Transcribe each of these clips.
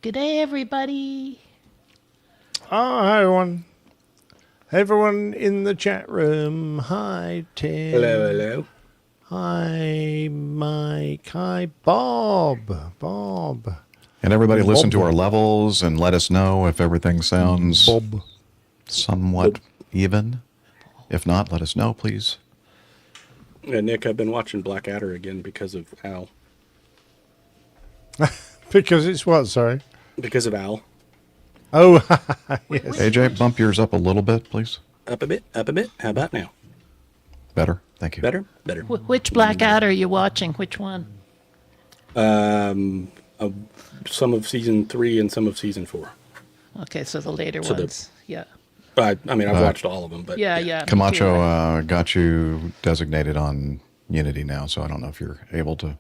Good day, everybody. Oh, hi, everyone. Everyone in the chat room. Hi, Tim. Hello. Hi, Mike. Hi, Bob. And everybody listen to Bob. our levels and let us know if everything sounds Bob. somewhat even. If not, let us know, please. Yeah, Nick, I've been watching Blackadder again because of Al. Because it's what, sorry? Because of Al. Oh, yes. AJ, bump yours up a little bit, please. Up a bit. How about now? Better. Thank you. Better. Which Blackadder are you watching? Which one? Some of season 3 and some of season 4. Okay, so the later So ones. Yeah. I mean, I've watched all of them, but Yeah. Me too. Camacho got you designated on Unity now, so I don't know if you're able to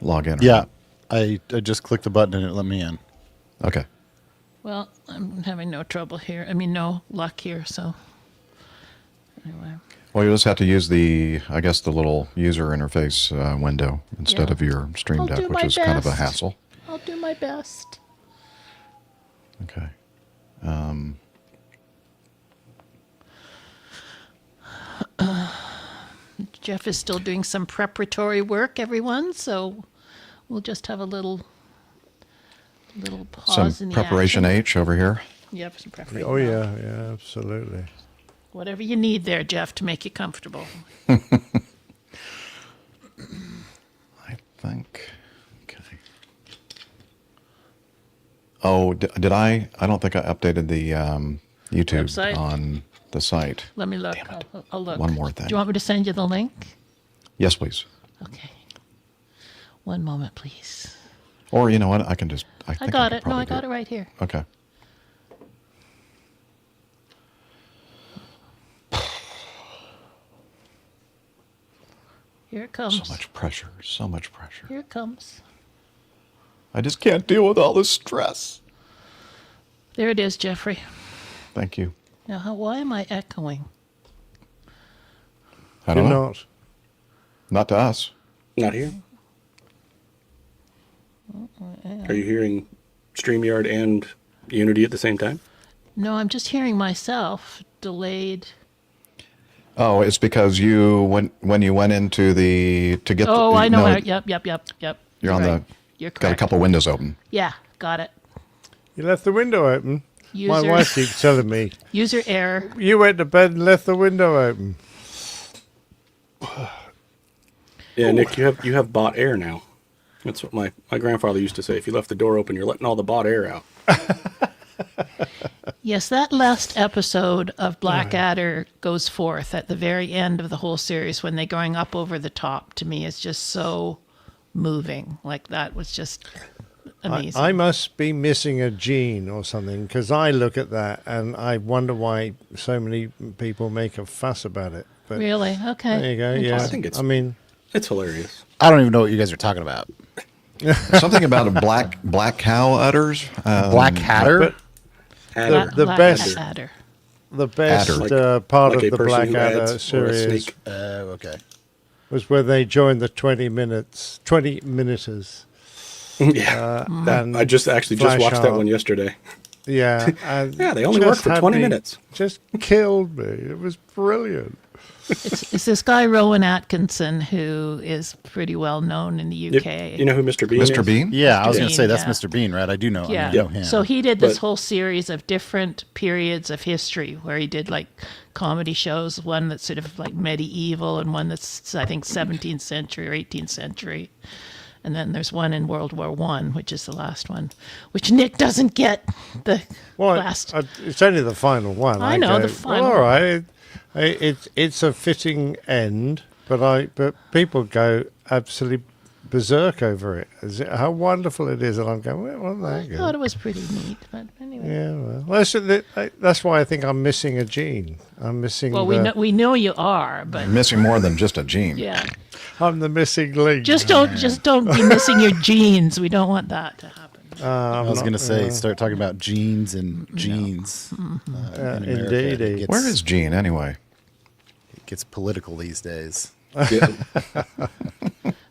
log in or Yeah, not. I just clicked the button and it let me in. Okay. Well, I'm having no trouble here. I mean, no luck here, so. Anyway. Well, you just have to use the little user interface window instead Yeah. of your Stream I'll Deck, do which my is kind of a best. hassle. I'll do my best. Okay. Jeff is still doing some preparatory work, everyone, so we'll just have a little pause Some in the preparation action. H over here. Yep, some preparation. Oh, yeah, absolutely. Whatever you need there, Jeff, to make you comfortable. I think. Okay. Oh, did I? I don't think I updated the YouTube Website? on the site. Let me look. Damn it. I'll look. One more thing. Do you want me to send you the link? Yes, please. Okay. One moment, please. Or you know what? I can just. I I think got can it. No, probably I got do it right here. Okay. Here it comes. So much pressure. So much pressure. Here it comes. I just can't deal with all this stress. There it is, Jeffrey. Thank you. Now, why am I echoing? I don't You're know. not. Not to us. not here. Are you hearing StreamYard and Unity at the same time? No, I'm just hearing myself delayed. Oh, it's because you when you went into the to get. Oh, the, I know. no, Yep. You're on right. the. You're Got a correct. couple windows open. Yeah, got it. You left the window open. My User- wife keeps telling me, User error. you went to bed and left the window open. Yeah, Nick, you have bought air now. That's what my grandfather used to say. If you left the door open, you're letting all the bought air out. Yes, that last episode of Blackadder goes forth at the very end of the whole series when they're going up over the top. To me, is just so moving. Like that was just amazing. I must be missing a gene or something, because I look at that and I wonder why so many people make a fuss about it. But Really? Okay. there you go. Yeah, I think it's- I mean, It's hilarious. I don't even know what you guys are talking about. Something about a black cow udders. Black Hatter? but Adder. the best- Adder. the best Adder. part Like a of the person who Blackadder adds or a series snake. Okay. was where they joined the 20 minuters. Yeah. And I just watched that Flash one yesterday. Yeah. And Yeah, they only work just for had 20 me- minutes. Just killed me. It was brilliant. It's this guy Rowan Atkinson who is pretty well known in the UK. You know who Mr. Bean is? Mr. Bean? Yeah, I was going to Bean, say that's yeah. Mr. Bean, right? I do know. Yeah. I know him. So he did this But- whole series of different periods of history where he did like comedy shows, one that's sort of like medieval and one that's I think 17th century or 18th century. And then there's one in World War One, which is the last one, which Nick doesn't get the Well, last. it's only the final one. I know, go, the final Well, all right. It's a fitting end, but people go absolutely berserk over it. How wonderful it is, and I'm going, well, there I you thought go. it was pretty neat, but anyway. Yeah, well, that's why I think I'm missing a gene. I'm missing. Well, the, we know you are, but Missing more than just a gene. yeah, I'm the missing link. just don't be missing your genes. We don't want that to happen. I was going to say, start talking about genes and genes. In America. indeed. It gets, Where is Gene anyway? It gets political these days. Yeah.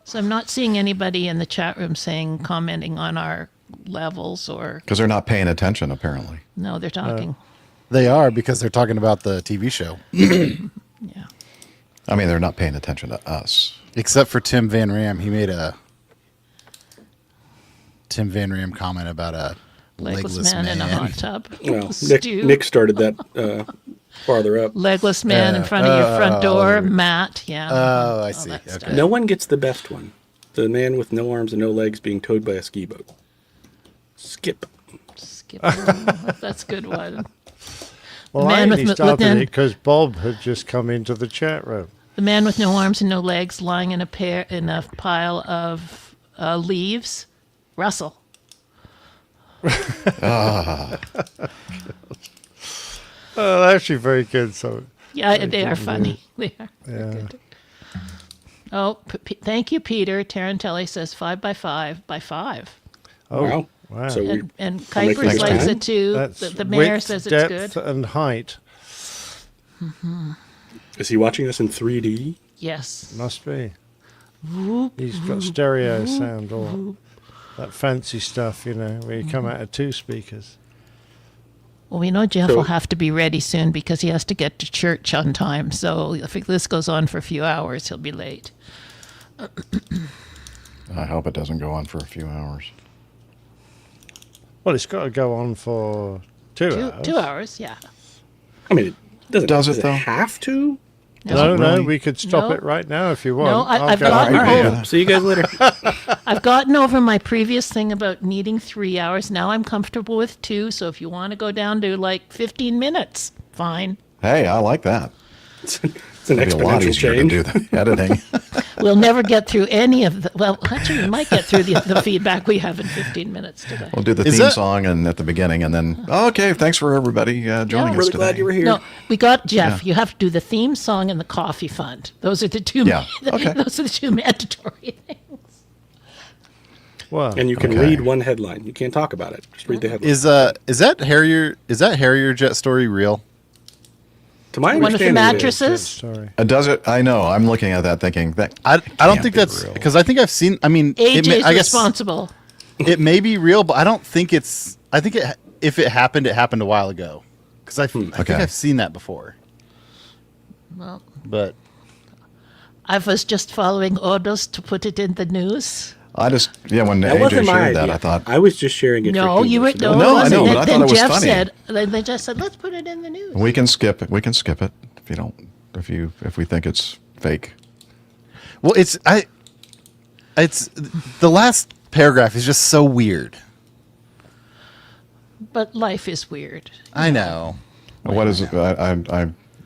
So I'm not seeing anybody in the chat room commenting on our levels or Because they're not paying attention, apparently. no, they're talking. They are because they're talking about the TV show. Yeah. I mean, they're not paying attention to us. Except for Tim Van Ram. He made a Tim Van Ram comment about a Legless man in a hot tub. Well, Stu. Nick started that farther up. Legless man in front of your front door. Matt. Yeah. Oh, I see. that Okay. stuff. No one gets the best one. The man with no arms and no legs being towed by a ski boat. Skip. Skip. That's a good one. Well, Man I with only with started them- it because Bob had just come into the chat room. The man with no arms and no legs lying in a pile of leaves. Russell. Oh, actually very good. So Yeah, they are funny. They are. yeah. Good. Oh, thank you, Peter. Tarantelli says 5 by 5 by 5. Oh, Wow. wow. So we, And I'll make Kuipers next likes time. it too. That's The mayor width, says it's depth, good. and height. is he watching this in 3D? Yes. Must be. He's got stereo sound or that fancy stuff, you know, where you come out of 2 speakers. Well, we know Jeff So- will have to be ready soon because he has to get to church on time. So if this goes on for a few hours, he'll be late. I hope it doesn't go on for a few hours. Well, it's got to go on for 2 hours. 2 hours, yeah. I mean, it doesn't. Does it, does though? have to? No, really? we could stop No. it right now if you want. No, I've go got- right oh. here. See you guys later. I've gotten over my previous thing about needing 3 hours. Now I'm comfortable with 2. So if you want to go down to like 15 minutes, fine. Hey, I like that. It's an It'd be a lot exponential easier to change. do the editing. We'll never get through any of the. Well, actually, we might get through the feedback we have in 15 minutes today. We'll do the Is theme that- song and at the beginning, and then okay, thanks for everybody joining us Really today. glad you were here. No, we got Jeff. You have to do the theme song and the coffee fund. Those are the two. Yeah, okay. Those are the two mandatory things. Well, And you can Okay. read one headline. You can't talk about it. Just read the headline. Is that Harrier jet story real? to my One with the understanding, it is. mattresses. sorry. Does it? I know. I'm looking at that thinking that I don't can't think be that's real. because I think I've seen. I mean, AJ's I guess responsible. it may be real, but I don't think it's. I think if it happened a while ago. Because I think Okay. I've seen that before. Well, But I was just following orders to put it in the news. I just when That AJ wasn't my shared that, idea. I thought I was just sharing it. No, for you were humor, no, so don't- No, it I wasn't. know, but Then, I then thought it was Jeff funny. said. They just said, let's put it in the news. we can skip it. We can skip it if you don't. If we think it's fake. well, it's the last paragraph is just so weird. But life is weird. I know. What is it? I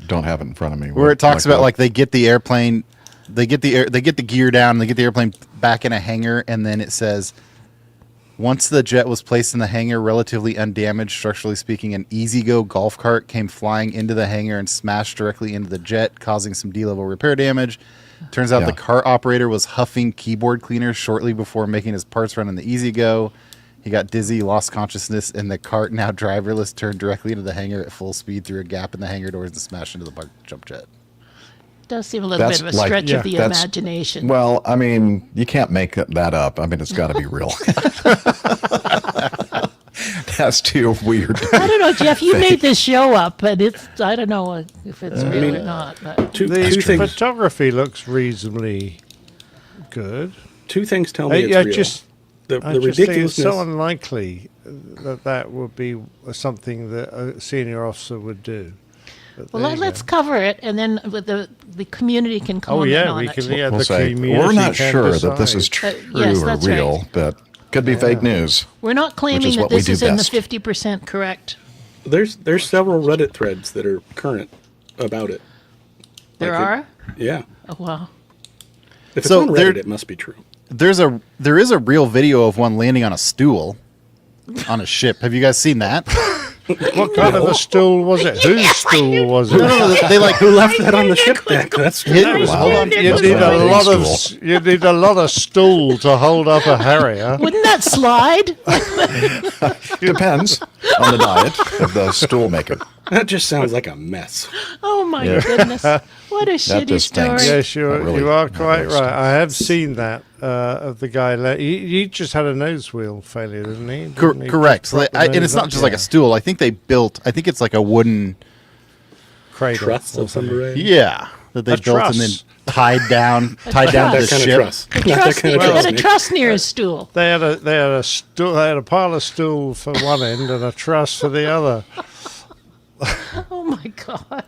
don't have it in front of me. Where it talks about what- like they get the airplane, they get the gear down, they get the airplane back in a hangar, and then it says, once the jet was placed in the hangar, relatively undamaged, structurally speaking, an E-Z-Go golf cart came flying into the hangar and smashed directly into the jet, causing some D-level repair damage. Turns out Yeah. the cart operator was huffing keyboard cleaner shortly before making his parts run in the E-Z-Go. He got dizzy, lost consciousness, and the cart, now driverless, turned directly into the hangar at full speed through a gap in the hangar doors and smashed into the jump jet. Does seem a little That's bit of a like- stretch yeah, of the that's- imagination. Well, I mean, you can't make that up. I mean, it's got to be real. That's too weird. I don't know, Jeff. You made this show up, but I don't know if it's real or not. But Two The things. photography looks reasonably good. Two things tell me it's I real. just the think it's ridiculousness. so unlikely that would be something that a senior officer would do. But well, there you let's go. cover it, and then with the community can Oh comment yeah, on we it. can. Yeah, We'll the say community we're not can sure that this is decide. true Yes, or that's real. right. That could be fake news. We're not claiming is that what we this do is in the best. 50% correct. There's several Reddit threads that are current about it. There Like are. Yeah. Oh wow. If it's So on there- Reddit, it must be true. There is a real video of one landing on a stool on a ship. Have you guys seen that? What kind of a stool was it? Whose stool was it? No, they like Who left that on the ship deck? That's hit, hold on. You That's need not a a lot of stool. you need a lot of stool to hold up a Harrier. Wouldn't that slide? Depends. on the diet of the stool maker. That just sounds like a mess. Oh my Yeah. goodness! What a shitty just story. stinks. Yes, Not really- you are not quite really right. I have stinks. seen that of the guy. He just had a nose wheel failure, didn't he? Cor- Didn't he correct. just So prop the and nose it's not up? just like Yeah. a stool. I think it's like a wooden, cradle Truss or of some something. variety. yeah, that they A built and then truss. tied down A to Not the that kind of ship. truss. Not that Trust me, kind of he truss. had a Nick. truss near his stool. They had a stool. They had a pile of stool for one end and a truss for the other. Oh my god!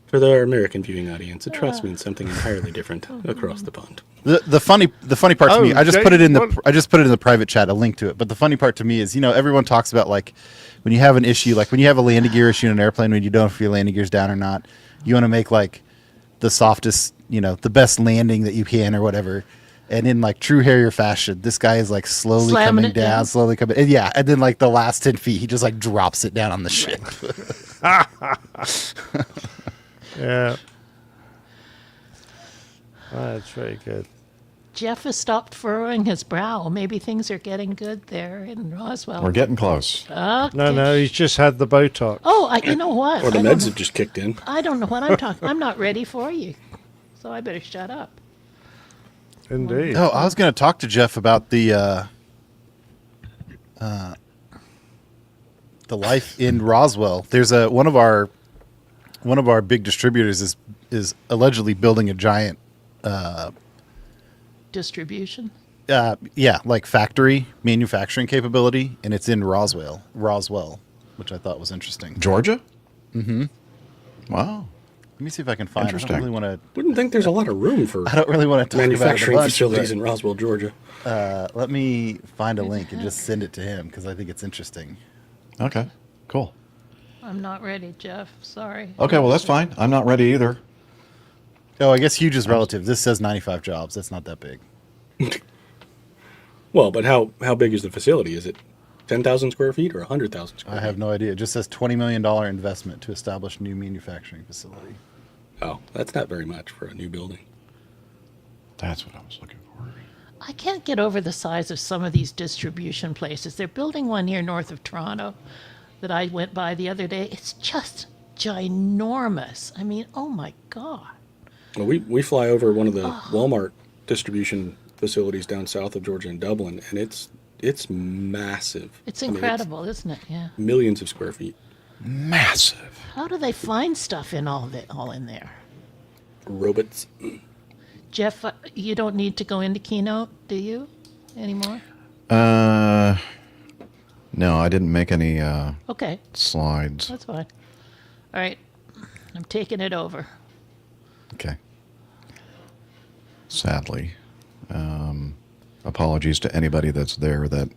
For the American viewing audience, a truss means something entirely different across the pond. The funny part to Oh, me, I just Jake, put it in what- the private chat, a link to it. But the funny part to me is, everyone talks about like when you have an issue, like when you have a landing gear issue in an airplane, when you don't know if your landing gear's down or not, you want to make like the softest, the best landing that you can or whatever. And in like true Harrier fashion, this guy is like slowly Slamming coming it down. slowly coming. And yeah, and then like the last 10 feet, he just like drops it down on the ship. Yeah. That's very good. Jeff has stopped furrowing his brow. Maybe things are getting good there in Roswell. We're getting close. Okay. No, he's just had the Botox. Oh, you know what? Or the I don't meds know- have just kicked in. I don't know what I'm talking. I'm not ready for you, so I better shut up. Indeed. Oh, I was going to talk to Jeff about the life in Roswell. There's one of our big distributors is allegedly building a giant Distribution. like factory manufacturing capability, and it's in Roswell, which I thought was interesting. Georgia? Mm-hmm. Wow. Let me see if I can find. Interesting. I don't Wouldn't think there's a lot of room for really want to talk manufacturing about it a bunch, facilities but, in Roswell, Georgia. let me find a link and just send it to him because I think it's interesting. Okay. Cool. I'm not ready, Jeff. Sorry. Okay, well, that's fine. I'm not ready either. Oh, I guess huge is relative. This says 95 jobs. That's not that big. Well, but how big is the facility? Is it 10,000 square feet or 100,000 square I feet? have no idea. It just says $20 million investment to establish new manufacturing facility. Oh, that's not very much for a new building. That's what I was looking for. I can't get over the size of some of these distribution places. They're building one here north of Toronto that I went by the other day. It's just ginormous. I mean, oh my God. Well, we fly over one of the Walmart distribution facilities down south of Georgia in Dublin, and it's massive. It's I mean, incredible, isn't it? Yeah. millions of square feet. Massive. How do they find stuff in all in there? Robots. Jeff, you don't need to go into Keynote, do you, anymore? No, I didn't make any Okay, slides. that's fine. All right, I'm taking it over. Okay. Sadly. Apologies to anybody that's there that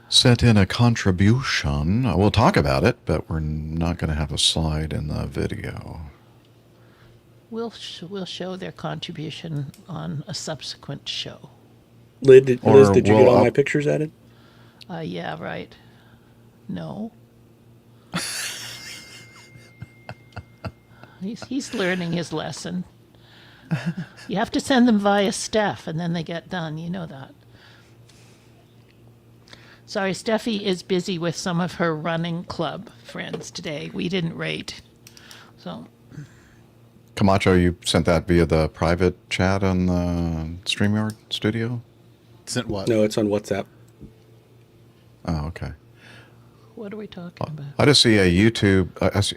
sent in a contribution. We'll talk about it, but we're not going to have a slide in the video. We'll show their contribution on a subsequent show. Liz, did you Or get we'll all my up- pictures added? Yeah, right. No. He's learning his lesson. You have to send them via Steph, and then they get done. You know that. Sorry, Steffi is busy with some of her running club friends today. We didn't rate. So, Camacho, you sent that via the private chat on the StreamYard studio? Sent what? No, it's on WhatsApp. Oh, okay. what are we talking about? I just see a YouTube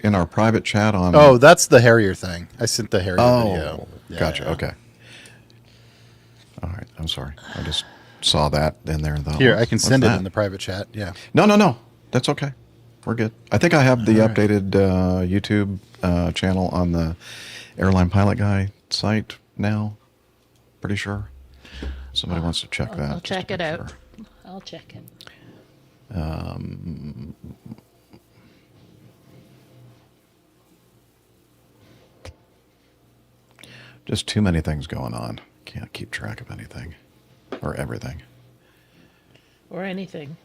in our private chat on. Oh, that's the Harrier thing. I sent the Harrier Oh, video. Yeah, gotcha. yeah. Okay. All right. I'm sorry. I just saw that in there. And thought, Here, I "What's can send it that?" in the private chat. Yeah. No. That's okay. We're good. I think I have the updated YouTube channel on the Airline Pilot Guy site now. Pretty sure. Somebody wants to check that. I'll just to check it make out. sure. I'll check it. Just too many things going on. Can't keep track of anything or everything. Or anything.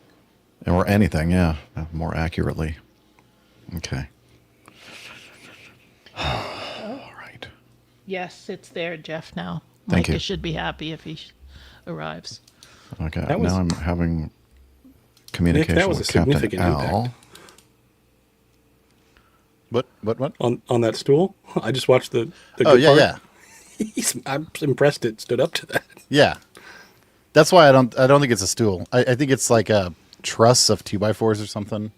Or anything, yeah, more accurately. Okay. All right. Yes, it's there, Jeff, now. Thank Micah you. should be happy if he arrives. Okay. That was- Now I'm having communication that was with a Captain significant Al. impact. What? On that stool? I just watched the Oh, good yeah, part. yeah. I'm impressed it stood up to that. Yeah. That's why I don't think it's a stool. I think it's like a truss of 2x4s or something.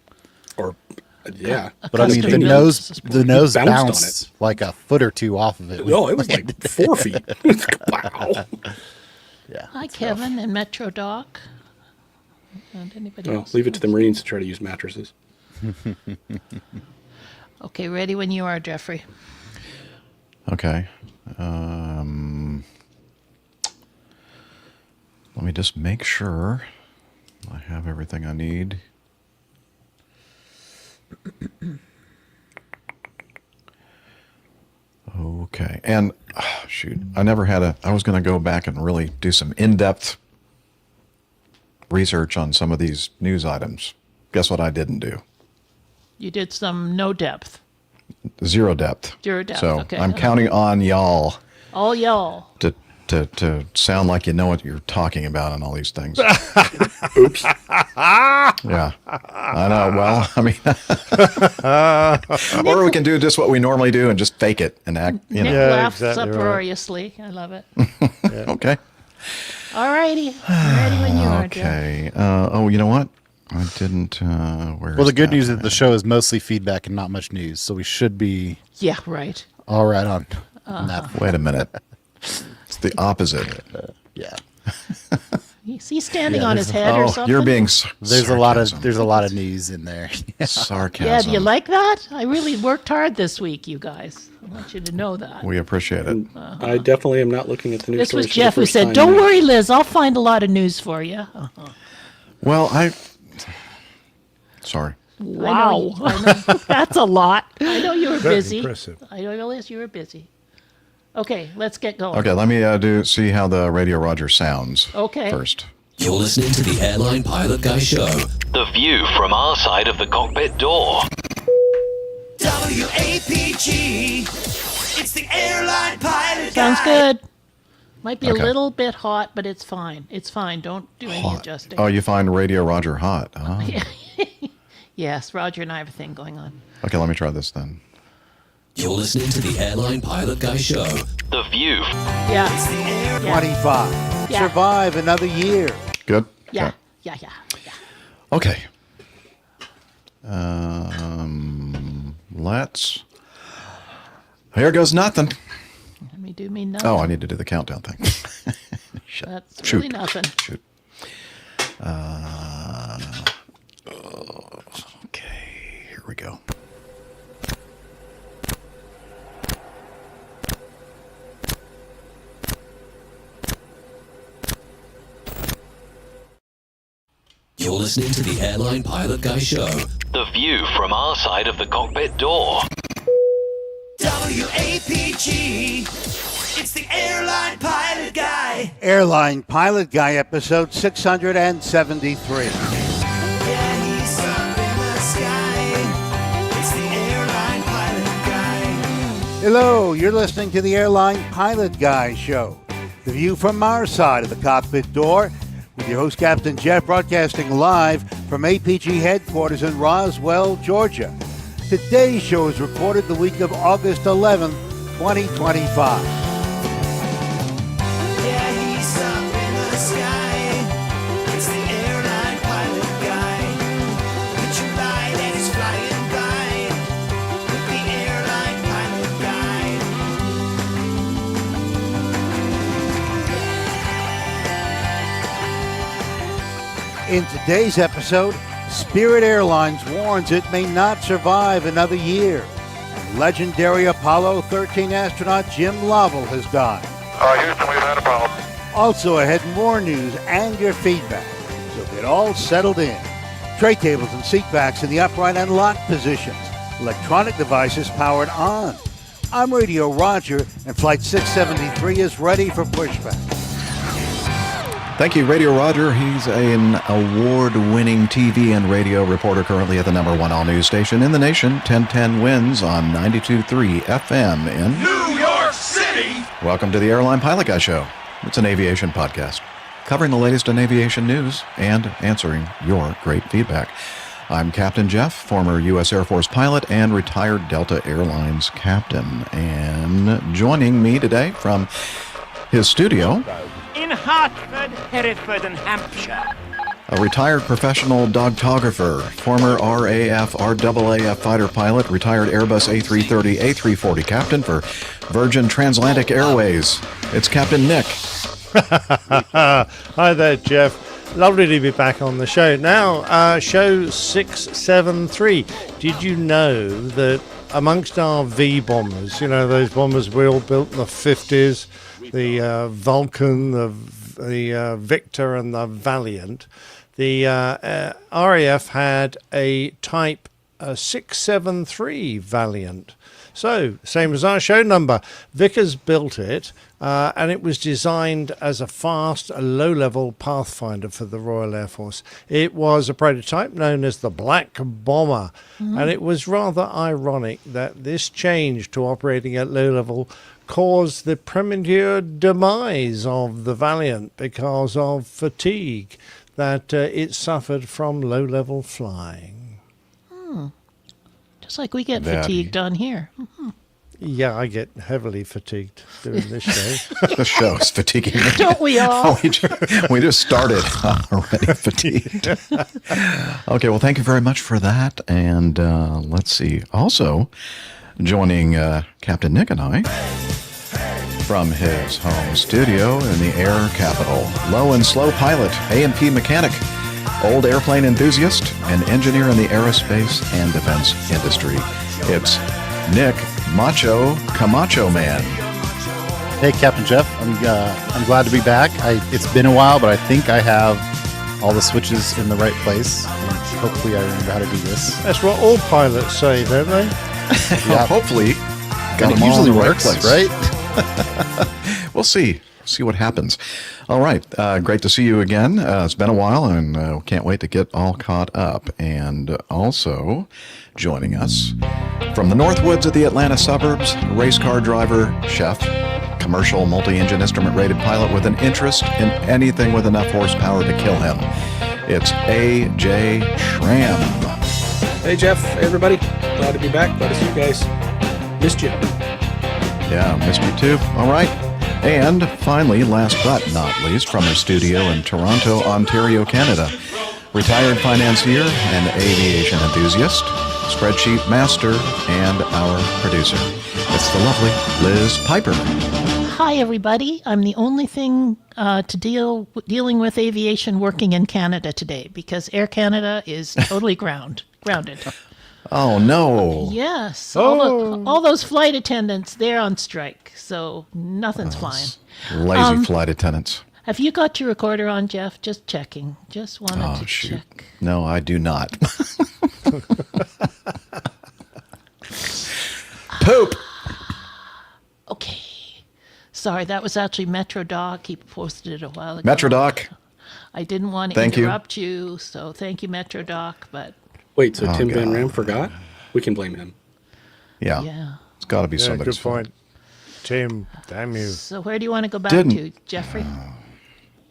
Or, yeah. But I mean, Custom the built nose bounced on bounced like a foot or two off of it. No, it was like 4 feet. Wow. Yeah. Hi, Kevin and Metro Doc. And anybody Well, else? leave it to the Marines to try to use mattresses. Okay, ready when you are, Jeffrey. Okay. Let me just make sure I have everything I need. Okay. And shoot, I was going to go back and really do some in-depth research on some of these news items. Guess what I didn't do? You did some no depth. Zero depth. Zero depth, So okay. I'm counting on y'all All y'all. to sound like you know what you're talking about on all these things. Oops. Yeah, I know. Well, I mean, or we can do just what we normally do and just fake it and act. Nick Yeah, laughs exactly right. uproariously. I love it. Okay. All righty. Ready when you are, Jeff. Okay. Oh, you know what? I didn't. Well, the good news is the show is mostly feedback and not much news, so we should be Yeah, right. all right on that. Wait a minute. It's the opposite. Yeah. He's standing Yeah, on there's his head or Oh, something. you're being There's a lot of news in there. sarcasm. Yeah, do you like that? I really worked hard this week, you guys. I want you to know that. We appreciate it. I definitely am not looking at the news This was stories for the Jeff who first said, time "Don't yet. worry, Liz. I'll find a lot of news for you." Well, sorry. Wow, I know. That's a lot. I know you were Very busy. impressive. I know, Liz, you were busy. Okay, let's get going. Okay, let me see how the Radio Roger sounds. Okay. First. You're listening to the Airline Pilot Guy Show. The view from our side of the cockpit door. WAPG. It's the Airline Pilot Sounds Guy. good. Might be Okay. a little bit hot, but it's fine. It's fine. Don't do any adjusting. Oh, you find Radio Roger hot? Huh? Yes, Roger and I have a thing going on. Okay, let me try this then. You're listening to the Airline Pilot Guy Show. The view. Yeah, It's the Air Yeah. 25. Yeah. Survive another year. Good? yeah, Okay. yeah, yeah, yeah. Okay. Let's. Here goes nothing. Let me do me nothing. Oh, I need to do the countdown thing. That's Shoot. really nothing. Shoot. Okay, here we go. You're listening to the Airline Pilot Guy Show. The view from our side of the cockpit door. WAPG. It's the Airline Pilot Guy. Airline Pilot Guy, episode 673. Yeah, he's up in the sky. It's the Airline Pilot Guy. Hello, you're listening to the Airline Pilot Guy show. The view from our side of the cockpit door, with your host, Captain Jeff, broadcasting live from APG headquarters in Roswell, Georgia. Today's show is recorded the week of August 11th, 2025. Yeah, he's up in the sky. It's the Airline Pilot Guy. Picture light and he's flying by with the Airline Pilot Guy. In today's episode, Spirit Airlines warns it may not survive another year. And legendary Apollo 13 astronaut Jim Lovell has died. Houston, we've had a problem. Also ahead, more news and your feedback. So get all settled in. Tray tables and seat backs in the upright and locked positions. Electronic devices powered on. I'm Radio Roger, and Flight 673 is ready for pushback. Thank you, Radio Roger. He's an award-winning TV and radio reporter currently at the #1 all-news station in the nation, 1010 Wins on 92.3 FM in New York City! Welcome to the Airline Pilot Guy Show. It's an aviation podcast. covering the latest in aviation news and answering your great feedback. I'm Captain Jeff, former U.S. Air Force pilot and retired Delta Airlines captain. And joining me today from his studio, in Hartford, Hereford, and Hampshire, a retired professional dogtographer, former RAF, RAAF fighter pilot, retired Airbus A330, A340 captain for Virgin Transatlantic Airways. It's Captain Nick. Hi there, Jeff. Lovely to be back on the show. Now, show 673. Did you know that amongst our V bombers, you know, those bombers we all built in the 50s, the Vulcan, the Victor, and the Valiant, the RAF had a Type 673 Valiant. So, same as our show number. Vickers built it, and it was designed as a fast, low-level pathfinder for the Royal Air Force. It was a prototype known as the Black Bomber, and it was rather ironic that this change to operating at low level caused the premature demise of the Valiant because of fatigue that it suffered from low-level flying. Just like we get fatigued on here. Yeah, I get heavily fatigued doing this show. The show is fatiguing me. Don't we all? We just started already fatigued. Okay, well, thank you very much for that. And let's see. Also, joining Captain Nick and I from his home studio in the air capital, low and slow pilot, A&P mechanic, old airplane enthusiast, and engineer in the aerospace and defense industry. It's Nick Macho Camacho Man. Hey, Captain Jeff. I'm glad to be back. It's been a while, but I think I have all the switches in the right place. And hopefully I remember how to do this. That's what all pilots say, don't they? Yeah. Hopefully, got it them all usually in the right works, place. right? We'll see. See what happens. All right. Great to see you again. It's been a while, and can't wait to get all caught up. And also joining us from the Northwoods of the Atlanta suburbs, race car driver, chef, commercial multi-engine instrument-rated pilot with an interest in anything with enough horsepower to kill him. It's A.J. Schramm. Hey, Jeff. Hey, everybody. Glad to be back. Glad to see you guys. Missed you. Yeah, missed you too. All right. And finally, last but not least, from our studio in Toronto, Ontario, Canada, retired financier and aviation enthusiast, spreadsheet master, and our producer. It's the lovely Liz Piper. Hi, everybody. I'm the only thing dealing with aviation working in Canada today because Air Canada is totally grounded. Oh, no. Yes. All those flight attendants, they're on strike, so nothing's flying. Lazy flight attendants. Have you got your recorder on, Jeff? Just checking. Just wanted to check. No, I do not. Poop. Okay. Sorry, that was actually Metro Doc. He posted it a while ago. Metro Doc. I didn't want to interrupt you, so thank you, Metro Doc, but... Wait, so Tim Van Ram forgot? We can blame him. Yeah. It's got to be somebody's good point. Tim, damn you. So where do you want to go back to, Jeffrey?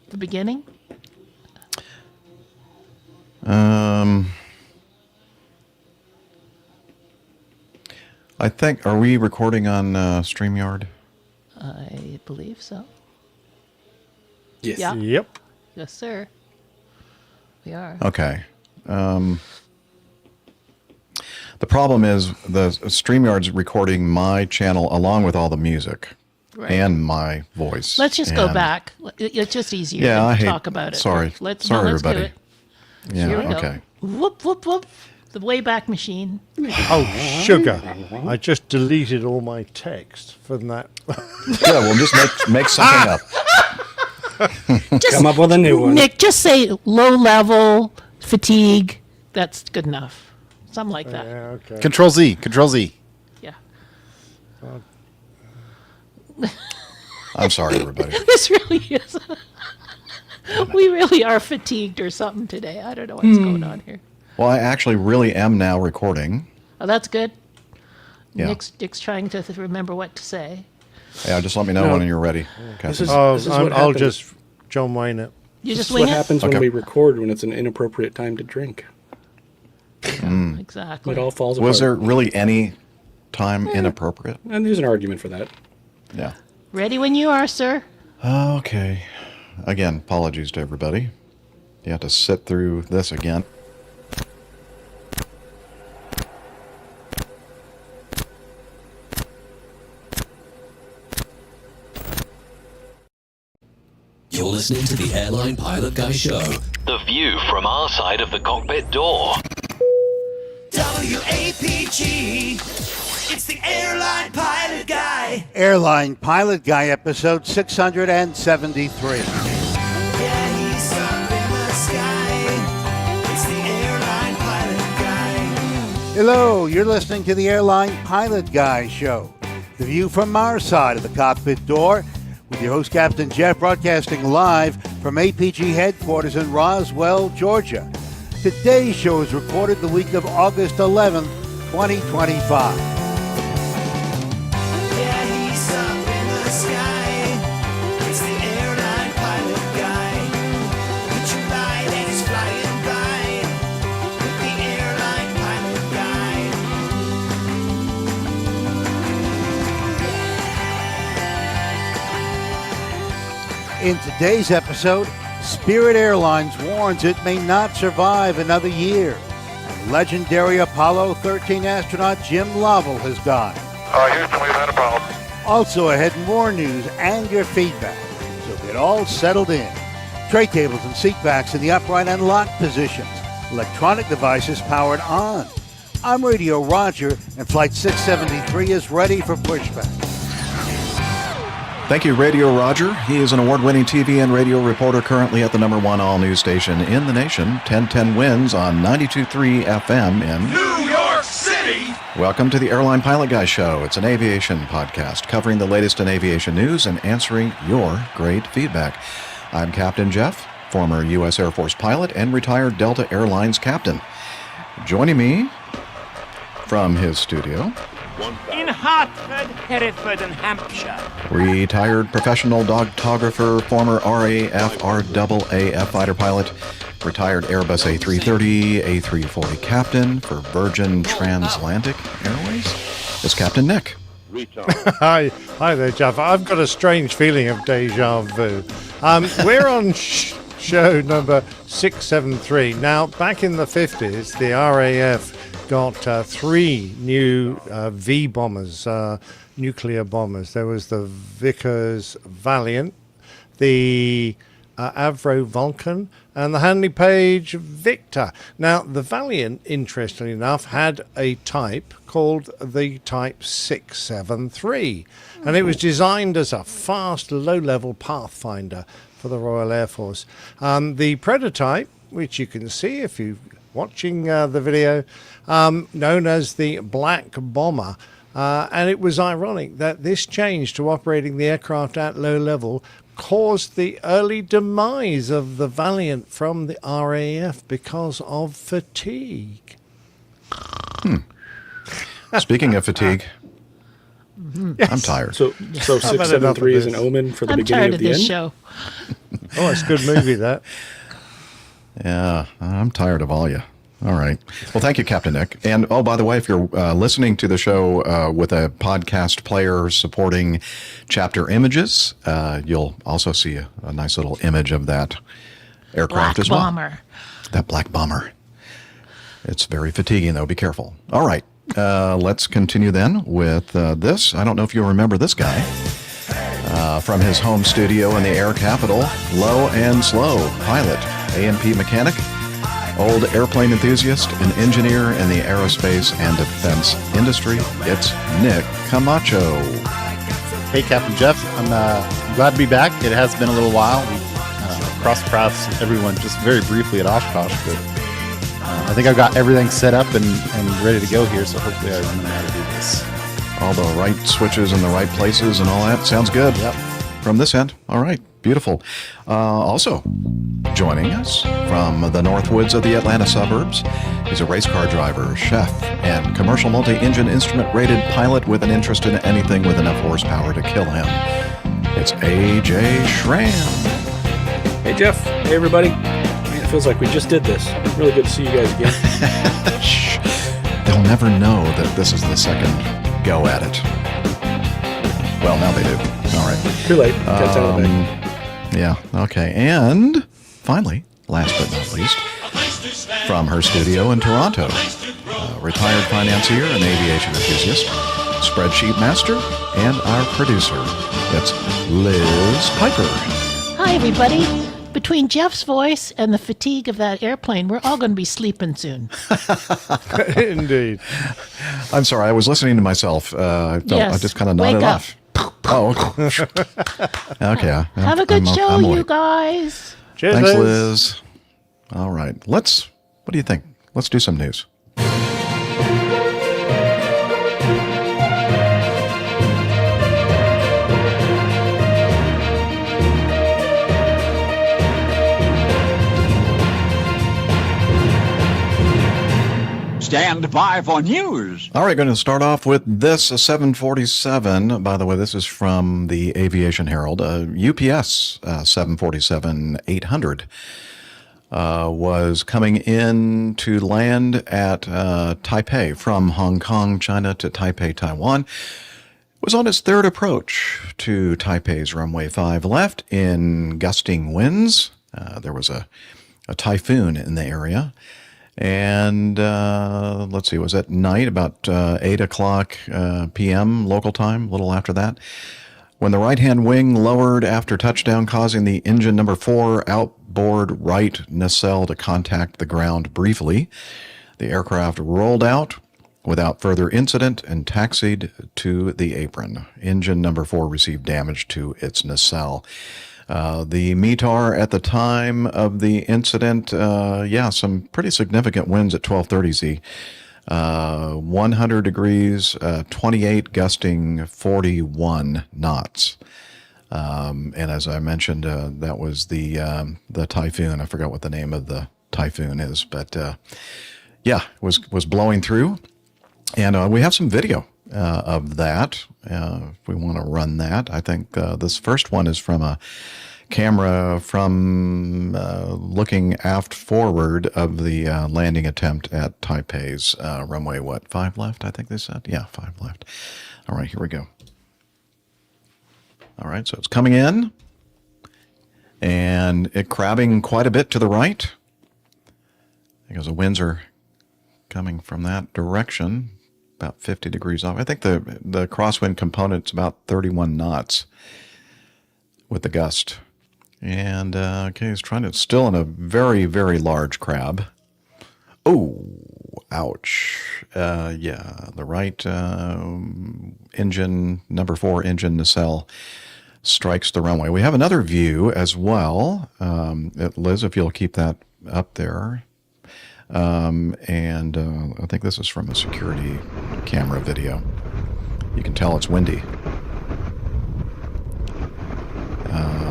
The beginning? I think, are we recording on StreamYard? I believe so. Yes. Yeah. Yep. Yes, sir. We are. Okay. The problem is the StreamYard's recording my channel along with all the music and my voice. Let's just go back. It's just easier to talk about it. Sorry. Let's everybody. Do it. Yeah, Here we okay. go. Whoop, whoop, whoop. The Wayback Machine. Oh, sugar. I just deleted all my text from that. Yeah, we'll just make something up. Come up with a new one. Nick, just say low level, fatigue. That's good enough. Something like that. Yeah, okay. Control Z. Control Z. Yeah. I'm sorry, everybody. This really is. We really are fatigued or something today. I don't know what's going on here. Well, I actually really am now recording. Oh, that's good. Yeah. Nick's trying to remember what to say. Yeah, just let me know when you're ready. Okay. This is I'll what just happened. John Wayne it. You just This is wing what it? happens when we record when it's an inappropriate time to drink. Exactly. It all falls apart. Was there really any time inappropriate? And there's an argument for that. Yeah. Ready when you are, sir. Okay. Again, apologies to everybody. You have to sit through this again. You're listening to the Airline Pilot Guy Show. The view from our side of the cockpit door. WAPG. It's the Airline Pilot Guy. Airline Pilot Guy, episode 673. Yeah, he's up in the sky. It's the Airline Pilot Guy. Hello, you're listening to the Airline Pilot Guy Show. The view from our side of the cockpit door, with your host, Captain Jeff, broadcasting live from APG headquarters in Roswell, Georgia. Today's show is recorded the week of August 11th, 2025. Yeah, he's up in the sky. It's the Airline Pilot Guy. Put your light and he's flying by. With the Airline Pilot Guy. In today's episode, Spirit Airlines warns it may not survive another year. And legendary Apollo 13 astronaut Jim Lovell has died. Houston, we've had a problem. Also ahead, more news and your feedback. So get all settled in. Tray tables and seat backs in the upright and locked positions. Electronic devices powered on. I'm Radio Roger, and Flight 673 is ready for pushback. Thank you, Radio Roger. He is an award-winning TV and radio reporter currently at the #1 all-news station in the nation, 1010 Wins on 92.3 FM in New York City! Welcome to the Airline Pilot Guy Show. It's an aviation podcast covering the latest in aviation news and answering your great feedback. I'm Captain Jeff, former U.S. Air Force pilot and retired Delta Airlines captain. Joining me from his studio, In Hartford, Hereford, and Hampshire. retired professional dogtographer, former RAF, RAAF fighter pilot, retired Airbus A330, A340 captain for Virgin Transatlantic Airways. It's Captain Nick. Hi there, Jeff. I've got a strange feeling of deja vu. We're on show number 673. Now, back in the 50s, the RAF got 3 new V bombers, nuclear bombers. There was the Vickers Valiant, the Avro Vulcan, and the Handley Page Victor. Now, the Valiant, interestingly enough, had a type called the Type 673, and it was designed as a fast, low-level pathfinder for the Royal Air Force. The prototype, which you can see if you're watching the video, known as the Black Bomber, and it was ironic that this change to operating the aircraft at low level caused the early demise of the Valiant from the RAF because of fatigue. Speaking of fatigue, Yes. I'm tired. So 673 is an omen for the I'm beginning tired of of the this end? show. Oh, it's a good movie, that. Yeah, I'm tired of all you. All right. Well, thank you, Captain Nick. And, oh, by the way, if you're listening to the show with a podcast player supporting chapter images, you'll also see a nice little image of that aircraft Black as well. Bomber. That Black Bomber. It's very fatiguing, though. Be careful. All right. Let's continue then with this. I don't know if you remember this guy. From his home studio in the air capital, Low and Slow pilot, A&P mechanic, old airplane enthusiast, an engineer in the aerospace and defense industry. It's Nick Camacho. Hey, Captain Jeff. I'm glad to be back. It has been a little while. We crossed paths with everyone just very briefly at Oshkosh, but I think I've got everything set up and ready to go here, so hopefully I remember how to do this. All the right switches in the right places and all that. Sounds good. Yep. From this end. All right. Beautiful. Also joining us from the North Woods of the Atlanta suburbs, he's a race car driver, chef, and commercial multi-engine instrument-rated pilot with an interest in anything with enough horsepower to kill him. It's A.J. Schramm. Hey, Jeff. Hey, everybody. Man, it feels like we just did this. Really good to see you guys again. Shh. They'll never know that this is the second go at it. Well, now they do. All right. Too late. Cat's out of the bag. Yeah, okay. And finally, last but not least, from her studio in Toronto, retired financier and aviation enthusiast, spreadsheet master, and our producer, it's Liz Piper. Hi, everybody. Between Jeff's voice and the fatigue of that airplane, we're all going to be sleeping soon. Indeed. I'm sorry, I was listening to myself. I just kind of nodded Wake up. off. Oh, okay. Okay. Have a good show, I'm you awake. guys. Cheers, Thanks, Liz. All right. What do you think? Let's do some news. Stand by for news. All right, going to start off with this 747. By the way, this is from the Aviation Herald. UPS 747-800 was coming in to land at Taipei from Hong Kong, China to Taipei, Taiwan. It was on its third approach to Taipei's runway 5 left in gusting winds. There was a typhoon in the area. And let's see, it was at night, about 8 o'clock p.m. local time, a little after that, when the right-hand wing lowered after touchdown, causing the engine number 4 outboard right nacelle to contact the ground briefly. The aircraft rolled out without further incident and taxied to the apron. Engine number 4 received damage to its nacelle. The METAR at the time of the incident, some pretty significant winds at 1230 Z. 100 degrees, 28 gusting 41 knots. And as I mentioned, that was the typhoon. I forgot what the name of the typhoon is, but was blowing through. And we have some video of that. If we want to run that, I think this first one is from a camera from looking aft forward of the landing attempt at Taipei's runway, 5 left, I think they said? Yeah, 5 left. All right, here we go. All right, so it's coming in, and it crabbing quite a bit to the right, because the winds are coming from that direction, about 50 degrees off. I think the crosswind component's about 31 knots with the gust. And, it's still in a very, very large crab. Oh, ouch. The right engine, number 4 engine nacelle strikes the runway. We have another view as well. Liz, if you'll keep that up there. I think this is from a security camera video. You can tell it's windy.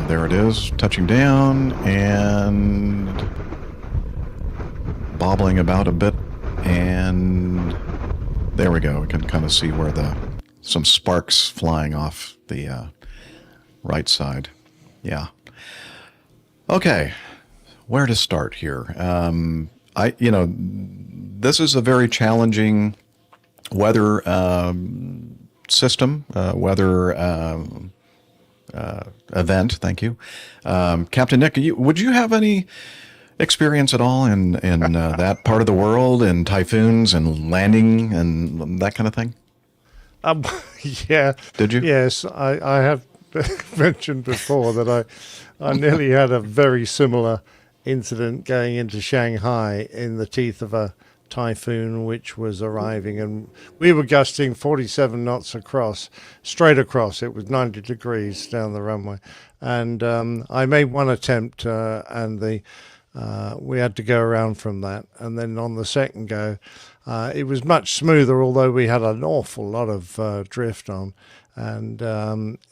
There it is, touching down and bobbling about a bit. And there we go. We can kind of see where some sparks flying off the right side. Yeah. Okay. Where to start here? This is a very challenging weather system, event. Thank you. Captain Nick, would you have any experience at all in that part of the world, in typhoons and landing and that kind of thing? Yeah. Did you? Yes, I have mentioned before that I nearly had a very similar incident going into Shanghai in the teeth of a typhoon which was arriving, and we were gusting 47 knots straight across. It was 90 degrees down the runway, and I made one attempt, and we had to go around from that, and then on the second go it was much smoother, although we had an awful lot of drift on. And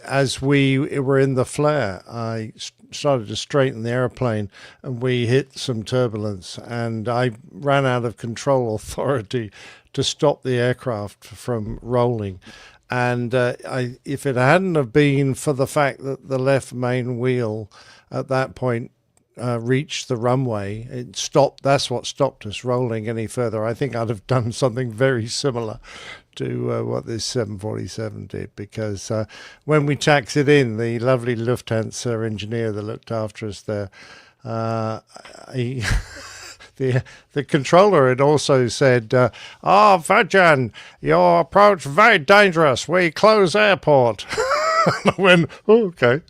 as we were in the flare, I started to straighten the airplane, and we hit some turbulence, and I ran out of control authority to stop the aircraft from rolling. And if it hadn't have been for the fact that the left main wheel at that point reached the runway, it stopped. That's what stopped us rolling any further. I think I'd have done something very similar to what this 747 did, because when we taxied in, the lovely Lufthansa engineer that looked after us there, he the controller had also said, Vajan, your approach very dangerous. We close airport. I went, oh, okay.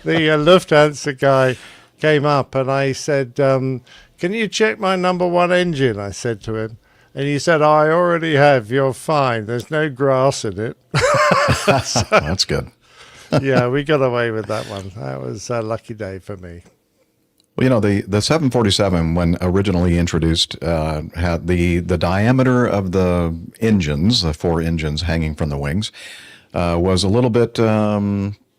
The Lufthansa guy came up and I said, can you check my number one engine? I said to him. And he said, I already have. You're fine. There's no grass in it. That's good. Yeah, we got away with that one. That was a lucky day for me. Well, the 747, when originally introduced, had the diameter of the engines, the 4 engines hanging from the wings, was a little bit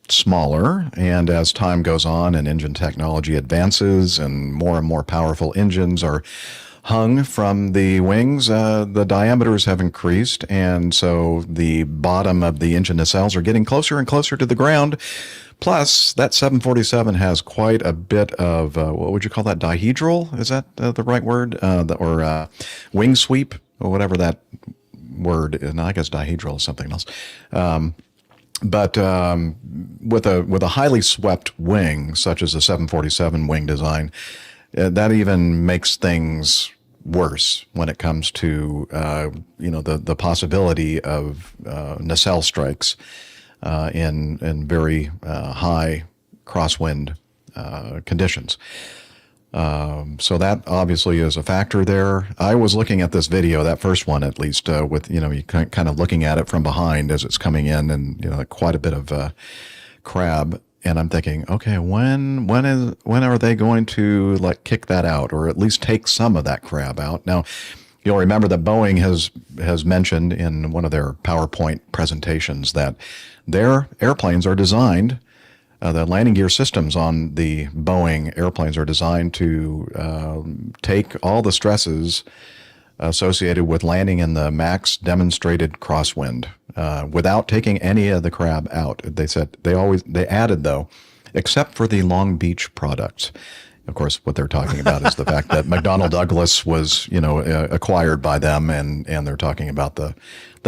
smaller. And as time goes on and engine technology advances and more powerful engines are hung from the wings, the diameters have increased. And so the bottom of the engine nacelles are getting closer and closer to the ground. Plus, that 747 has quite a bit of, what would you call that, dihedral? Is that the right word? Or wing sweep, or whatever that word is. No, I guess dihedral is something else. But with a highly swept wing, such as the 747 wing design, that even makes things worse when it comes to the possibility of nacelle strikes in very high crosswind conditions. So that obviously is a factor there. I was looking at this video, that first one at least, with you kind of looking at it from behind as it's coming in, and quite a bit of crab. And I'm thinking, okay, when are they going to kick that out, or at least take some of that crab out? Now, you'll remember that Boeing has mentioned in one of their PowerPoint presentations that their airplanes are designed, the landing gear systems on the Boeing airplanes are designed to take all the stresses associated with landing in the max demonstrated crosswind without taking any of the crab out. They said they added, though, except for the Long Beach products. Of course, what they're talking about is the fact that McDonnell Douglas was, acquired by them, and they're talking about the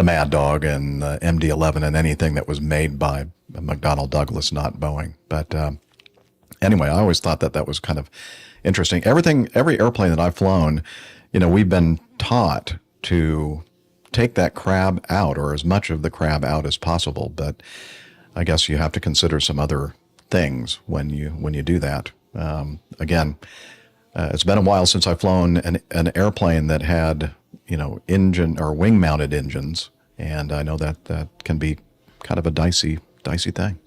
Mad Dog and the MD-11 and anything that was made by McDonnell Douglas, not Boeing. But anyway, I always thought that was kind of interesting. Every airplane that I've flown, we've been taught to take that crab out, or as much of the crab out as possible. But I guess you have to consider some other things when you do that. Again, it's been a while since I've flown an airplane that had, engine or wing mounted engines. And I know that can be kind of a dicey thing.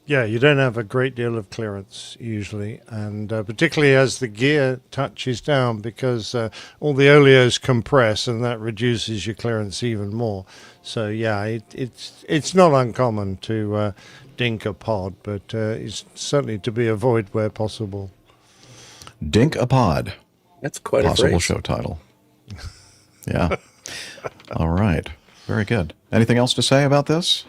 Yeah, you don't have a great deal of clearance usually, and particularly as the gear touches down, because all the oleos compress, and that reduces your clearance even more. So yeah, it's not uncommon to dink a pod, but it's certainly to be avoided where possible. Dink a pod. That's quite possible a phrase. Show title. Yeah. All right. Very good. Anything else to say about this?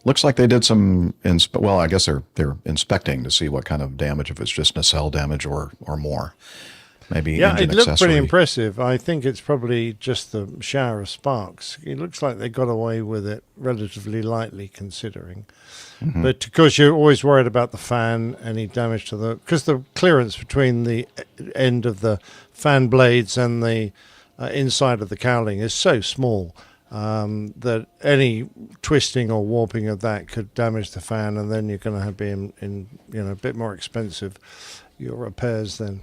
Looks like they did some, well, I guess they're inspecting to see what kind of damage, if it's just nacelle damage or more. Maybe yeah, engine it looked accessory. pretty impressive. I think it's probably just the shower of sparks. It looks like they got away with it relatively lightly, considering. Mm-hmm. But because you're always worried about the fan, any damage to because the clearance between the end of the fan blades and the inside of the cowling is so small. That any twisting or warping of that could damage the fan, and then you're going to be in a bit more expensive your repairs then.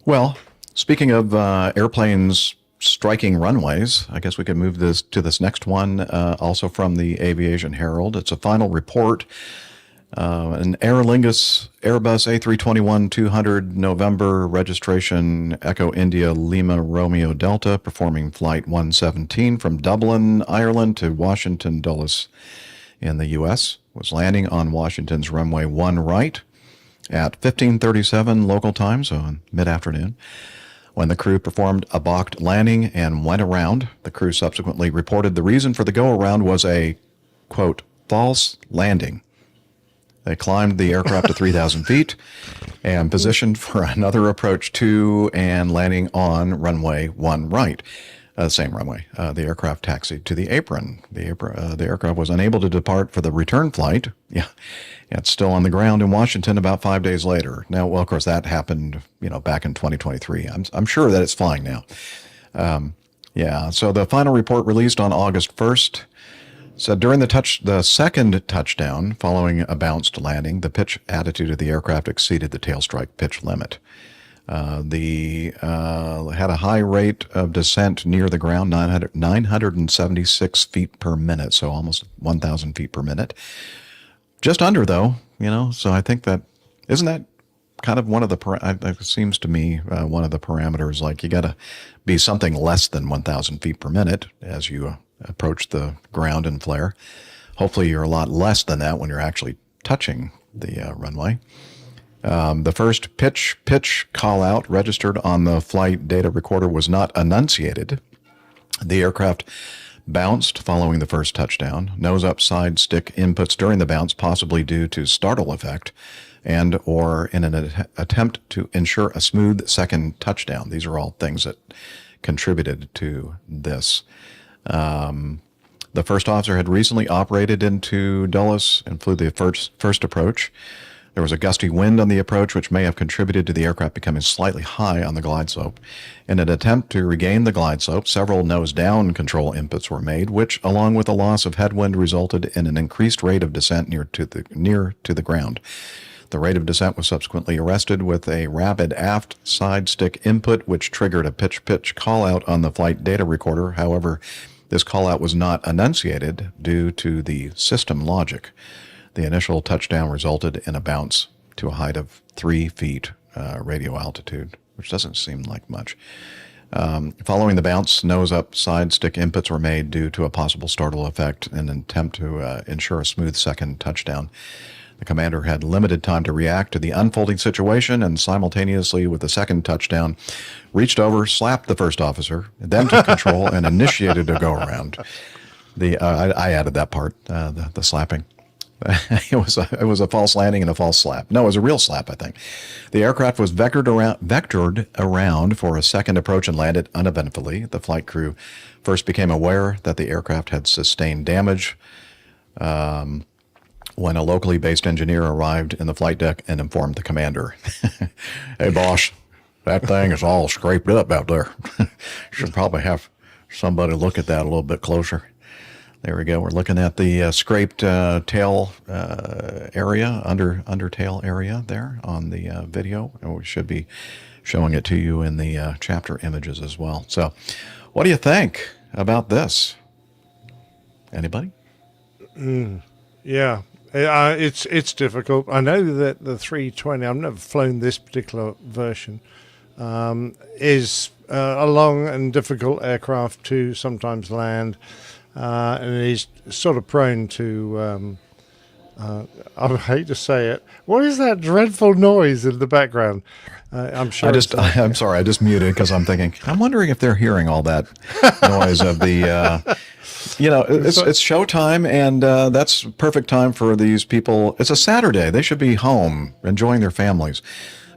Well, speaking of airplanes striking runways, I guess we could move to this next one, also from the Aviation Herald. It's a final report. An Aer Lingus Airbus A321-200 November registration Echo India Lima Romeo Delta performing Flight 117 from Dublin, Ireland to Washington Dulles in the U.S. was landing on Washington's runway 1 right at 15:37 local time, so in mid-afternoon, when the crew performed a balked landing and went around. The crew subsequently reported the reason for the go-around was a, quote, false landing. They climbed the aircraft to 3,000 feet and positioned for another approach to and landing on runway 1 right. Same runway. The aircraft taxied to the apron. The aircraft was unable to depart for the return flight. Yeah, it's still on the ground in Washington about 5 days later. Now, well, of course, that happened, back in 2023. I'm sure that it's flying now. So the final report released on August 1st said during the second touchdown following a bounced landing, the pitch attitude of the aircraft exceeded the tail strike pitch limit. Had a high rate of descent near the ground, 976 feet per minute, so almost 1,000 feet per minute. Just under, though, so I think isn't that kind of one of it seems to me one of the parameters, like you got to be something less than 1,000 feet per minute as you approach the ground and flare. Hopefully you're a lot less than that when you're actually touching the runway. The first pitch call out registered on the flight data recorder was not enunciated. The aircraft bounced following the first touchdown. Nose up side stick inputs during the bounce, possibly due to startle effect and or in an attempt to ensure a smooth second touchdown. These are all things that contributed to this. The first officer had recently operated into Dulles and flew the first approach. There was a gusty wind on the approach, which may have contributed to the aircraft becoming slightly high on the glide slope. In an attempt to regain the glide slope, several nose-down control inputs were made, which, along with a loss of headwind, resulted in an increased rate of descent near to the ground. The rate of descent was subsequently arrested with a rapid aft side stick input, which triggered a pitch call-out on the flight data recorder. However, this call-out was not enunciated due to the system logic. The initial touchdown resulted in a bounce to a height of 3 feet radio altitude, which doesn't seem like much. Following the bounce, nose-up side stick inputs were made due to a possible startle effect in an attempt to ensure a smooth second touchdown. The commander had limited time to react to the unfolding situation and simultaneously with the second touchdown, reached over, slapped the first officer, then took control and initiated a go-around. I added that part, the slapping. It was a false landing and a false slap. No, it was a real slap, I think. The aircraft was vectored around for a second approach and landed uneventfully. The flight crew first became aware that the aircraft had sustained damage when a locally based engineer arrived in the flight deck and informed the commander. Hey, boss, that thing is all scraped up out there. Should probably have somebody look at that a little bit closer. There we go. We're looking at the scraped tail area, under tail area there on the video. And we should be showing it to you in the chapter images as well. So what do you think about this? Anybody? Yeah. It's difficult. I know that the 320, I've never flown this particular version, is a long and difficult aircraft to sometimes land. And it is sort of prone to, I hate to say it, what is that dreadful noise in the background? I'm sure. I'm sorry, I just muted because I'm thinking, I'm wondering if they're hearing all that noise of the, it's showtime, and that's perfect time for these people. It's a Saturday. They should be home enjoying their families.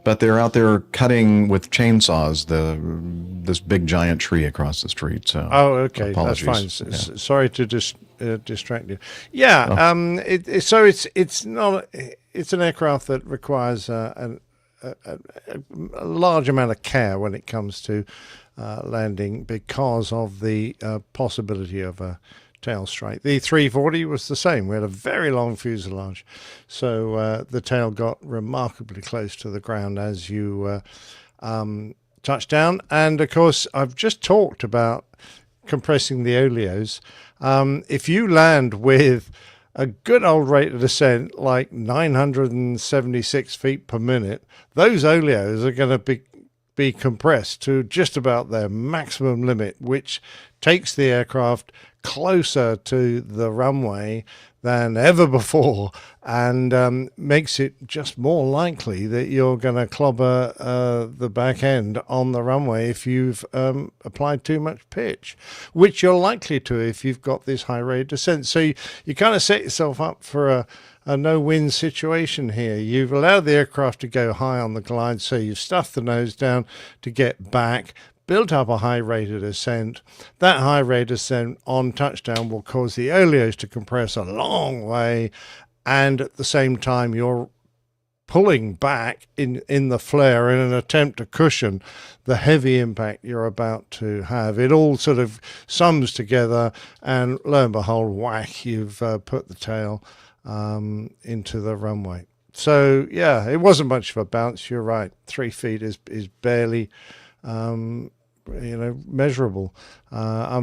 But they're out there cutting with chainsaws this big giant tree across the street. So okay, apologies. That's fine. Yeah. Sorry to distract you. Yeah, it's an aircraft that requires a large amount of care when it comes to landing because of the possibility of a tail strike. The 340 was the same. We had a very long fuselage, so the tail got remarkably close to the ground as you touched down. And of course, I've just talked about compressing the oleos. If you land with a good old rate of descent, like 976 feet per minute, those oleos are going to be compressed to just about their maximum limit, which takes the aircraft closer to the runway than ever before, and makes it just more likely that you're going to clobber the back end on the runway if you've applied too much pitch, which you're likely to if you've got this high rate of descent. So you kind of set yourself up for a no-win situation here. You've allowed the aircraft to go high on the glide, so you've stuffed the nose down to get back, built up a high rate of descent. That high rate of descent on touchdown will cause the oleos to compress a long way, and at the same time you're pulling back in the flare in an attempt to cushion the heavy impact you're about to have. It all sort of sums together, and lo and behold, whack, you've put the tail into the runway. So yeah, it wasn't much of a bounce. You're right. 3 feet is barely measurable. I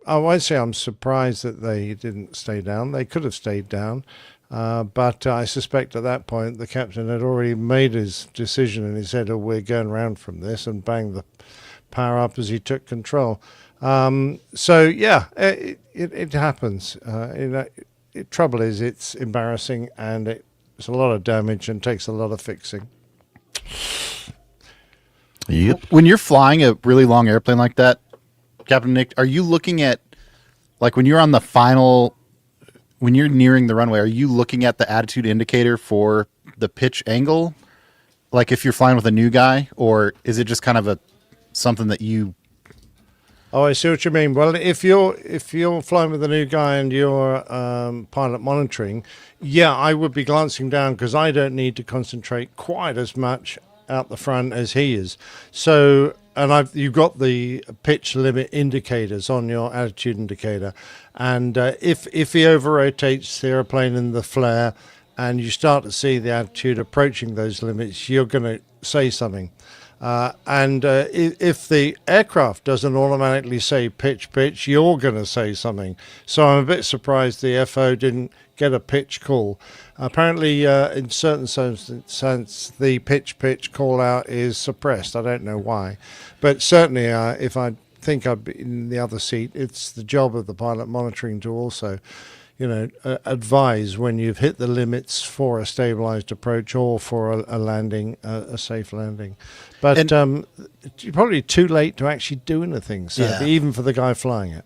won't say I'm surprised that they didn't stay down. They could have stayed down, but I suspect at that point the captain had already made his decision and he said, "Oh, we're going round from this," and banged the power up as he took control. So yeah, it happens. The trouble is, it's embarrassing and it's a lot of damage and takes a lot of fixing. Yep. When you're flying a really long airplane like that, Captain Nick, are you looking at, like when you're on the final, when you're nearing the runway, are you looking at the attitude indicator for the pitch angle? Like if you're flying with a new guy, or is it just kind of something that you... Oh, I see what you mean. Well, if you're flying with a new guy and you're pilot monitoring, yeah, I would be glancing down because I don't need to concentrate quite as much out the front as he is. So, and you've got the pitch limit indicators on your attitude indicator, and if he over rotates the airplane in the flare, and you start to see the attitude approaching those limits, you're going to say something. And if the aircraft doesn't automatically say pitch, you're going to say something. So I'm a bit surprised the FO didn't get a pitch call. Apparently, in certain sense, the pitch call out is suppressed. I don't know why. But certainly, if I think I'd be in the other seat, it's the job of the pilot monitoring to also, advise when you've hit the limits for a stabilized approach or for a landing, a safe landing. But you're probably too late to actually do anything, sadly, even for the guy flying it.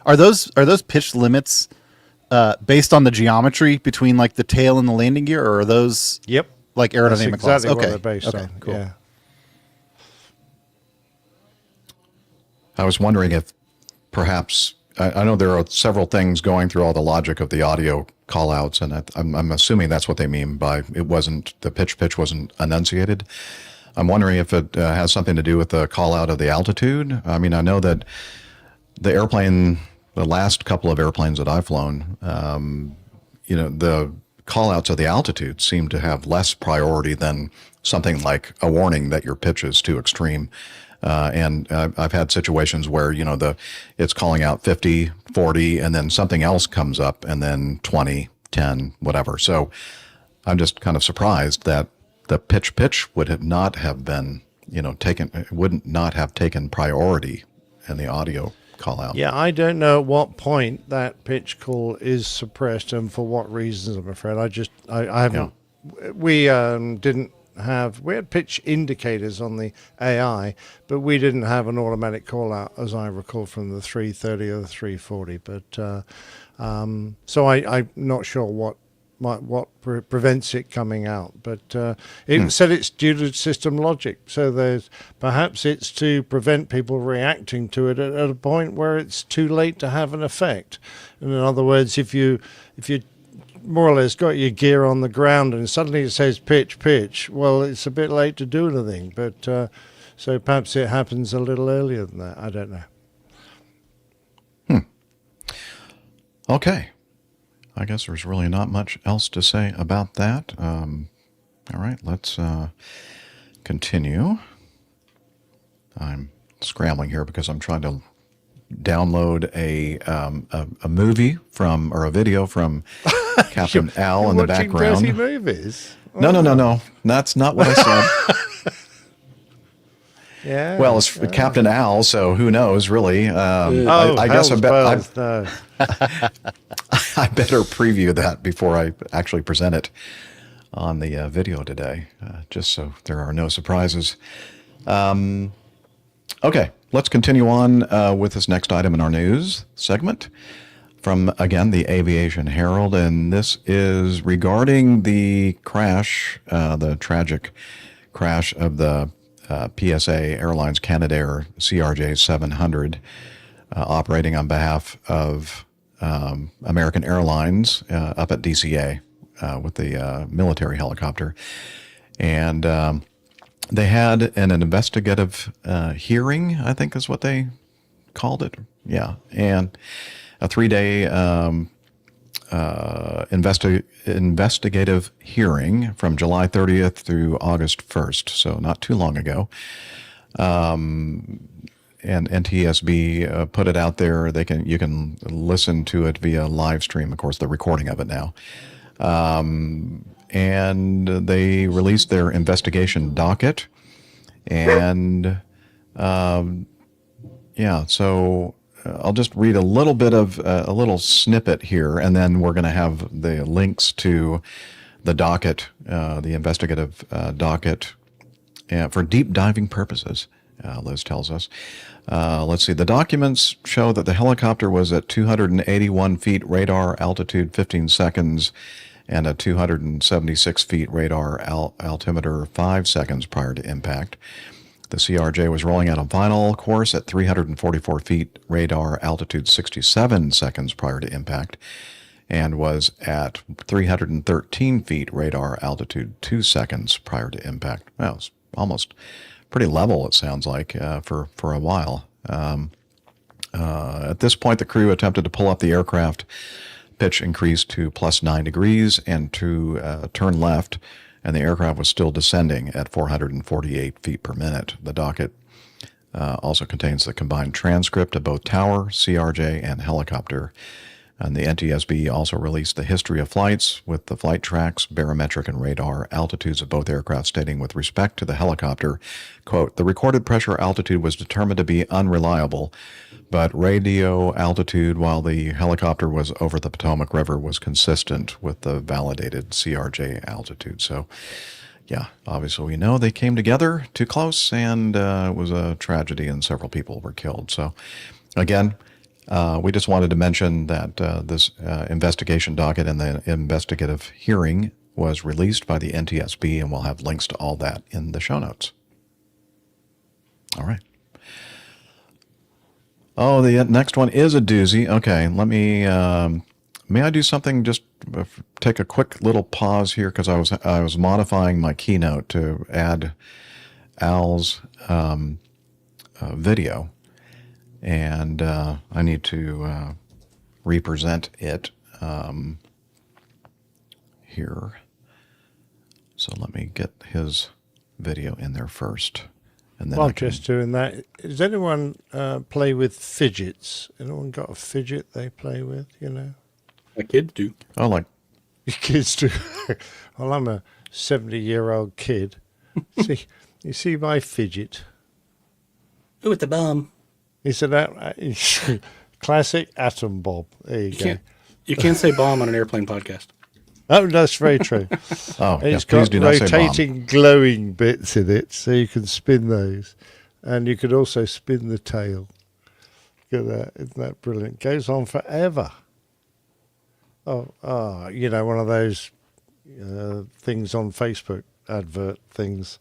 Are those pitch limits based on the geometry between like the tail and the landing gear, or are those like aerodynamic That's exactly laws? what they're based on. Cool. Yeah. I was wondering if perhaps, I know there are several things going through all the logic of the audio callouts, and I'm assuming that's what they mean by the pitch wasn't enunciated. I'm wondering if it has something to do with the call out of the altitude. I mean, I know that the last couple of airplanes that I've flown, the call outs of the altitude seem to have less priority than something like a warning that your pitch is too extreme. And I've had situations where, it's calling out 50, 40, and then something else comes up, and then 20, 10, whatever. So I'm just kind of surprised that the pitch would not have been, would not have taken priority in the audio call out. Yeah, I don't know at what point that pitch call is suppressed and for what reasons, I'm afraid. I haven't, we had pitch indicators on the AI, but we didn't have an automatic call out, as I recall, from the 330 or the 340. But so I'm not sure what prevents it coming out. But it said it's due to system logic. So perhaps it's to prevent people reacting to it at a point where it's too late to have an effect. And in other words, if you more or less got your gear on the ground and suddenly it says pitch, well, it's a bit late to do anything. But so perhaps it happens a little earlier than that. I don't know. Okay. I guess there's really not much else to say about that. All right, let's continue. I'm scrambling here because I'm trying to download a movie or a video from Captain Al in the background. Dirty movies? No. That's not what I said. Yeah. Well, it's Captain Al, so who knows, really? I guess no. I better preview that before I actually present it on the video today, just so there are no surprises. Okay, let's continue on with this next item in our news segment from, again, the Aviation Herald, and this is regarding the crash, the tragic crash of the PSA Airlines Canadair CRJ 700, operating on behalf of American Airlines up at DCA with the military helicopter. And they had an investigative hearing, I think is what they called it. Yeah. And a 3-day investigative hearing from July 30th through August 1st, so not too long ago. And NTSB put it out there. You can listen to it via live stream, of course, the recording of it now. And they released their investigation docket. And so I'll just read a little bit of a little snippet here, and then we're going to have the links to the docket, the investigative docket, for deep diving purposes, Liz tells us. Let's see. The documents show that the helicopter was at 281 feet radar altitude 15 seconds and at 276 feet radar altimeter 5 seconds prior to impact. The CRJ was rolling out on final course at 344 feet radar altitude 67 seconds prior to impact and was at 313 feet radar altitude 2 seconds prior to impact. Well, it's almost pretty level, it sounds like, for a while. At this point, the crew attempted to pull up the aircraft. Pitch increased to +9 degrees and to turn left, and the aircraft was still descending at 448 feet per minute. The docket also contains the combined transcript of both tower, CRJ, and helicopter. And the NTSB also released the history of flights with the flight tracks, barometric, and radar altitudes of both aircraft, stating with respect to the helicopter, quote, the recorded pressure altitude was determined to be unreliable, but radio altitude while the helicopter was over the Potomac River was consistent with the validated CRJ altitude. So, yeah, obviously we know they came together too close, and it was a tragedy and several people were killed. So, again, we just wanted to mention that this investigation docket and the investigative hearing was released by the NTSB, and we'll have links to all that in the show notes. All right. Oh, the next one is a doozy. Okay, let me. May I do something? Just take a quick little pause here because I was modifying my keynote to add Al's video. And I need to represent it here. So let me get his video in there first. And then While just doing that, does anyone play with fidgets? Anyone got a fidget they play with, you know? My kids do. Oh, like... Your kids do. Well, I'm a 70-year-old kid. You see my fidget? Ooh, it's a bomb. He said that classic atom bomb. There you can't say bomb on an airplane podcast. Oh, that's very true. It's got rotating glowing bits in it, so you can spin those, and you could also spin the tail. Look at that! Isn't that brilliant? Goes on forever. Oh, you know, one of those things on Facebook, advert things,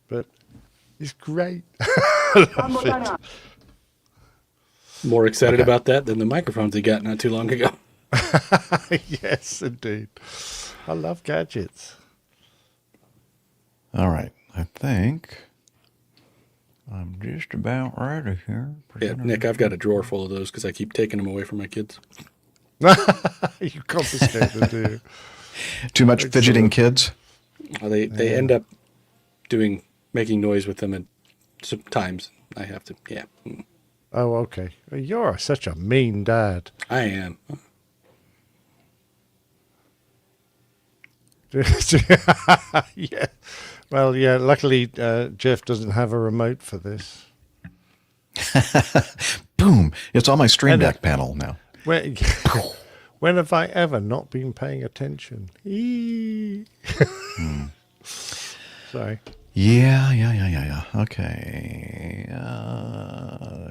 but it's great. More excited about that than the microphones he got not too long ago. Yes, indeed. I love gadgets. All right. I think I'm just about ready here. Yeah, Nick, I've got a drawer full of those because I keep taking them away from my kids. You confiscate them, do you? Too much fidgeting kids? Well, they end up making noise with them, and sometimes I have to, yeah. Oh, okay. You're such a mean dad. I am. Yeah. Well, yeah, luckily Jeff doesn't have a remote for this. Boom. It's on my Stream Deck panel now. When When have I ever not been paying attention? Sorry. Yeah. Okay.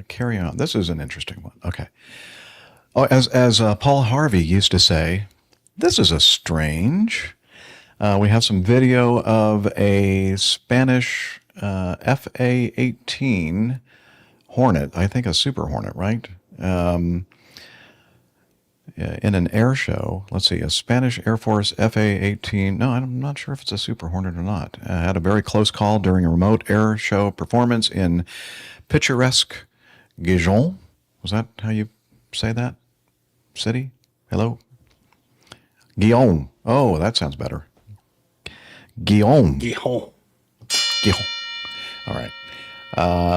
Carry on. This is an interesting one. Okay. Oh, as Paul Harvey used to say, this is a strange. We have some video of a Spanish FA-18 Hornet, I think a Super Hornet, right? In an air show. Let's see, a Spanish Air Force FA-18. No, I'm not sure if it's a Super Hornet or not. Had a very close call during a remote air show performance in picturesque Gijon. Was that how you say that? City? Hello? Guillaume. Oh, that sounds better. Guillaume. Gijon. All right.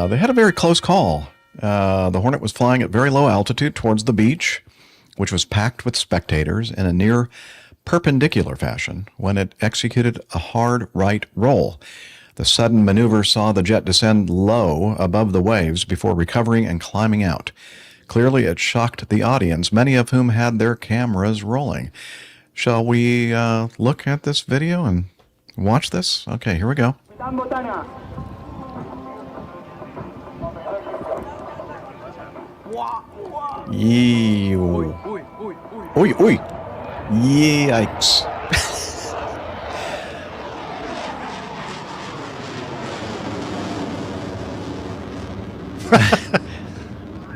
They had a very close call. The Hornet was flying at very low altitude towards the beach, which was packed with spectators in a near perpendicular fashion when it executed a hard right roll. The sudden maneuver saw the jet descend low above the waves before recovering and climbing out. Clearly, it shocked the audience, many of whom had their cameras rolling. Shall we look at this video and watch this? Okay, here we go. Yee. Oi. Yikes.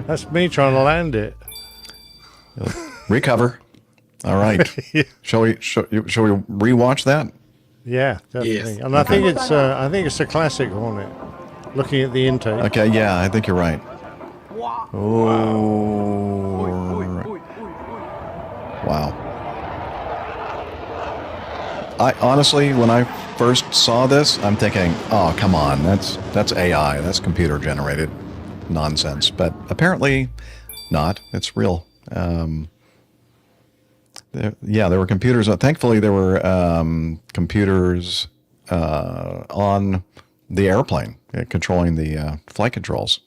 That's me trying to land it. Recover. All right. Shall we rewatch that? Yeah, definitely. Yes. And I think it's a classic Hornet. Looking at the intake. Okay, yeah, I think you're right. Oh. Wow. I honestly, when I first saw this, I'm thinking, oh, come on, that's AI, that's computer generated nonsense. But apparently not. It's real. There were computers. Thankfully, there were computers on the airplane controlling the flight controls.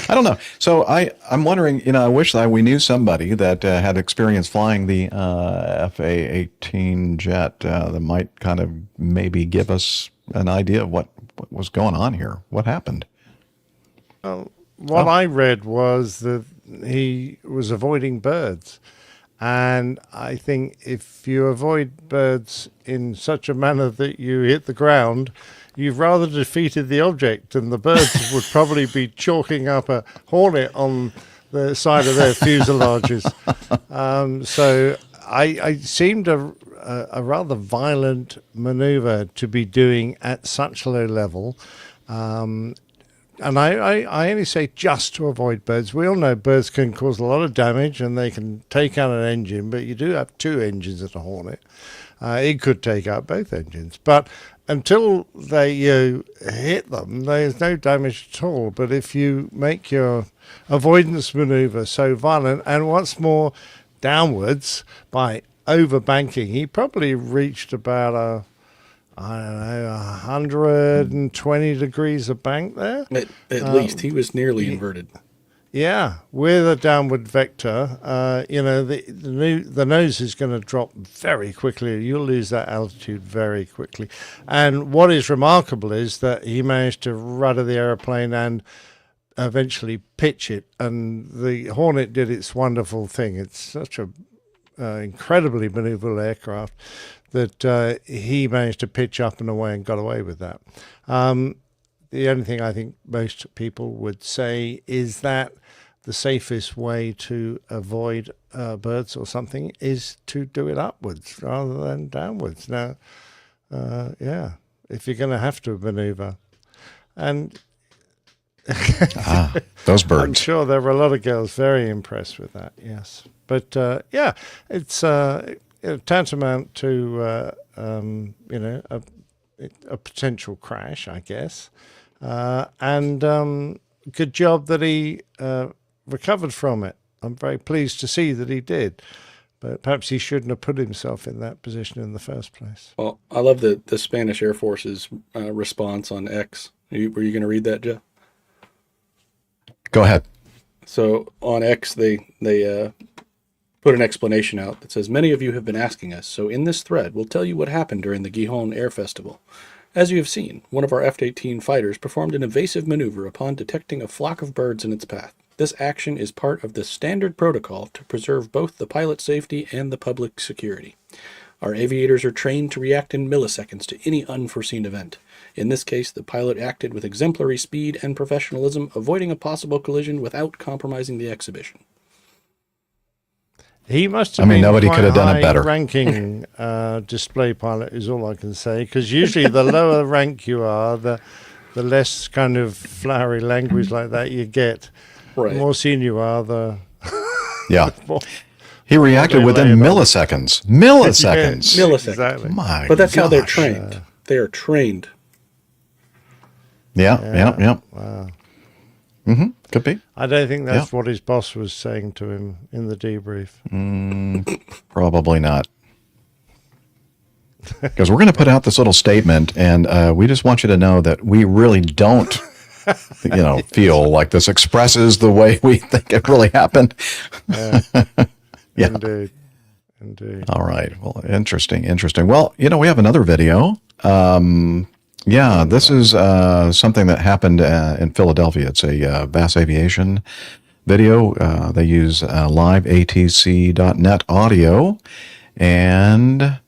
I don't know. So I'm wondering, I wish that we knew somebody that had experience flying the FA-18 jet that might kind of maybe give us an idea of what was going on here. What happened? What I read was that he was avoiding birds. And I think if you avoid birds in such a manner that you hit the ground, you've rather defeated the object, and the birds would probably be chalking up a Hornet on the side of their fuselages. So I seemed a rather violent maneuver to be doing at such low level. And I only say just to avoid birds. We all know birds can cause a lot of damage and they can take out an engine, but you do have two engines at a Hornet. It could take out both engines. But until they hit them, there's no damage at all. But if you make your avoidance maneuver so violent, and what's more, downwards by overbanking, he probably reached about 120 degrees of bank there. At least he was nearly inverted. Yeah, with a downward vector, the nose is going to drop very quickly. You'll lose that altitude very quickly. And what is remarkable is that he managed to rudder the airplane and eventually pitch it. And the Hornet did its wonderful thing. It's such a incredibly maneuverable aircraft that he managed to pitch up and away and got away with that. The only thing I think most people would say is that the safest way to avoid birds or something is to do it upwards rather than downwards. Now, if you're going to have to maneuver. And those birds. I'm sure there were a lot of girls very impressed with that, yes. But, it's tantamount to, a potential crash, I guess. And good job that he recovered from it. I'm very pleased to see that he did. But perhaps he shouldn't have put himself in that position in the first place. Well, I love the Spanish Air Force's response on X. Were you going to read that, Jeff? Go ahead. So on X, they put an explanation out that says, many of you have been asking us, so in this thread, we'll tell you what happened during the Gihon Air Festival. As you have seen, one of our F-18 fighters performed an evasive maneuver upon detecting a flock of birds in its path. This action is part of the standard protocol to preserve both the pilot's safety and the public security. Our aviators are trained to react in milliseconds to any unforeseen event. In this case, the pilot acted with exemplary speed and professionalism, avoiding a possible collision without compromising the exhibition. He must have been nobody quite could have done it better. ranking display pilot is all I can say, because usually the lower rank you are, the less kind of flowery language like that you get. Right. The more senior you are, the Yeah. more He reacted within milliseconds. Milliseconds. Milliseconds. Exactly. My But that's how they're gosh. trained. They are trained. Yeah. Wow. Could be. I don't think that's what his boss was saying to him in the debrief. Probably not. Because we're going to put out this little statement, and we just want you to know that we really don't, feel like this expresses the way we think it really happened. Yeah. Indeed. All right. Well, interesting. Well, we have another video. This is something that happened in Philadelphia. It's a Bass Aviation video. They use liveatc.net audio, and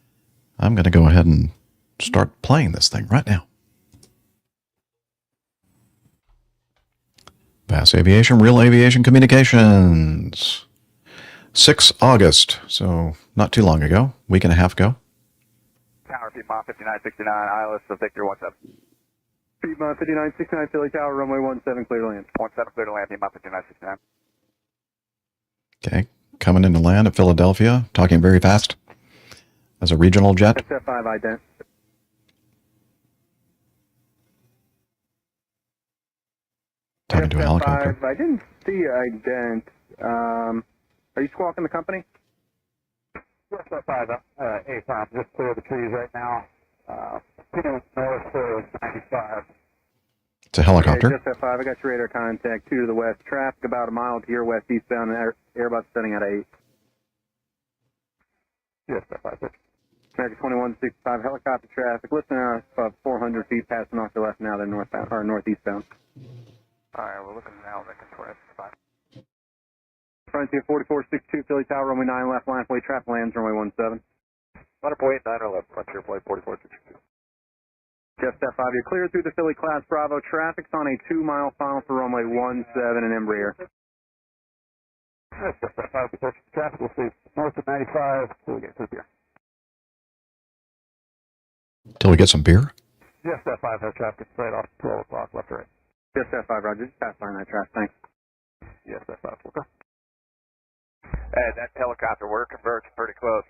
I'm going to go ahead and start playing this thing right now. Bass Aviation, Real Aviation Communications. 6 August, so not too long ago, week and a half ago. Tower Piedmont 5969, ILS of Victor 17. Piedmont 5969, Philly Tower, runway 17, clear to land. 17, clear to land, Piedmont 5969. Okay, coming into land at Philadelphia, talking very fast as a regional jet. SF5 ident. Talking to a helicopter. I didn't see ident. Are you squawking the company? SF5, A5, just clear the trees right now. North of 95. It's a helicopter. Okay, SF5, I got your radar contact 2 to the west. Traffic about a mile to your west eastbound, Airbus setting at 8. SF5, American 2165, helicopter traffic. Listen, 400 feet passing off the left now, they're northbound, or northeastbound. Alright, we're looking now, Lincoln 25. Frontier 4462, Philly Tower, runway 9 left, line of way, traffic lands, runway 17. Letter point 9 or left, Frontier flight 4462. Jeff Step 5, you're clear through the Philly Class Bravo. Traffic's on a 2-mile final for runway 17 in Embraer. Jeff Step 5, traffic will see north of 95 till we get to here. Till we get some beer? Jeff Step 5 has traffic straight off 12 o'clock, left to right. Jeff Step 5, Roger, just pass line that traffic, thanks. Yes, Step 5, okay. Hey, that helicopter, we're converging pretty close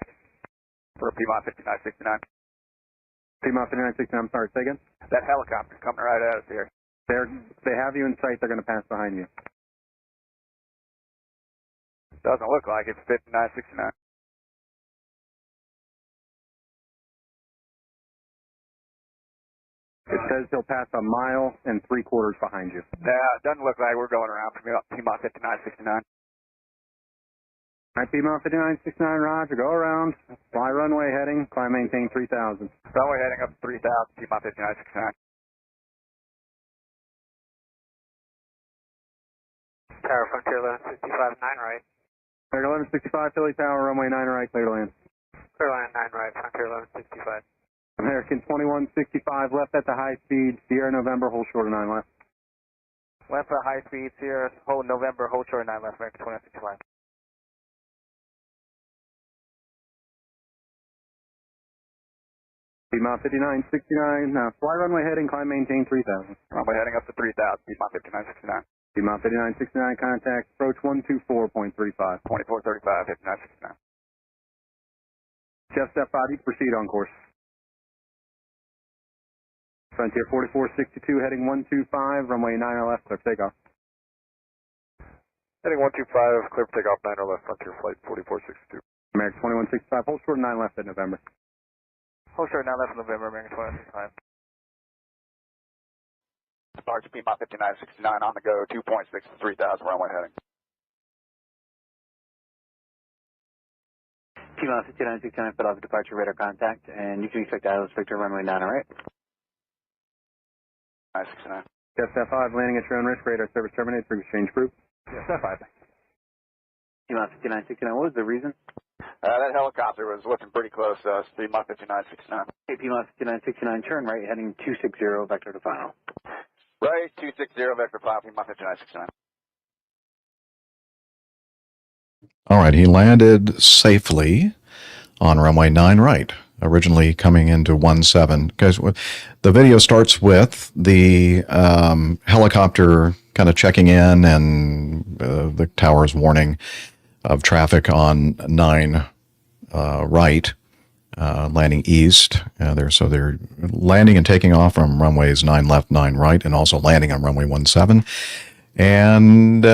for Piedmont 5969. Piedmont 5969, I'm sorry, say again? That helicopter's coming right at us here. They have you in sight, they're going to pass behind you. Doesn't look like it's 5969. It says he'll pass a mile and 3/4 behind you. Yeah, it doesn't look like we're going around Piedmont 5969. Alright, Piedmont 5969, roger, go around, fly runway heading, climb maintain 3000. Runway heading up to 3000, Piedmont 5969. Tower Frontier 1165, 9 right. Frontier 1165, Philly Tower, runway 9 right, clear to land. Clear line 9 right, Frontier 1165. American 2165, left at the high speed, Sierra November, hold short of 9 left. Left at high speed, Sierra, hold November, hold short of 9 left, American 2165. Piedmont 5969, fly runway heading, climb maintain 3000. Runway heading up to 3000, Piedmont 5969. Piedmont 5969, contact approach 124.35. 2435, 5969. Jeff Step 5, you can proceed on course. Frontier 4462, heading 125, runway 9 left, clear for takeoff. Heading 125, clear for takeoff, 9 left, Frontier flight 4462. American 2165, hold short of 9 left at November. Hold short 9 left November, American 2165. Departure Piedmont 5969 on the go, 2.6 to 3000 runway heading. P-Mile 5969, put off departure radar contact, and you can expect Atlas Victor runway 9, alright? 969. Yes, F5, landing at your own risk, radar service terminated for exchange group. Yes, F5. P-Mile 5969, what was the reason? That helicopter was looking pretty close to us, P-Mile 5969. Okay, P-Mile 5969, turn right, heading 260, vector to final. Right, 260, vector 5, P-Mile 5969. All right, he landed safely on runway 9 right, originally coming into 17. Because the video starts with the helicopter kind of checking in and the tower's warning of traffic on 9 right, landing east. So they're landing and taking off from runways 9 left, 9 right, and also landing on runway 17. And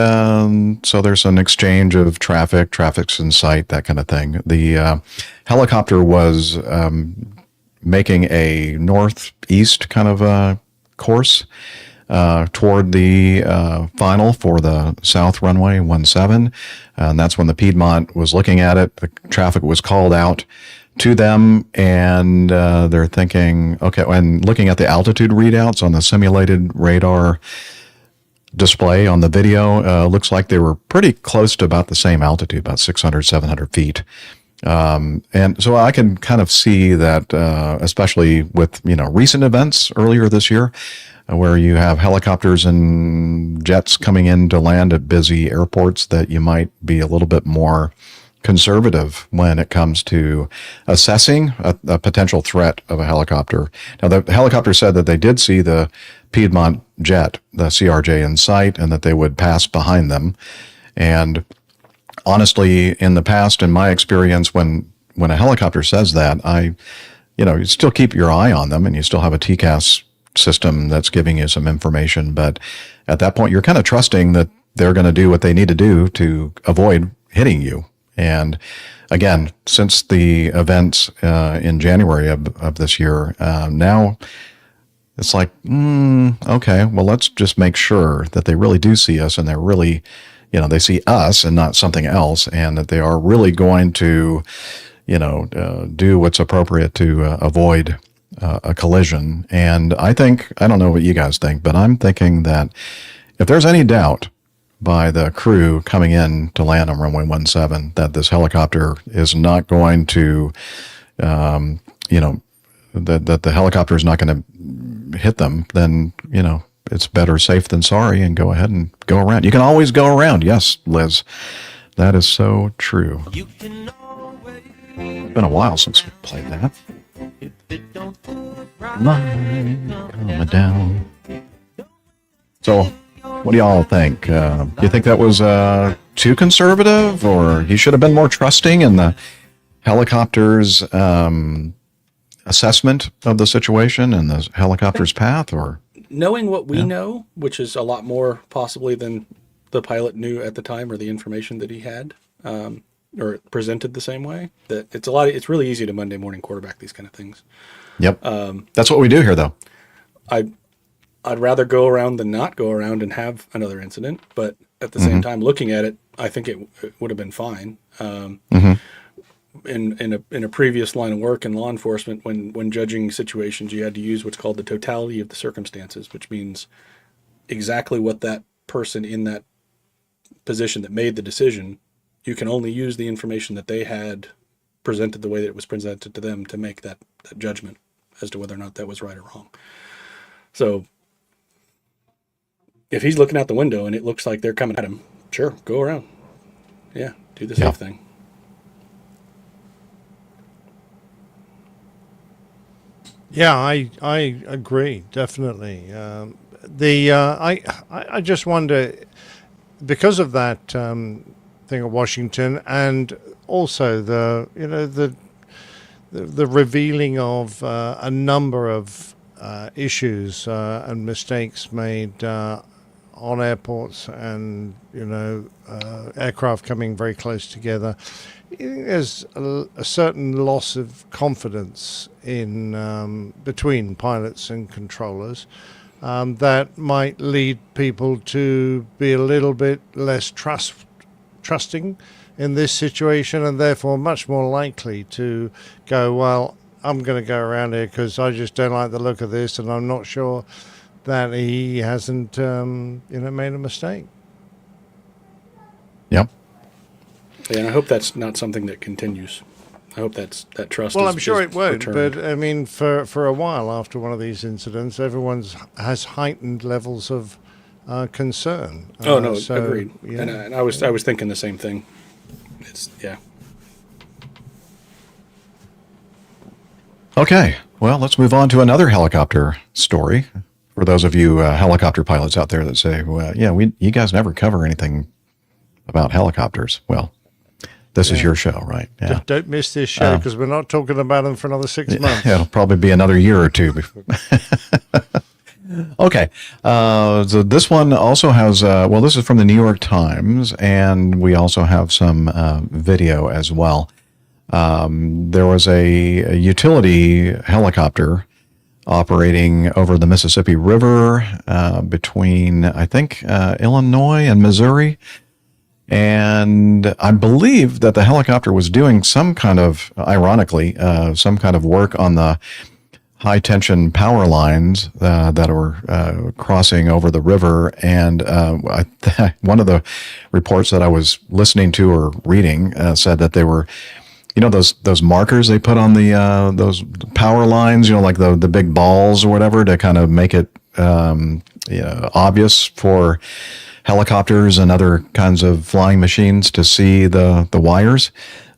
so there's an exchange of traffic's in sight, that kind of thing. The helicopter was making a northeast kind of course toward the final for the south runway 17. And that's when the Piedmont was looking at it. The traffic was called out to them, and they're thinking, okay, and looking at the altitude readouts on the simulated radar display on the video, looks like they were pretty close to about the same altitude, about 600, 700 feet. And so I can kind of see that, especially with, recent events earlier this year, where you have helicopters and jets coming in to land at busy airports, that you might be a little bit more conservative when it comes to assessing a potential threat of a helicopter. Now, the helicopter said that they did see the Piedmont jet, the CRJ, in sight, and that they would pass behind them. And honestly, in the past, in my experience, when a helicopter says that, you still keep your eye on them, and you still have a TCAS system that's giving you some information. But at that point, you're kind of trusting that they're going to do what they need to do to avoid hitting you. And again, since the events in January of this year, now it's like, okay, well, let's just make sure that they really do see us, and they're really, they see us and not something else, and that they are really going to, do what's appropriate to avoid a collision. And I don't know what you guys think, but I'm thinking that if there's any doubt by the crew coming in to land on runway 17 that this helicopter is not going to, that the helicopter is not going to hit them, then, it's better safe than sorry, and go ahead and go around. You can always go around. Yes, Liz, that is so true. It's been a while since we played that. Line coming down. So, what do y'all think? Do you think that was too conservative, or he should have been more trusting in the helicopter's assessment of the situation and the helicopter's path? Or knowing what we know, which is a lot more possibly than the pilot knew at the time, or the information that he had, or presented the same way, that it's really easy to Monday morning quarterback these kind of things. Yep. That's what we do here, though. I'd rather go around than not go around and have another incident, but at the same time, looking at it, I think it would have been fine. In a previous line of work in law enforcement, when judging situations, you had to use what's called the totality of the circumstances, which means exactly what that person in that position that made the decision, you can only use the information that they had presented the way that it was presented to them to make that judgment as to whether or not that was right or wrong. So if he's looking out the window and it looks like they're coming at him, sure, go around. Yeah, do the safe thing. Yeah, I agree, definitely. I just wonder, because of that thing at Washington, and also the revealing of a number of issues and mistakes made on airports, and aircraft coming very close together. There's a certain loss of confidence in between pilots and controllers that might lead people to be a little bit less trusting in this situation, and therefore much more likely to go, well, I'm going to go around here because I just don't like the look of this, and I'm not sure that he hasn't, made a mistake. Yep. Yeah, and I hope that's not something that continues. I hope that trust. Well, is, I'm sure is it won't, returned. but I mean, for a while after one of these incidents, has heightened levels of concern. Oh no, so, agreed. Yeah. And I was thinking the same thing. It's Okay, well, let's move on to another helicopter story. For those of you helicopter pilots out there that say, well, yeah, you guys never cover anything about helicopters. Well, this is your show, right? Yeah. Don't miss this show because we're not talking about them for another 6 months. It'll probably be another year or two before. Okay, so this one also has, this is from the New York Times, and we also have some video as well. There was a utility helicopter operating over the Mississippi River between, I think, Illinois and Missouri. And I believe that the helicopter was doing some kind of, ironically, some kind of work on the high tension power lines that were crossing over the river. And one of the reports that I was listening to or reading said that they were, those markers they put on the those power lines, like the big balls or whatever to kind of make it obvious for helicopters and other kinds of flying machines to see the wires.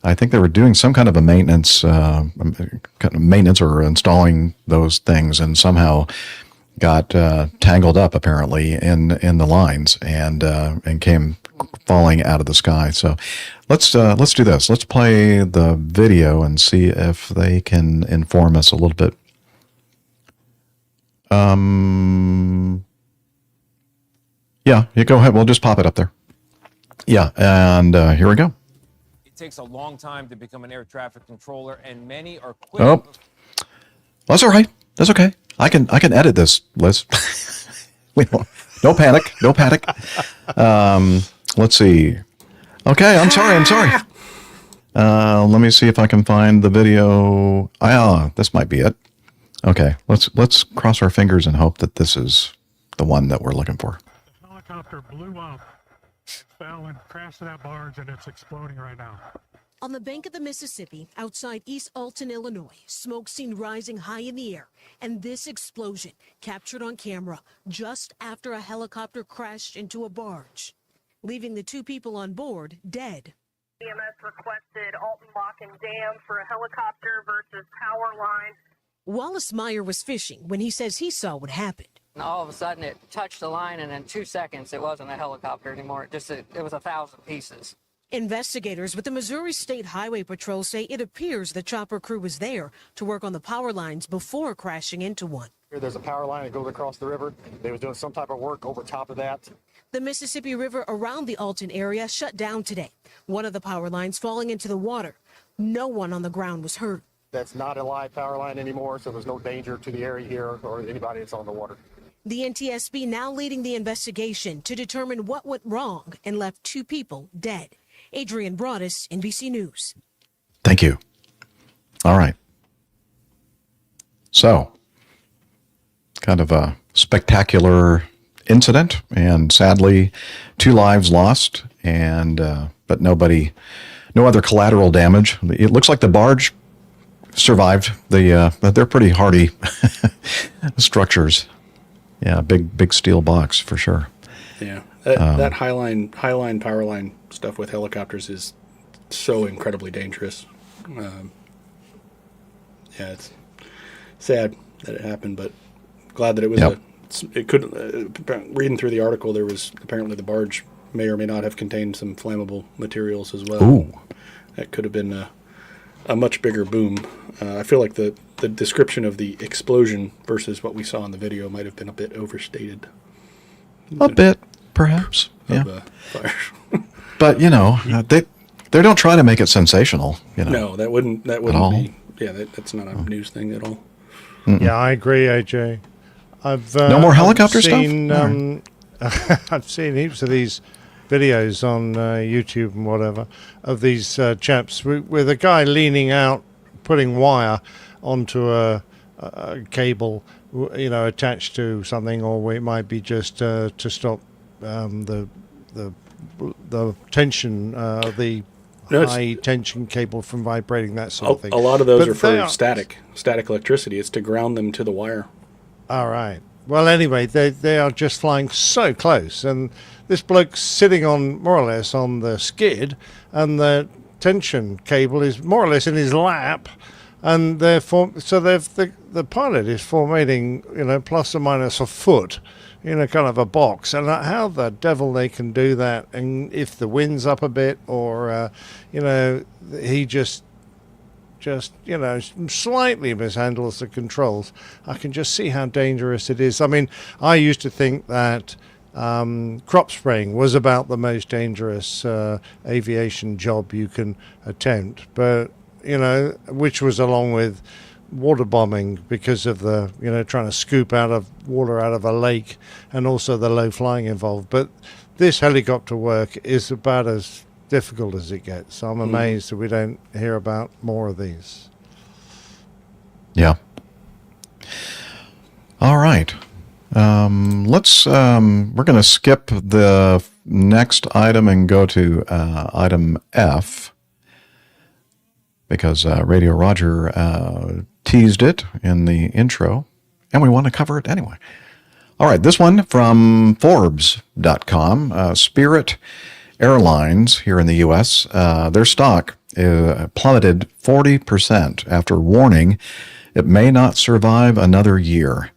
I think they were doing some kind of a maintenance or installing those things, and somehow got tangled up apparently in the lines and came falling out of the sky. So let's do this. Let's play the video and see if they can inform us a little bit. Yeah, go ahead. We'll just pop it up there. Yeah, and here we go. It takes a long time to become an air traffic controller, and many are quitting. Oh, that's all right. That's okay. I can edit this, Liz. No panic. No panic. Let's see. Okay, I'm sorry. Let me see if I can find the video. This might be it. Okay, let's cross our fingers and hope that this is the one that we're looking for. The helicopter blew up, it fell and crashed that barge, and it's exploding right now. On the bank of the Mississippi, outside East Alton, Illinois, smoke seen rising high in the air, and this explosion captured on camera just after a helicopter crashed into a barge, leaving the two people on board dead. EMS requested Alton Lock and Dam for a helicopter versus power line. Wallace Meyer was fishing when he says he saw what happened. All of a sudden it touched the line, and in 2 seconds it wasn't a helicopter anymore. It was 1,000 pieces. Investigators with the Missouri State Highway Patrol say it appears the chopper crew was there to work on the power lines before crashing into one. There's a power line that goes across the river. They was doing some type of work over top of that. The Mississippi River around the Alton area shut down today. One of the power lines falling into the water. No one on the ground was hurt. That's not a live power line anymore, so there's no danger to the area here or anybody that's on the water. The NTSB now leading the investigation to determine what went wrong and left two people dead. Adrian Broadus, NBC News. Thank you. All right. So, kind of a spectacular incident, and sadly, 2 lives lost, and but no other collateral damage. It looks like the barge survived. They're pretty hardy structures. Yeah, big steel box for sure. Yeah, that highline power line stuff with helicopters is so incredibly dangerous. It's sad that it happened, but glad that it was. Yep. Reading through the article, there was apparently the barge may or may not have contained some flammable materials as well. Ooh. That could have been a much bigger boom. I feel like the description of the explosion versus what we saw in the video might have been a bit overstated. A bit, perhaps. Yeah. Fire. But they don't try to make it sensational. No, that wouldn't be. Yeah, that's not a news thing at all. Mm-mm. Yeah, I agree, AJ. No more helicopter stuff. Right. I've seen heaps of these videos on YouTube and whatever of these chaps with a guy leaning out, putting wire onto a cable, attached to something, or it might be just to stop the tension, the high tension cable from vibrating, that sort of thing. A lot of those But are for static electricity. It's to ground them to the wire. All right. Well, anyway, they are just flying so close, and this bloke's sitting on more or less on the skid, and the tension cable is more or less in his lap, and the pilot is formatting, plus or minus a foot, kind of a box, and how the devil they can do that, and if the wind's up a bit, or he just slightly mishandles the controls, I can just see how dangerous it is. I mean, I used to think that crop spraying was about the most dangerous aviation job you can attempt, but which was along with water bombing, because of the trying to scoop water out of a lake, and also the low flying involved. But this helicopter work is about as difficult as it gets. So I'm amazed that we don't hear about more of these. Yeah. All right. Let's we're going to skip the next item and go to item F, because Radio Roger teased it in the intro, and we want to cover it anyway. All right, this one from Forbes.com. Spirit Airlines here in the U.S., their stock plummeted 40% after warning it may not survive another year.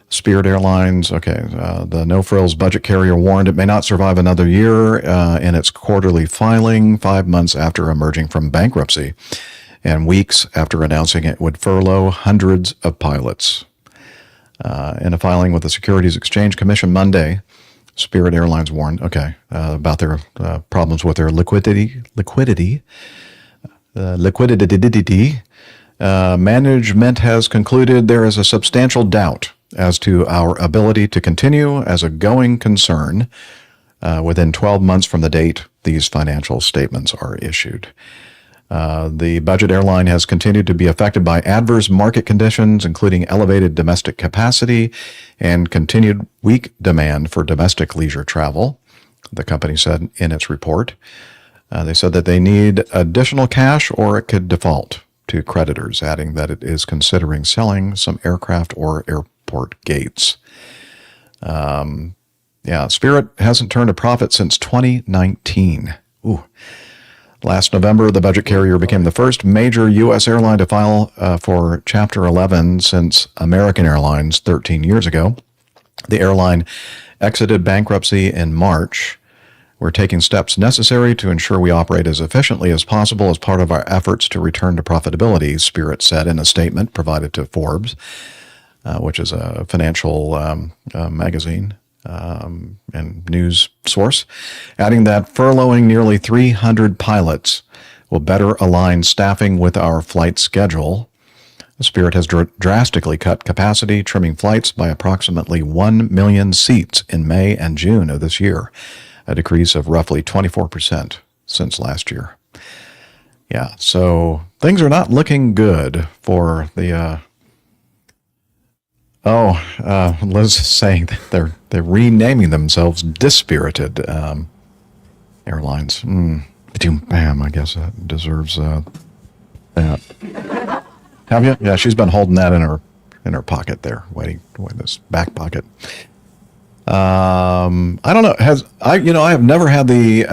Spirit Airlines, the no-frills budget carrier warned it may not survive another year in its quarterly filing 5 months after emerging from bankruptcy, and weeks after announcing it would furlough hundreds of pilots. In a filing with the Securities Exchange Commission Monday, Spirit Airlines warned, about their problems with their liquidity. Management has concluded there is a substantial doubt as to our ability to continue as a going concern within 12 months from the date these financial statements are issued. The budget airline has continued to be affected by adverse market conditions, including elevated domestic capacity and continued weak demand for domestic leisure travel, the company said in its report. They said that they need additional cash or it could default to creditors, adding that it is considering selling some aircraft or airport gates. Spirit hasn't turned a profit since 2019. Ooh. Last November, the budget carrier became the first major U.S. airline to file for Chapter 11 since American Airlines 13 years ago. The airline exited bankruptcy in March. We're taking steps necessary to ensure we operate as efficiently as possible as part of our efforts to return to profitability, Spirit said in a statement provided to Forbes, which is a financial magazine and news source, adding that furloughing nearly 300 pilots will better align staffing with our flight schedule. Spirit has drastically cut capacity, trimming flights by approximately 1 million seats in May and June of this year, a decrease of roughly 24% since last year. Yeah, so things are not looking good for the Liz is saying that they're renaming themselves Dispirited Airlines. Bam, I guess that deserves that. Have you? Yeah, she's been holding that in her pocket there, waiting this back pocket. I don't know. I have never had the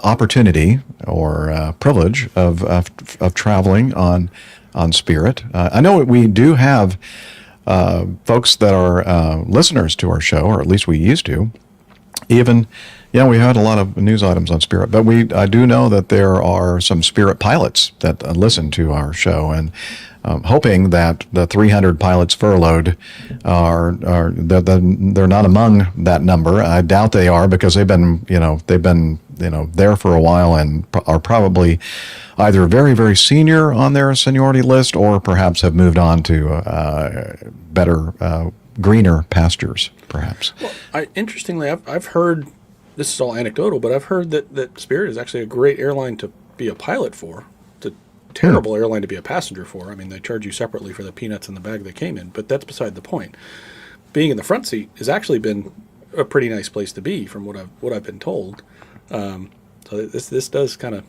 opportunity or privilege of traveling on Spirit. I know we do have folks that are listeners to our show, or at least we used to. Even, we had a lot of news items on Spirit, but I do know that there are some Spirit pilots that listen to our show, and hoping that the 300 pilots furloughed they're not among that number. I doubt they are, because they've been there for a while and are probably either very, very senior on their seniority list, or perhaps have moved on to better, greener pastures, perhaps. Well, interestingly, I've heard this is all anecdotal, but I've heard that Spirit is actually a great airline to be a pilot for. It's a terrible airline to be a passenger for. I mean, they charge you separately for the peanuts in the bag they came in, but that's beside the point. Being in the front seat has actually been a pretty nice place to be, from what I've been told. So this does kind of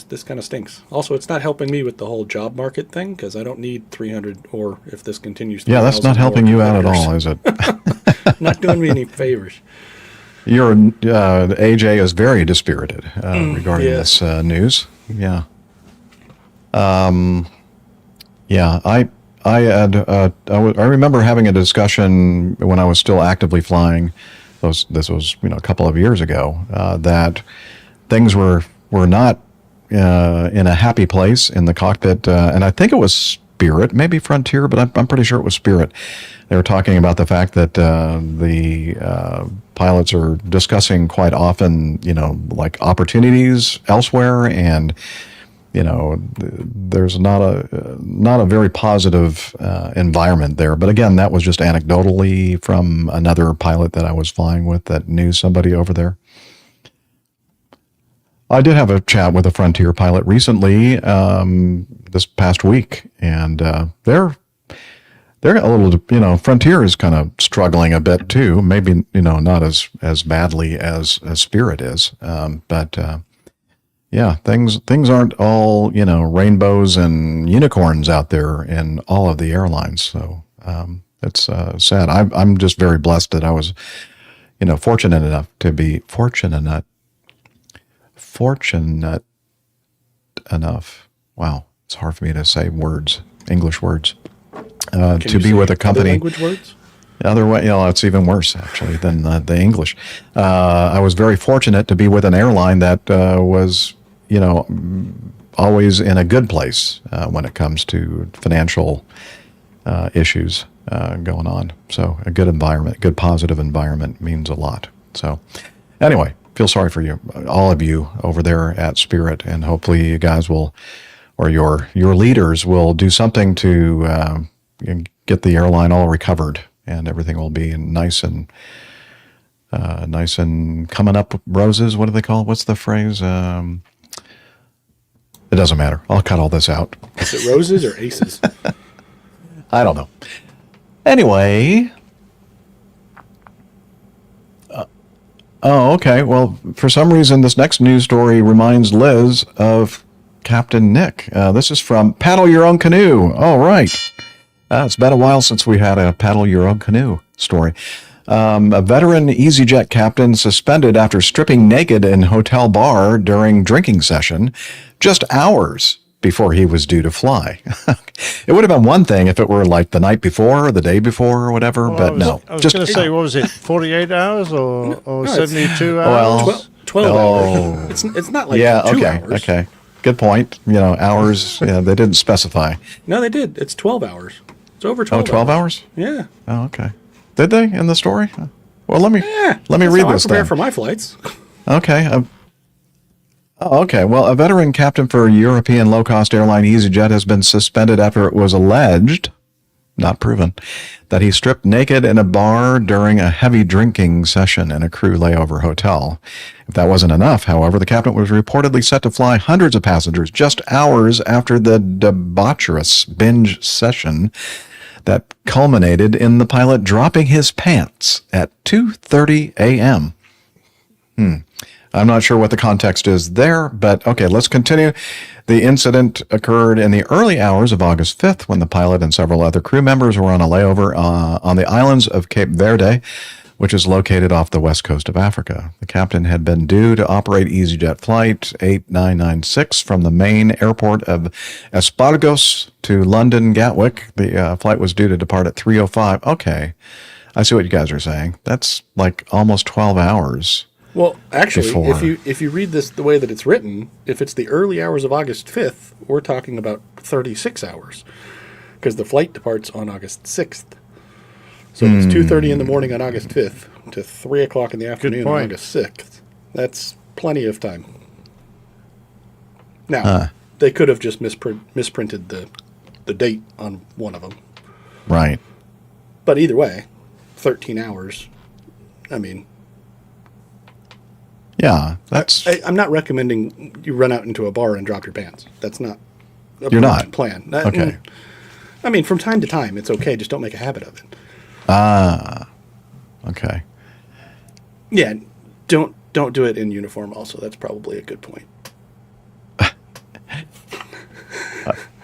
this kind of stinks. Also, it's not helping me with the whole job market thing, because I don't need 300, or if this continues. Yeah, that's not helping you out at all, is it? Not doing me any favors. Your AJ is very dispirited regarding this news. Yeah. Yeah, I remember having a discussion when I was still actively flying. This was a couple of years ago, that things were not in a happy place in the cockpit, and I think it was Spirit, maybe Frontier, but I'm pretty sure it was Spirit. They were talking about the fact that the pilots are discussing quite often, like opportunities elsewhere, and there's not a very positive environment there. But again, that was just anecdotally from another pilot that I was flying with that knew somebody over there. I did have a chat with a Frontier pilot recently, this past week, and they're a little, Frontier is kind of struggling a bit too. Maybe not as badly as Spirit is, but. Yeah, things aren't all, rainbows and unicorns out there in all of the airlines. So it's sad. I'm just very blessed that I was, fortunate enough. Wow, it's hard for me to say English words. To be with a company. Other language words? Other way, it's even worse actually than the English. I was very fortunate to be with an airline that was, always in a good place when it comes to financial issues going on. So a good environment, good positive environment means a lot. So anyway, feel sorry for you, all of you over there at Spirit, and hopefully you guys will, or your leaders will do something to get the airline all recovered, and everything will be nice and coming up roses. What do they call it? What's the phrase? It doesn't matter. I'll cut all this out. Is it roses or aces? I don't know. Anyway. Okay. Well, for some reason, this next news story reminds Liz of Captain Nick. This is from Paddle Your Own Canoe. All right. It's been a while since we had a Paddle Your Own Canoe story. A veteran EasyJet captain suspended after stripping naked in hotel bar during drinking session just hours before he was due to fly. It would have been one thing if it were like the night before or the day before or whatever, but no. I was going to say, what was it, 48 hours or 72 hours? Well, 12 hours. It's not like 2 hours. Okay. Good point. Hours, they didn't specify. No, they did. It's 12 hours. It's over 12 hours. 12 hours? Yeah. Oh, okay. Did they in the story? Well, let me read this. I prepare for my flights. Okay. Okay. Well, a veteran captain for European low-cost airline EasyJet has been suspended after it was alleged, not proven, that he stripped naked in a bar during a heavy drinking session in a crew layover hotel. If that wasn't enough, however, the captain was reportedly set to fly hundreds of passengers just hours after the debaucherous binge session that culminated in the pilot dropping his pants at 2:30 a.m. I'm not sure what the context is there, but okay, let's continue. The incident occurred in the early hours of August 5th when the pilot and several other crew members were on a layover on the islands of Cape Verde, which is located off the west coast of Africa. The captain had been due to operate EasyJet Flight 8996 from the main airport of Espargos to London Gatwick. The flight was due to depart at 3:05. Okay, I see what you guys are saying. That's like almost 12 hours. Well, actually, if you read this the way that it's written, if it's the early hours of August 5th, we're talking about 36 hours, because the flight departs on August 6th. So it's 2:30 in the morning on August 5th to 3 o'clock in the afternoon on August 6th. That's plenty of time. Now, they could have just misprinted the date on one of them. Right. But either way, 13 hours, I mean, Yeah, that's. I'm not recommending you run out into a bar and drop your pants. That's not a You're not plan. Okay. I mean, from time to time, it's okay. Just don't make a habit of it. Okay. Yeah, don't do it in uniform. Also, that's probably a good point.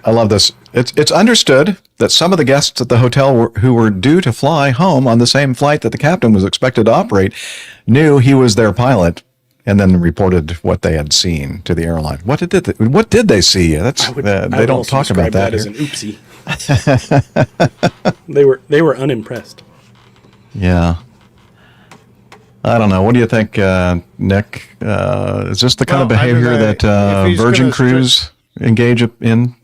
I love this. It's understood that some of the guests at the hotel who were due to fly home on the same flight that the captain was expected to operate knew he was their pilot, and then reported what they had seen to the airline. What did they see? That's they don't talk about that as here. an oopsie. They were unimpressed. Yeah. I don't know. What do you think, Nick? Is this the kind of behavior that Virgin crews engage in?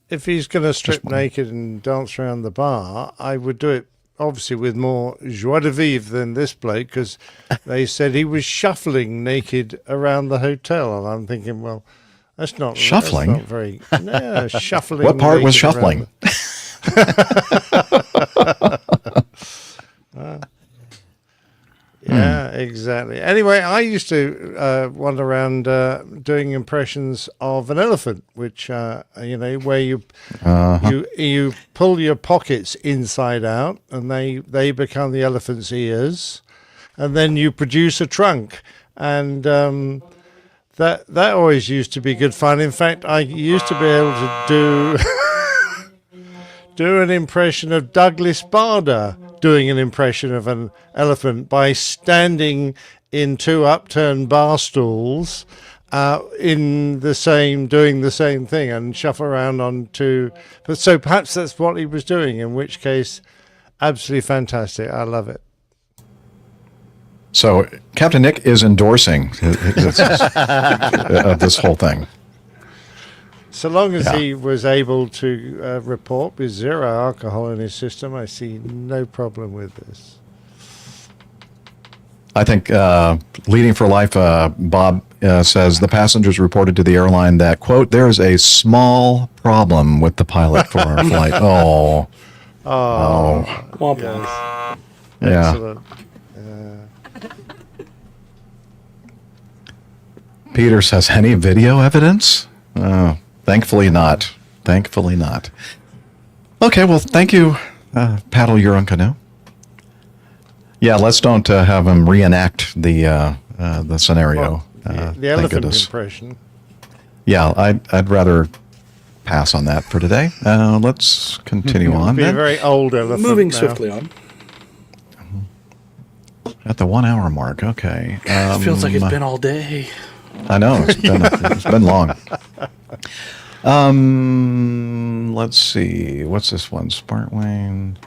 If he's going to strip naked and dance around the bar, I would do it obviously with more joie de vivre than this bloke, because they said he was shuffling naked around the hotel, and I'm thinking, well, that's not shuffling. That's not very shuffling. What part was shuffling? Yeah, exactly. Anyway, I used to wander around doing impressions of an elephant, which where you you pull your pockets inside out, and they become the elephant's ears, and then you produce a trunk, and that always used to be good fun. In fact, I used to be able to do an impression of Douglas Bader doing an impression of an elephant by standing in two upturned bar stools doing the same thing and shuffle around on two. But so perhaps that's what he was doing, in which case, absolutely fantastic. I love it. So Captain Nick is endorsing this whole thing. So long as he was able to report with zero alcohol in his system, I see no problem with this. I think Leading for Life, Bob says the passengers reported to the airline that, quote, there is a small problem with the pilot for our flight. Oh. Yes. Yeah. Excellent. Peter says, any video evidence? Oh. Thankfully not. Thankfully not. Okay, well, thank you, Paddle Your Own Canoe. Yeah, let's don't have him reenact the scenario. The elephant impression. Yeah, I'd rather pass on that for today. Let's continue on. Be Then. a very old elephant. Moving now. swiftly on. At the 1 hour mark, okay. It feels like it's been all day. I know, it's been long. Let's see. What's this one? Spartwayne.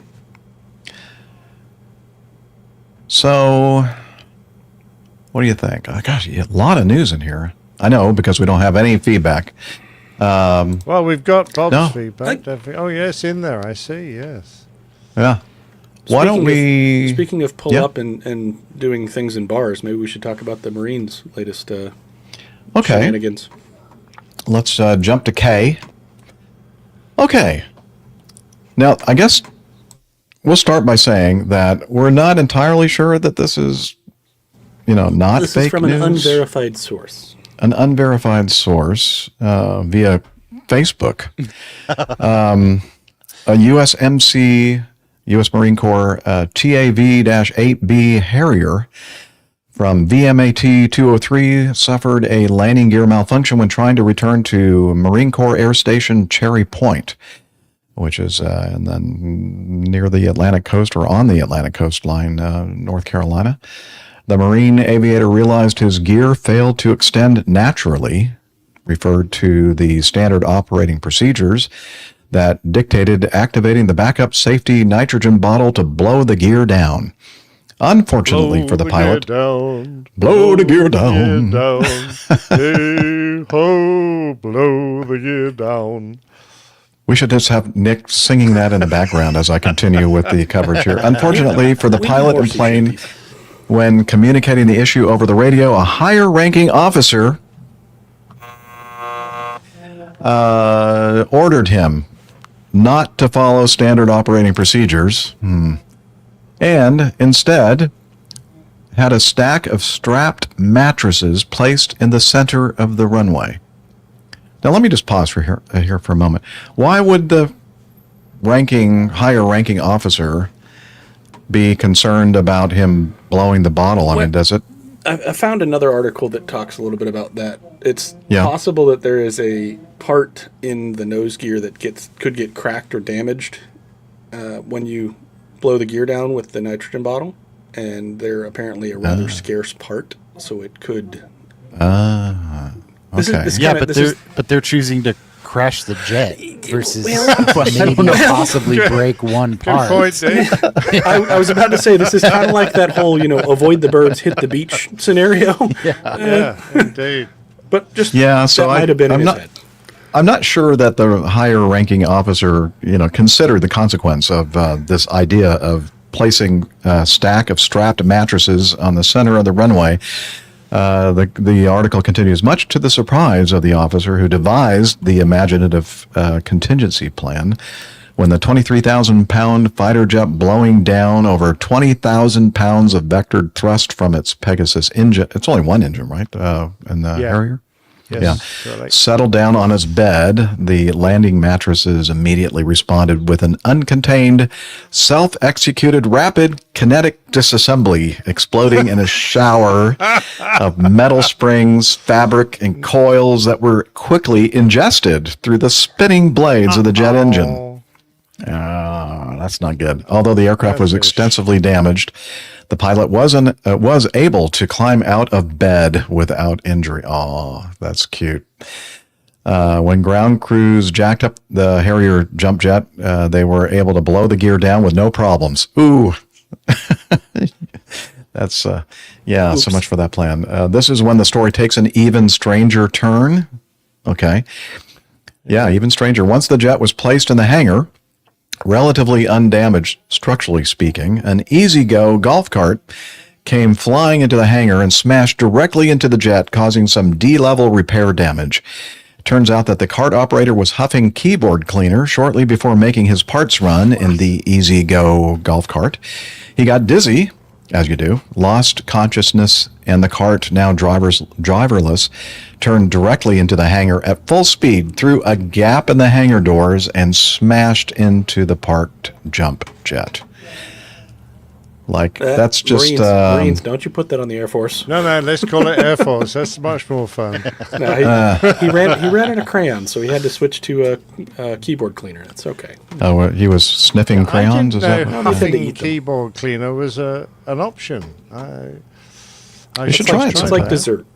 So, what do you think? Oh, gosh, a lot of news in here. I know, because we don't have any feedback. Well, we've got Bob's feedback. Definitely. Oh, yes, in there. I see. Yes. Yeah. Why don't we? Speaking of pull up and doing things in bars, maybe we should talk about the Marines' latest shenanigans. Let's jump to K. Okay. Now, I guess we'll start by saying that we're not entirely sure that this is, not this fake is from news. an unverified source. An unverified source via Facebook. A USMC, U.S. Marine Corps TAV-8B Harrier from VMAT 203 suffered a landing gear malfunction when trying to return to Marine Corps Air Station Cherry Point, which is near the Atlantic coast or on the Atlantic coastline, North Carolina. The Marine aviator realized his gear failed to extend naturally, referred to the standard operating procedures that dictated activating the backup safety nitrogen bottle to blow the gear down. Unfortunately for the pilot, blow the gear down. Hey ho, blow the gear down. We should just have Nick singing that in the background as I continue with the coverage here. Unfortunately for the pilot and plane, when communicating the issue over the radio, a higher-ranking officer ordered him not to follow standard operating procedures, and instead had a stack of strapped mattresses placed in the center of the runway. Now, let me just pause for here for a moment. Why would the higher ranking officer be concerned about him blowing the bottle? I mean, does it? I found another article that talks a little bit about that. It's possible that there is a part in the nose gear that could get cracked or damaged when you blow the gear down with the nitrogen bottle, and they're apparently a rather scarce part, so it could. Okay. But they're choosing to crash the jet versus maybe possibly break one part. Good point, Dave. I was about to say this is kind of like that whole avoid the birds, hit the beach scenario. Yeah, indeed. But just so that might have been in his head. I'm not sure that the higher ranking officer, considered the consequence of this idea of placing a stack of strapped mattresses on the center of the runway. The article continues, much to the surprise of the officer who devised the imaginative contingency plan, when the 23,000-pound fighter jet blowing down over 20,000 pounds of vectored thrust from its Pegasus engine, it's only one engine, right, in the Harrier? Yes, settled down on its bed, the landing mattresses immediately responded with an uncontained, self-executed rapid kinetic disassembly, exploding in a shower of metal springs, fabric, and coils that were quickly ingested through the spinning blades of the jet engine. That's not good. Although the aircraft was extensively damaged, the pilot was able to climb out of bed without injury. Oh, that's cute. When ground crews jacked up the Harrier jump jet, they were able to blow the gear down with no problems. Ooh. That's, so much for that plan. This is when the story takes an even stranger turn. Okay. Yeah, even stranger. Once the jet was placed in the hangar, relatively undamaged, structurally speaking, an easy-go golf cart came flying into the hangar and smashed directly into the jet, causing some D-level repair damage. It turns out that the cart operator was huffing keyboard cleaner shortly before making his parts run in the easy-go golf cart. He got dizzy, as you do, lost consciousness, and the cart, now driverless, turned directly into the hangar at full speed through a gap in the hangar doors and smashed into the parked jump jet. That's just... Marines, don't you put that on the Air Force. No, let's call it Air Force. That's much more fun. No, he ran out of crayons, so he had to switch to a keyboard cleaner. That's okay. Oh, he was sniffing crayons? Huffing keyboard cleaner was an option. You should try it. It's like dessert.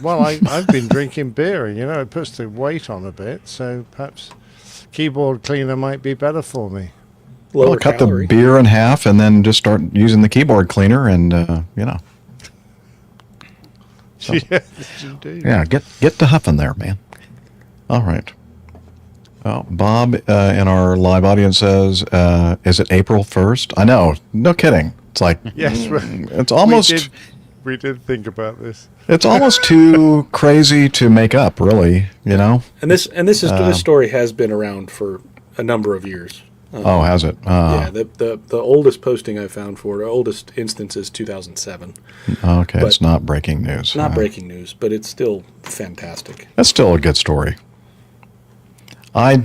Well, I've been drinking beer, and it puts the weight on a bit, so perhaps keyboard cleaner might be better for me. Cut the beer in half and then just start using the keyboard cleaner, and So, yes, indeed. Yeah, get to huffing there, man. All right. Oh, Bob in our live audience says, "Is it April 1st?" I know, no kidding. It's like it's almost. We did think about this. It's almost too crazy to make up, really. And this story has been around for a number of years. Has it? Yeah, the oldest posting I found oldest instance is 2007. Okay, it's not breaking news. Not breaking news, but it's still fantastic. That's still a good story. Well,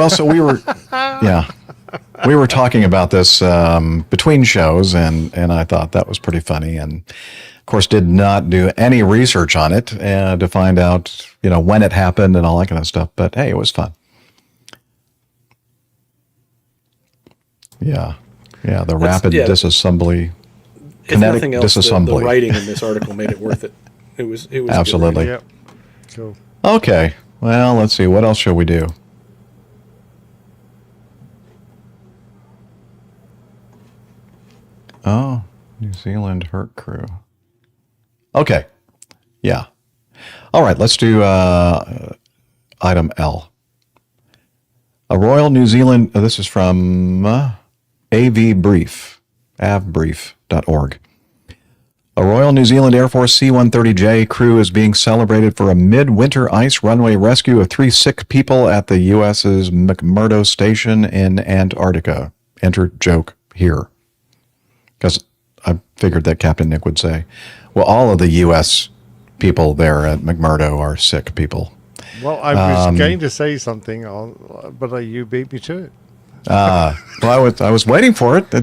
so we were, we were talking about this between shows, and I thought that was pretty funny, and of course did not do any research on it to find out, when it happened and all that kind of stuff. But hey, it was fun. Yeah, the rapid disassembly, kinetic disassembly. The writing in this article made it worth it. It was absolutely. Yep. Cool. Okay, well, let's see. What else shall we do? Oh, New Zealand hurt crew. Okay, yeah. All right, let's do item L. A Royal New Zealand. This is from avbrief.org. A Royal New Zealand Air Force C-130J crew is being celebrated for a midwinter ice runway rescue of 3 sick people at the U.S.'s McMurdo Station in Antarctica. Enter joke here. Because figured that Captain Nick would say. Well, all of the U.S. people there at McMurdo are sick people. Well, I was going to say something, but you beat me to it. Well, I was waiting for it.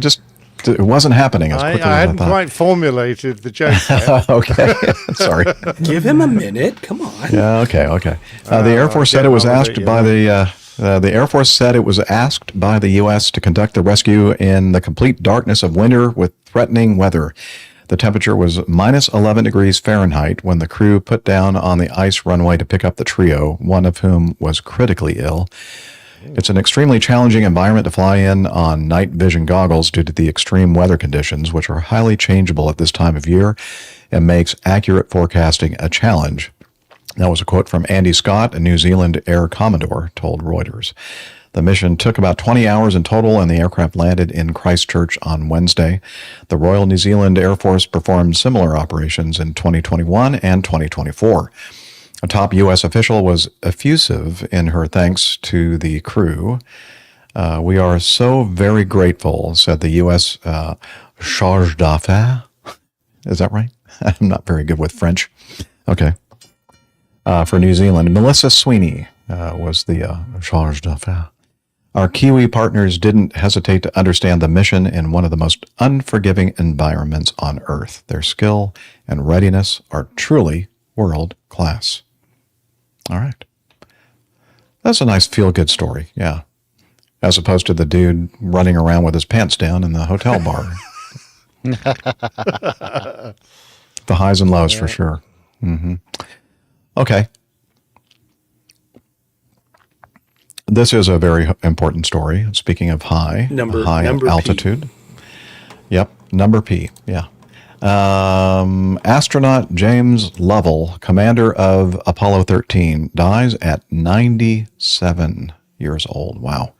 It wasn't happening as quickly as I hadn't thought. quite formulated the joke yet. Okay, sorry. Give him a minute. Come on. Yeah. Okay. The Air Force said it was asked by the Air Force said it was asked by the U.S. to conduct the rescue in the complete darkness of winter with threatening weather. The temperature was minus 11 degrees Fahrenheit when the crew put down on the ice runway to pick up the trio, one of whom was critically ill. It's an extremely challenging environment to fly in on night vision goggles due to the extreme weather conditions, which are highly changeable at this time of year and makes accurate forecasting a challenge. That was a quote from Andy Scott, a New Zealand Air Commodore, told Reuters. The mission took about 20 hours in total, and the aircraft landed in Christchurch on Wednesday. The Royal New Zealand Air Force performed similar operations in 2021 and 2024. A top U.S. official was effusive in her thanks to the crew. We are so very grateful, said the U.S. Charge d'Affaires. Is that right? I'm not very good with French. Okay. For New Zealand, Melissa Sweeney was the Charge d'Affaires. Our Kiwi partners didn't hesitate to understand the mission in one of the most unforgiving environments on Earth. Their skill and readiness are truly world class. All right. That's a nice feel-good story, yeah. As opposed to the dude running around with his pants down in the hotel bar. The highs and lows for sure. Mm-hmm. Okay. This is a very important story. Speaking of high altitude. P. Yep, number P, yeah. Astronaut James Lovell, commander of Apollo 13, dies at 97 years old. Wow.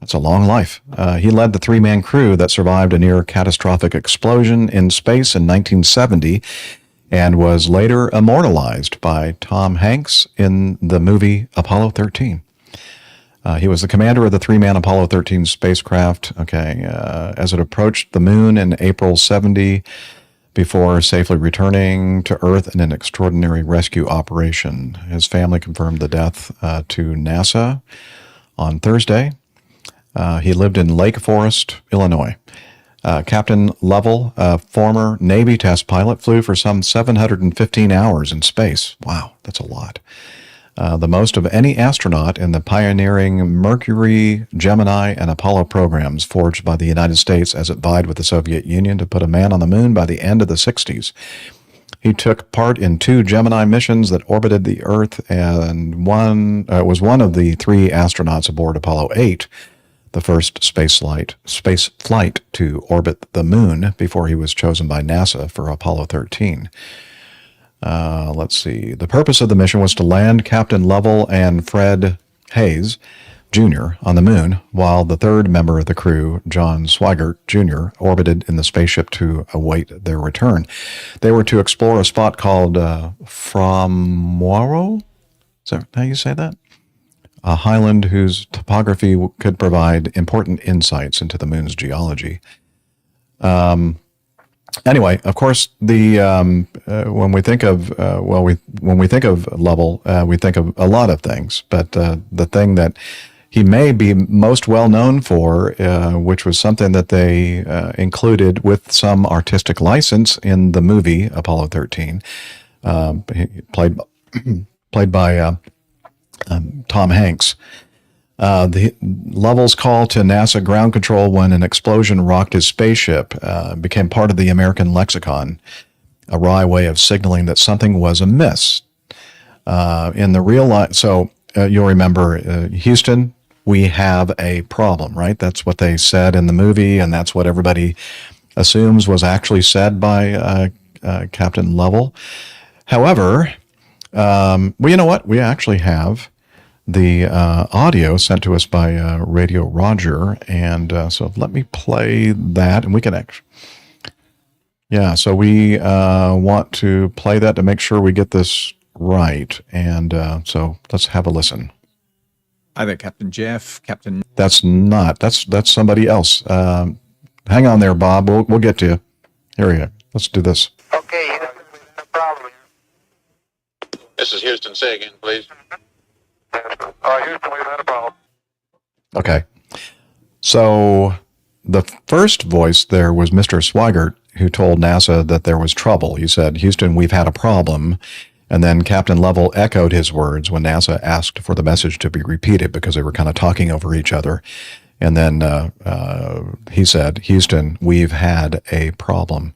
That's a long life. He led the three-man crew that survived a near-catastrophic explosion in space in 1970 and was later immortalized by Tom Hanks in the movie Apollo 13. He was the commander of the three-man Apollo 13 spacecraft, as it approached the moon in April 70 before safely returning to Earth in an extraordinary rescue operation. His family confirmed the death to NASA on Thursday. He lived in Lake Forest, Illinois. Captain Lovell, a former Navy test pilot, flew for some 715 hours in space. Wow, that's a lot. The most of any astronaut in the pioneering Mercury, Gemini, and Apollo programs forged by the United States as it vied with the Soviet Union to put a man on the moon by the end of the 60s. He took part in 2 Gemini missions that orbited the Earth and was one of the 3 astronauts aboard Apollo 8, the first space flight to orbit the moon before he was chosen by NASA for Apollo 13. Let's see. The purpose of the mission was to land Captain Lovell and Fred Hayes Jr. on the moon, while the third member of the crew, John Swigert Jr., orbited in the spaceship to await their return. They were to explore a spot called Framoro? Is that how you say that? A highland whose topography could provide important insights into the moon's geology. Anyway, of course, when we think of Lovell, we think of a lot of things. But the thing that he may be most well known for, which was something that they included with some artistic license in the movie Apollo 13, played by Tom Hanks. The Lovell's call to NASA ground control when an explosion rocked his spaceship became part of the American lexicon, a wry way of signaling that something was amiss. In the real life, so you'll remember, Houston, we have a problem, right? That's what they said in the movie, and that's what everybody assumes was actually said by Captain Lovell. However, well, you know what? We actually have the audio sent to us by Radio Roger, and so let me play that, and we can actually, so we want to play that to make sure we get this right, and so let's have a listen. Hi there, Captain Jeff, Captain... That's somebody else. Hang on there, Bob, we'll get to you. Here we go. Let's do this. Okay, no problem. This is Houston. Say again, please. Houston, we've had a problem. Okay. So the first voice there was Mr. Swigert, who told NASA that there was trouble. He said, Houston, we've had a problem. And then Captain Lovell echoed his words when NASA asked for the message to be repeated because they were kind of talking over each other. And then he said, Houston, we've had a problem.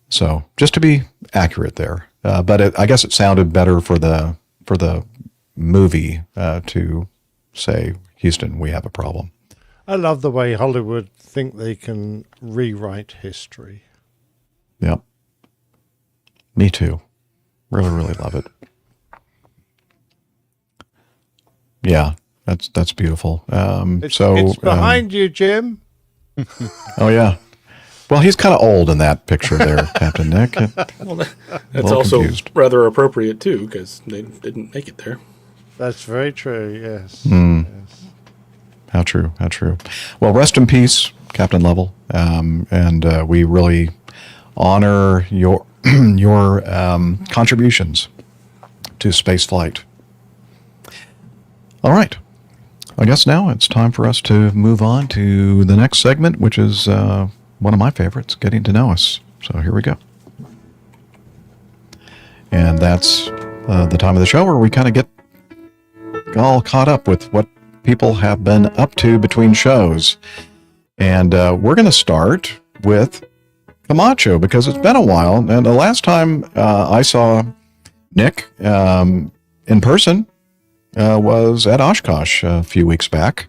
So just to be accurate there. But I guess it sounded better for the movie to say, Houston, we have a problem. I love the way Hollywood think they can rewrite history. Yep. Me too. Really, really love it. Yeah, that's beautiful. It's behind you, Jim. Oh, yeah. Well, he's kind of old in that picture there, Captain Nick. Well, that's also confused. rather appropriate, too, because they didn't make it there. That's very true, yes. Yes. How true, how true. Well, rest in peace, Captain Lovell. And we really honor your contributions to space flight. All right. I guess now it's time for us to move on to the next segment, which is one of my favorites, Getting to Know Us. So here we go. And that's the time of the show where we kind of get all caught up with what people have been up to between shows. And we're going to start with Camacho because it's been a while. And the last time I saw Nick in person was at Oshkosh a few weeks back.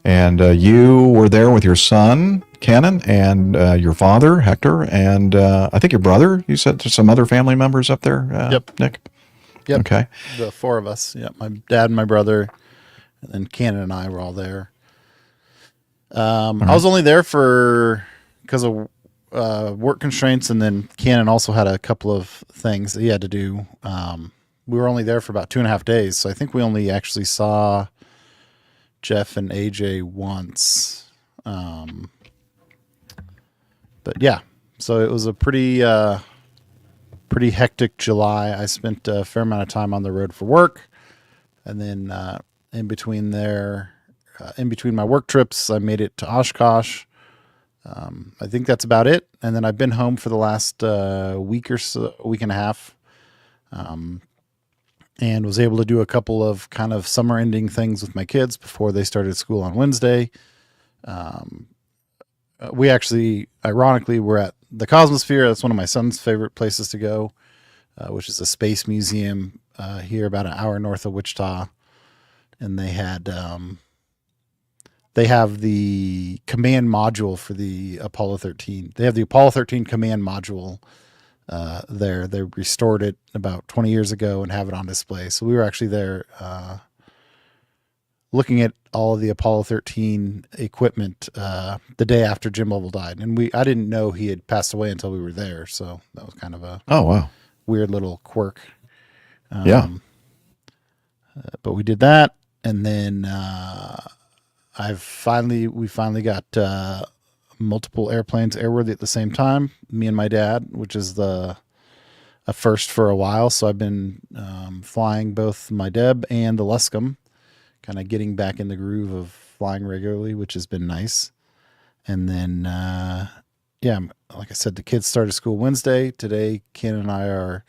And you were there with your son, Cannon, and your father, Hector, and I think your brother. You said there's some other family members up there, Yep. Nick? Yep. Okay. The four of us. Yeah. My dad and my brother, and then Cannon and I were all there. I was only there because of work constraints, and then Cannon also had a couple of things that he had to do. We were only there for about 2.5 days, so I think we only actually saw Jeff and AJ once. But yeah, so it was a pretty hectic July. I spent a fair amount of time on the road for work, and then in between my work trips, I made it to Oshkosh. I think that's about it. And then I've been home for the last week or so, week and a half, and was able to do a couple of kind of summer ending things with my kids before they started school on Wednesday. We actually, ironically, were at the Cosmosphere. That's one of my son's favorite places to go, which is a space museum here about an hour north of Wichita. And they have the command module for the Apollo 13. They have the Apollo 13 command module there. They restored it about 20 years ago and have it on display. So we were actually there looking at all of the Apollo 13 equipment the day after Jim Lovell died. And I didn't know he had passed away until we were there. So that was kind of a weird little quirk. Yeah. But we did that. And then we finally got multiple airplanes airworthy at the same time, me and my dad, which is a first for a while. So I've been flying both my Deb and the Luscombe, kind of getting back in the groove of flying regularly, which has been nice. And then, like I said, the kids started school Wednesday. Today, Ken and I are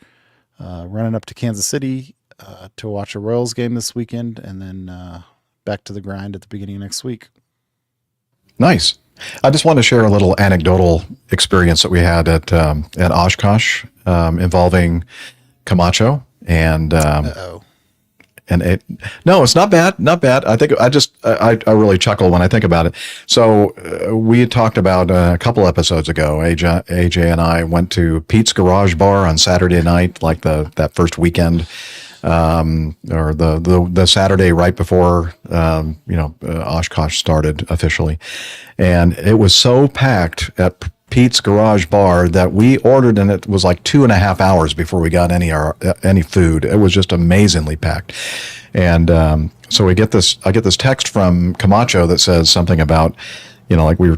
running up to Kansas City to watch a Royals game this weekend, and then back to the grind at the beginning of next week. Nice. I just want to share a little anecdotal experience that we had at Oshkosh involving Camacho and no, it's not bad. I think I really chuckle when I think about it. So we had talked about a couple episodes ago. AJ and I went to Pete's Garage Bar on Saturday night, like that first weekend, or the Saturday right before Oshkosh started officially, and it was so packed at Pete's Garage Bar that we ordered, and it was like 2.5 hours before we got any food. It was just amazingly packed. And so I get this text from Camacho that says something about, like we were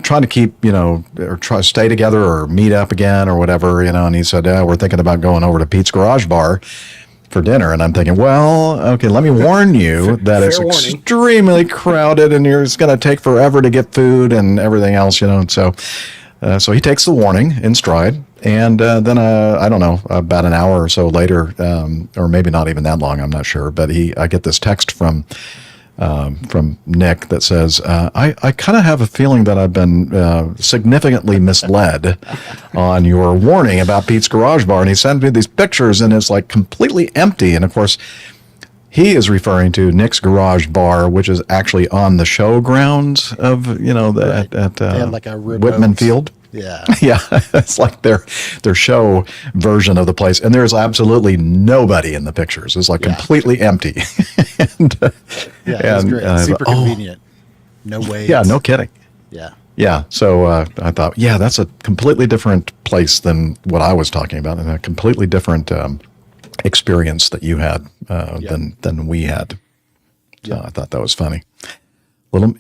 trying to keep, or try to stay together or meet up again or whatever, and he said, we're thinking about going over to Pete's Garage Bar for dinner. And I'm thinking, well, okay, let me warn you that it's extremely crowded and it's going to take forever to get food and everything else, and so he takes the warning in stride. And then, I don't know, about an hour or so later, or maybe not even that long, I'm not sure, but I get this text from Nick that says, I kind of have a feeling that I've been significantly misled on your warning about Pete's Garage Bar. And he sends me these pictures and it's like completely empty. And of course, he is referring to Nick's Garage Bar, which is actually on the showgrounds of, at like a Whitman Field. Yeah. Yeah, it's like their show version of the place. And there's absolutely nobody in the pictures. It's like completely empty. and, it's great. Super convenient. No way. Yeah, no kidding. Yeah. Yeah, so I thought, that's a completely different place than what I was talking about, and a completely different experience that you had than we had. So I thought that was funny. Little,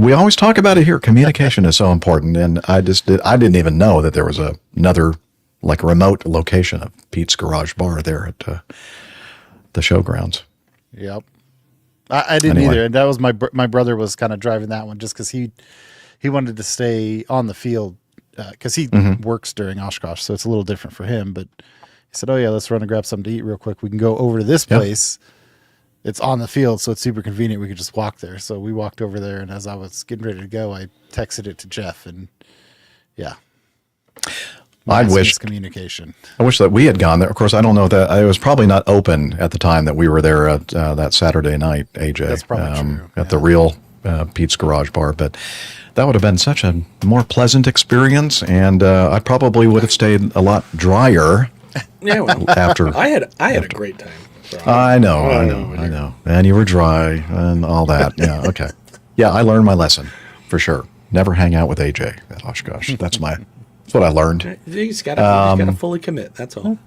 we always talk about it here. Communication is so important, and I didn't even know that there was another like remote location of Pete's Garage Bar there at the showgrounds. Yep, I didn't either, and that was my brother was kind of driving that one just because he wanted to stay on the field because he works during Oshkosh, so it's a little different for him. But he said, "Oh yeah, let's run and grab something to eat real quick. We can go over to this place." It's on the field, so it's super convenient. We could just walk there. So we walked over there, and as I was getting ready to go, I texted it to Jeff, and I wish communication. I wish that we had gone there. Of course, I don't know that it was probably not open at the time that we were there at that Saturday night, AJ. That's probably true. At the real Pete's Garage Bar, but that would have been such a more pleasant experience, and I probably would have stayed a lot drier. Yeah, well, after I had a great time. I know. And you were dry and all that. Yeah, okay. Yeah, I learned my lesson for sure. Never hang out with AJ at Oshkosh. That's what I learned. You just gotta fully commit. That's all.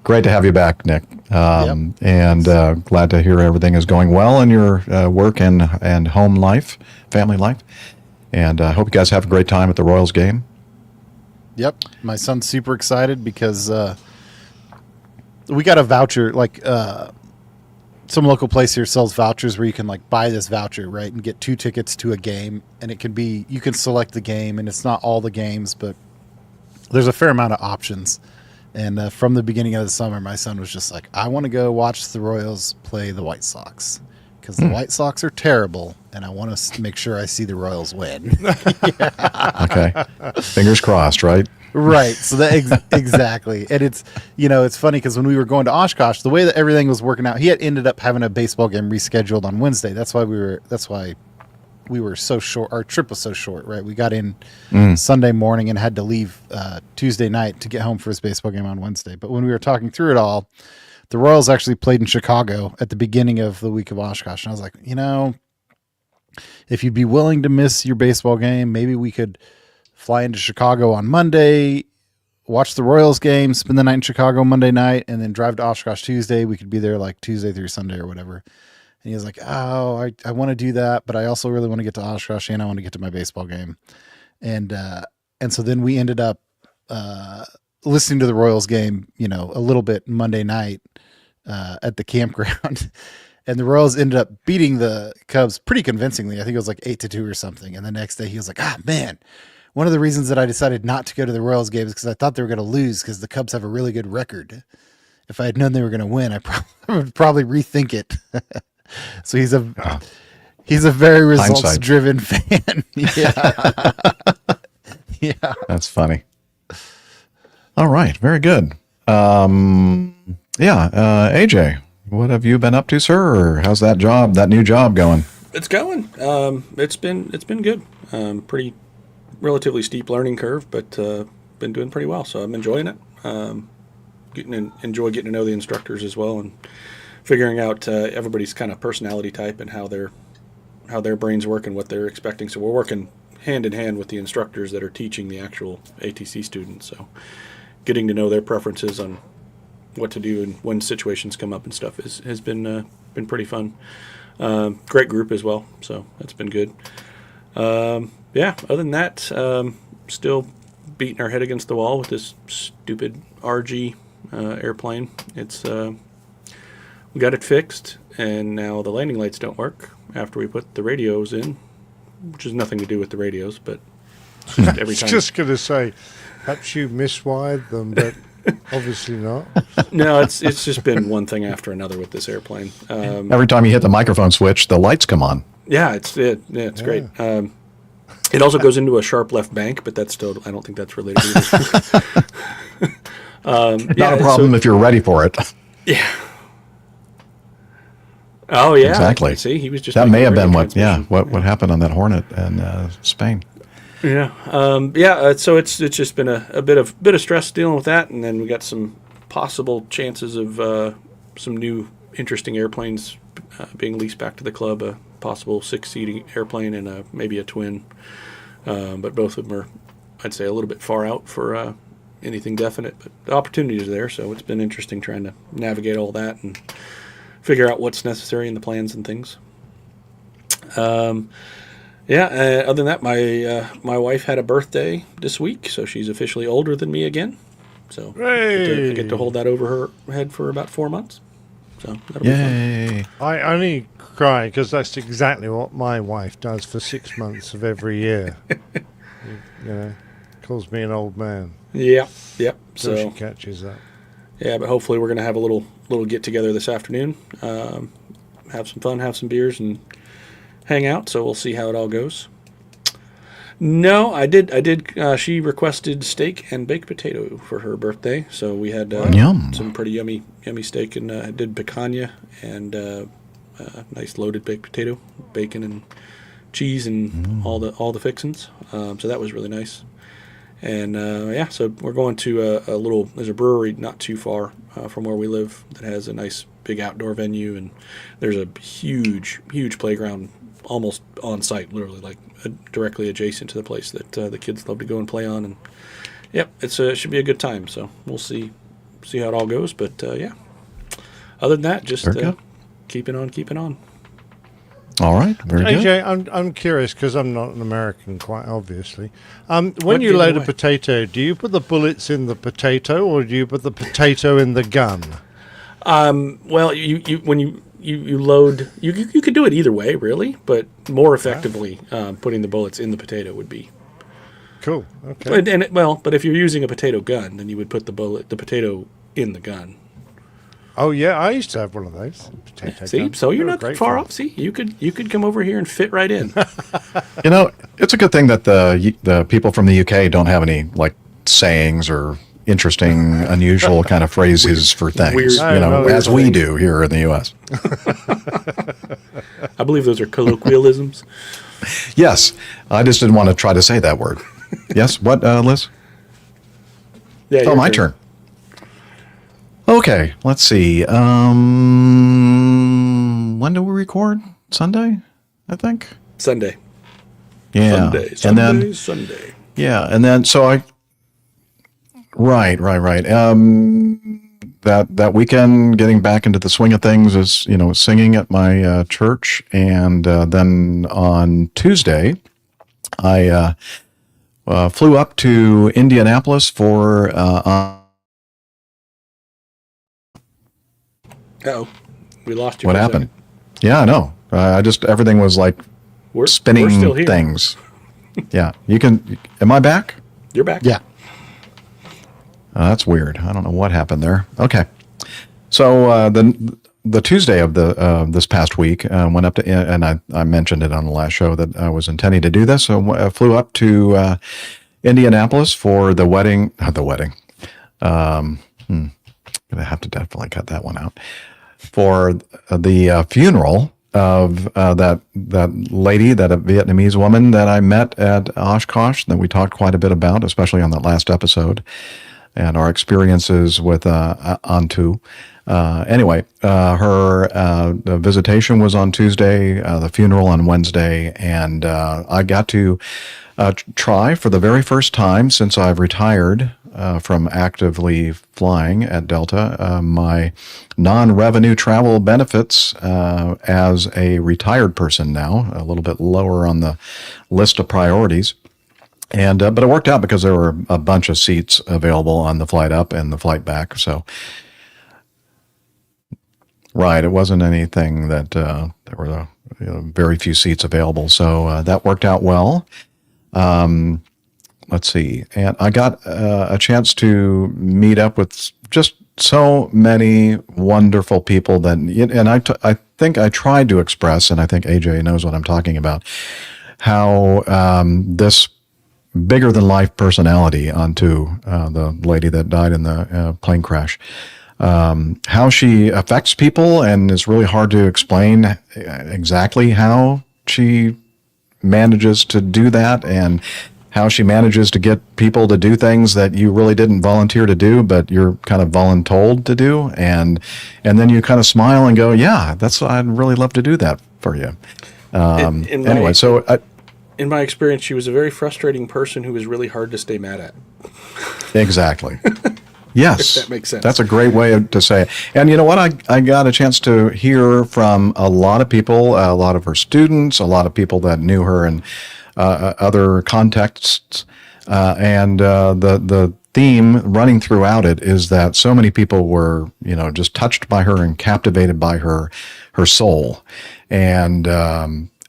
Great to have you back, Nick. And glad to hear everything is going well in your work and home life, family life. And I hope you guys have a great time at the Royals game. Yep. My son's super excited because we got a voucher, some local place here sells vouchers where you can buy this voucher, right, and get 2 tickets to a game, and it can be, you can select the game, and it's not all the games, but there's a fair amount of options. And from the beginning of the summer, my son was just like, I want to go watch the Royals play the White Sox because the White Sox are terrible, and I want to make sure I see the Royals win. Okay. Fingers crossed, right? Right. So that exactly. And it's, it's funny because when we were going to Oshkosh, the way that everything was working out, he had ended up having a baseball game rescheduled on Wednesday. That's why we were so short. Our trip was so short, right? We got in Sunday morning and had to leave Tuesday night to get home for his baseball game on Wednesday. But when we were talking through it all, the Royals actually played in Chicago at the beginning of the week of Oshkosh. And I was like, if you'd be willing to miss your baseball game, maybe we could fly into Chicago on Monday, watch the Royals game, spend the night in Chicago Monday night, and then drive to Oshkosh Tuesday. We could be there Tuesday through Sunday or whatever. And he was like, oh, I want to do that, but I also really want to get to Oshkosh and I want to get to my baseball game. And so then we ended up listening to the Royals game, a little bit Monday night at the campground. And the Royals ended up beating the Cubs pretty convincingly. I think it was 8-2 or something. And the next day he was like, man, one of the reasons that I decided not to go to the Royals game is because I thought they were going to lose because the Cubs have a really good record. If I had known they were going to win, I would probably rethink it. So he's a very results-driven fan. Yeah. Yeah. That's funny. All right. Very good. AJ, what have you been up to, sir? Or how's that new job going? It's going. It's been good. Pretty relatively steep learning curve, but been doing pretty well. So I'm enjoying it. Enjoy getting to know the instructors as well, and figuring out everybody's kind of personality type and how their brains work and what they're expecting. So we're working hand in hand with the instructors that are teaching the actual ATC students. So getting to know their preferences on what to do and when situations come up and stuff has been pretty fun. Great group as well, so that's been good. Yeah, other than that, still beating our head against the wall with this stupid RG airplane. It's we got it fixed, and now the landing lights don't work after we put the radios in, which has nothing to do with the radios, but it's just every time. I was just going to say, perhaps you miswired them, but obviously not. No, it's just been one thing after another with this airplane. Every time you hit the microphone switch, the lights come on. Yeah, it's great. It also goes into a sharp left bank, but that's still, I don't think that's related either. Not a problem if you're ready for it. Yeah. Oh yeah, exactly. See, he was just that may have been what happened on that Hornet in Spain. Yeah, so it's just been a bit of stress dealing with that, and then we got some possible chances of some new interesting airplanes being leased back to the club. A possible 6-seating airplane and maybe a twin, but both of them are, I'd say, a little bit far out for anything definite. But the opportunity is there, so it's been interesting trying to navigate all that and figure out what's necessary in the plans and things. Other than that, my wife had a birthday this week, so she's officially older than me again. So I get to hold that over her head for about 4 months. So that'll be fun. I only cry because that's exactly what my wife does for 6 months of every year. you know, calls me an old man. Yep. So she catches that. Yeah, but hopefully we're going to have a little get together this afternoon, have some fun, have some beers, and hang out. So we'll see how it all goes. No, I did. She requested steak and baked potato for her birthday, so we had some pretty yummy steak, and I did picanha and nice loaded baked potato, bacon and cheese and all the fixins. So that was really nice. And so we're going to there's a brewery not too far from where we live that has a nice big outdoor venue, and there's a huge playground almost on site, literally like directly adjacent to the place that the kids love to go and play on. And it should be a good time. So we'll see how it all goes. But other than that, just keeping on. All right, very good. AJ, I'm curious because I'm not an American, quite obviously. When you load a potato, do you put the bullets in the potato or do you put the potato in the gun? Well, when you load, you could do it either way, really, but more effectively, putting the bullets in the potato would be cool. Okay. But if you're using a potato gun, then you would put the potato in the gun. Oh yeah, I used to have one of those. See, guns. So you're not that far off. See, you could come over here and fit right in. You know, it's a good thing that the people from the UK don't have any like sayings or interesting, unusual kind of phrases for things. Weird, as we do here in the U.S. I believe those are colloquialisms. Yes, I just didn't want to try to say that word. Yes, what, Liz? Yeah, my turn. Okay, let's see. When do we record? Sunday, I think. Sunday. Yeah. Sunday. Yeah, and then Right. That weekend, getting back into the swing of things is singing at my church, and then on Tuesday, I flew up to Indianapolis for. We lost you. What happened? Yeah, I know. Everything was like spinning we're still here. Things. Yeah, you can. Am I back? You're back. Yeah. That's weird. I don't know what happened there. Okay, so the Tuesday of this past week went up to, and I mentioned it on the last show that I was intending to do this. So I flew up to Indianapolis for the wedding. Not the wedding. Gonna have to definitely cut that one out. For the funeral of that lady, that Vietnamese woman that I met at Oshkosh that we talked quite a bit about, especially on that last episode, and our experiences with Antu. Anyway, her the visitation was on Tuesday, the funeral on Wednesday, and I got to try for the very first time since I've retired from actively flying at Delta my non-revenue travel benefits as a retired person now, a little bit lower on the list of priorities. And but it worked out because there were a bunch of seats available on the flight up and the flight back. So, right, it wasn't anything that there were very few seats available. So that worked out well. Let's see, and I got a chance to meet up with just so many wonderful people that, and I think I tried to express, and I think AJ knows what I'm talking about, how this bigger than life personality onto the lady that died in the plane crash. How she affects people, and it's really hard to explain exactly how she manages to do that, and how she manages to get people to do things that you really didn't volunteer to do, but you're kind of voluntold to do, and then you kind of smile and go, "Yeah, I'd really love to do that for you." Anyway, so. In my experience, she was a very frustrating person who was really hard to stay mad at. Exactly. Yes. If that makes sense. That's a great way to say it. And you know what? I got a chance to hear from a lot of people, a lot of her students, a lot of people that knew her in other contexts. And the theme running throughout it is that so many people were, just touched by her and captivated by her soul. And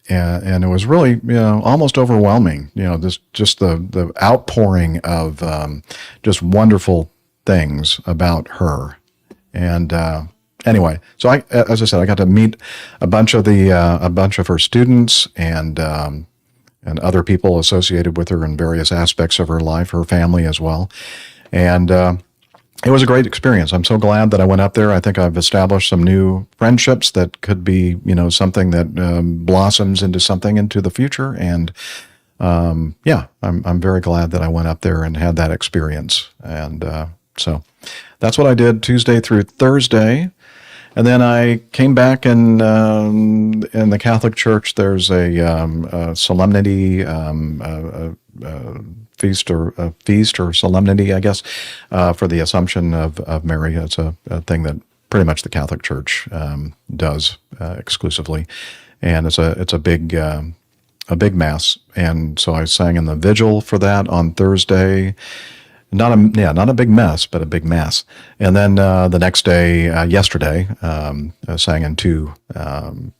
it was really, almost overwhelming, just the outpouring of just wonderful things about her. And anyway, so as I said, I got to meet a bunch of her students and other people associated with her in various aspects of her life, her family as well. And it was a great experience. I'm so glad that I went up there. I think I've established some new friendships that could be, something that blossoms into something into the future. And I'm very glad that I went up there and had that experience. And so that's what I did Tuesday through Thursday. And then I came back, and in the Catholic Church, there's a solemnity, feast or solemnity, I guess, for the Assumption of Mary. It's a thing that pretty much the Catholic Church does exclusively, and it's a big mass. And so I sang in the vigil for that on Thursday. Not a big mess, but a big mass. And then the next day, yesterday, I sang in two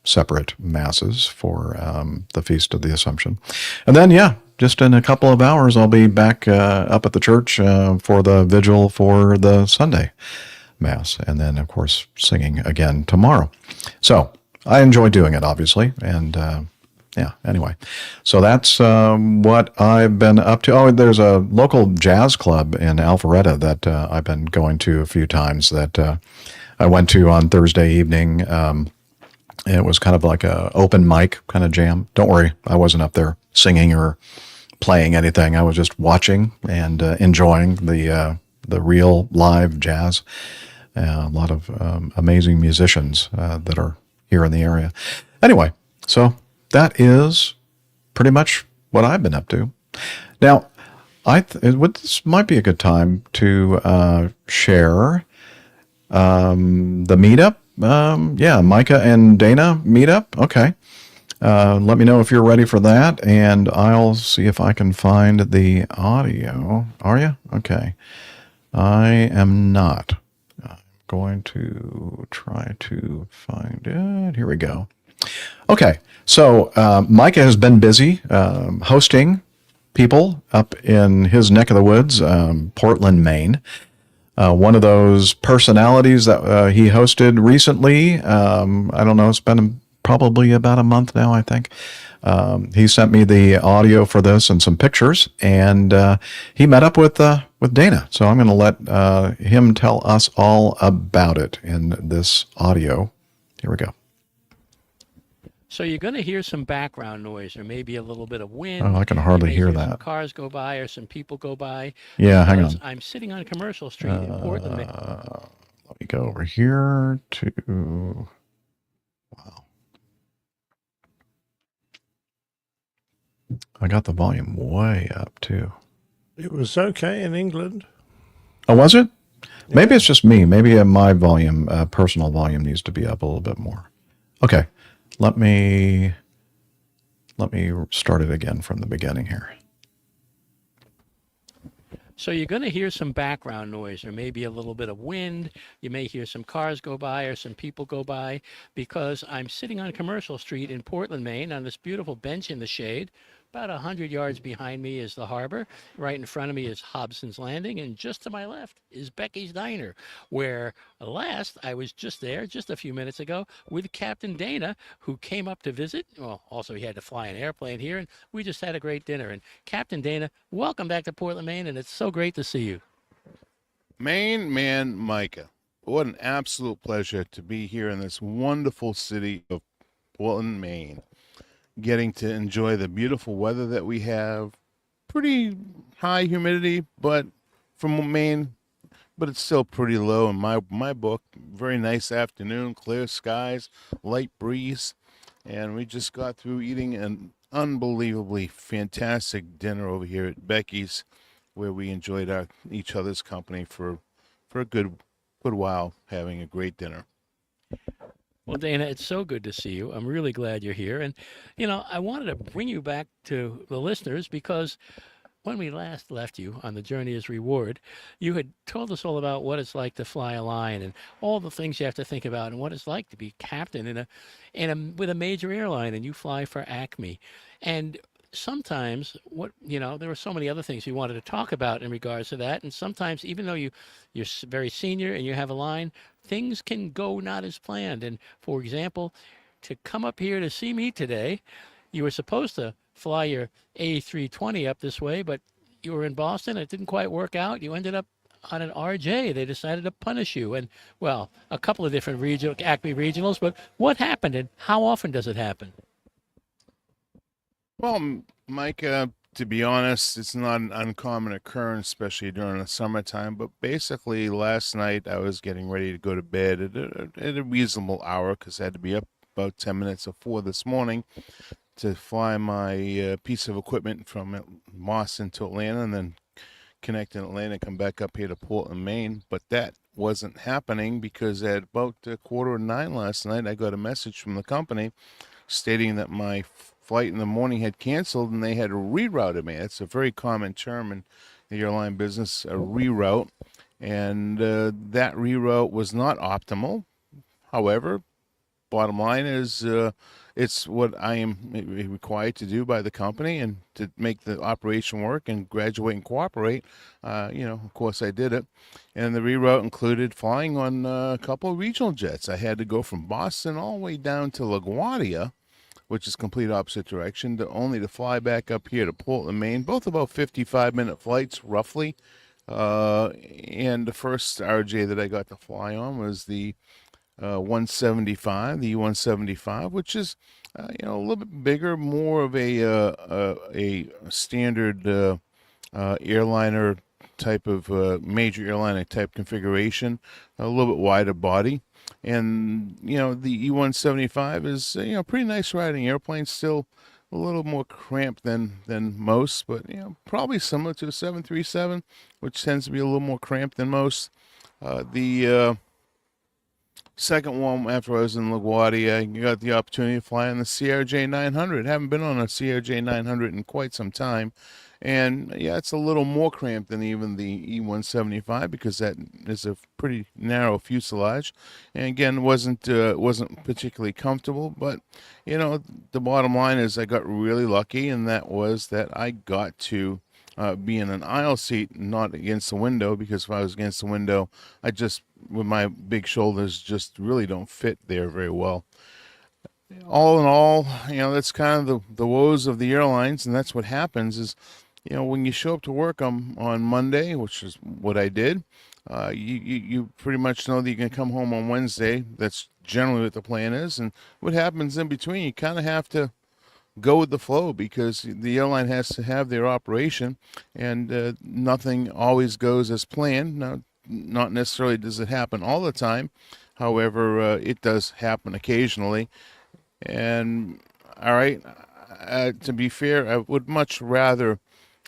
separate masses for the Feast of the Assumption. And then, just in a couple of hours, I'll be back up at the church for the vigil for the Sunday Mass. And then, of course, singing again tomorrow. So I enjoy doing it, obviously. And anyway, so that's what I've been up to. Oh, there's a local jazz club in Alpharetta that I've been going to a few times that I went to on Thursday evening. It was kind of like a open mic kind of jam. Don't worry, I wasn't up there singing or playing anything. I was just watching and enjoying the real live jazz. A lot of amazing musicians that are here in the area. Anyway, so that is pretty much what I've been up to. Now, this might be a good time to share the meetup. Micah and Dana meetup. Okay. Let me know if you're ready for that, and I'll see if I can find the audio. Are you? Okay. I am not. I'm going to try to find it. Here we go. Okay, so Micah has been busy hosting people up in his neck of the woods, Portland, Maine. One of those personalities that he hosted recently, I don't know, it's been probably about a month now, I think. He sent me the audio for this and some pictures, and he met up with Dana. So I'm going to let him tell us all about it in this audio. Here we go. So you're going to hear some background noise, or maybe a little bit of wind. Oh, I can hardly hear that. Some cars go by, or some people go by. Yeah, hang on. I'm sitting on Commercial Street in Portland. Let me go over here to... Wow. I got the volume way up too. It was okay in England. Oh, was it? Maybe it's just me. Maybe my volume, personal volume, needs to be up a little bit more. Okay, let me start it again from the beginning here. So you're going to hear some background noise, or maybe a little bit of wind. You may hear some cars go by or some people go by, because I'm sitting on Commercial Street in Portland, Maine, on this beautiful bench in the shade. About 100 yards behind me is the harbor. Right in front of me is Hobson's Landing, and just to my left is Becky's Diner, where last I was just there just a few minutes ago with Captain Dana, who came up to visit. Well, also he had to fly an airplane here, and we just had a great dinner. And Captain Dana, welcome back to Portland, Maine, and it's so great to see you. Maine man Micah, what an absolute pleasure to be here in this wonderful city of Portland, Maine. Getting to enjoy the beautiful weather that we have. Pretty high humidity, but from Maine, but it's still pretty low in my book. Very nice afternoon, clear skies, light breeze, and we just got through eating an unbelievably fantastic dinner over here at Becky's, where we enjoyed each other's company for a good while, having a great dinner. Well, Dana, it's so good to see you. I'm really glad you're here. And, I wanted to bring you back to the listeners because when we last left you on the Journey as Reward, you had told us all about what it's like to fly a line and all the things you have to think about and what it's like to be captain with a major airline, and you fly for Acme. And sometimes there were so many other things we wanted to talk about in regards to that. And sometimes, even though you're very senior and you have a line, things can go not as planned. And for example, to come up here to see me today, you were supposed to fly your A320 up this way, but you were in Boston. It didn't quite work out. You ended up on an RJ. They decided to punish you. And, well, a couple of different Acme regionals. But what happened, and how often does it happen? Well, Mike, to be honest, it's not an uncommon occurrence, especially during the summertime. But basically, last night I was getting ready to go to bed at a reasonable hour because I had to be up about 10 minutes before this morning to fly my piece of equipment from Boston to Atlanta and then connect in Atlanta, come back up here to Portland, Maine. But that wasn't happening because at about 8:45 last night, I got a message from the company stating that my flight in the morning had canceled and they had rerouted me. It's a very common term in the airline business, a reroute. And that reroute was not optimal. However, bottom line is it's what I am required to do by the company and to make the operation work and graduate and cooperate. Of course I did it. And the reroute included flying on a couple of regional jets. I had to go from Boston all the way down to LaGuardia, which is complete opposite direction, only to fly back up here to Portland, Maine. Both about 55-minute flights, roughly. And the first RJ that I got to fly on was the 175, the E175, which is a little bit bigger, more of a standard airliner type of major airliner type configuration, a little bit wider body. And the E175 is pretty nice riding airplane, still a little more cramped than most, but probably similar to a 737, which tends to be a little more cramped than most. The second one, after I was in LaGuardia, I got the opportunity to fly on the CRJ 900. Haven't been on a CRJ 900 in quite some time. And yeah, it's a little more cramped than even the E175 because that is a pretty narrow fuselage. And again, wasn't particularly comfortable. But the bottom line is I got really lucky, and that was that I got to be in an aisle seat, not against the window, because if I was against the window, I just, with my big shoulders, just really don't fit there very well. All in all, that's kind of the woes of the airlines, and that's what happens is, when you show up to work on Monday, which is what I did, you pretty much know that you can come home on Wednesday. That's generally what the plan is, and what happens in between, you kind of have to go with the flow because the airline has to have their operation, and nothing always goes as planned. Now, not necessarily does it happen all the time. However, it does happen occasionally. And all right, to be fair, I would much rather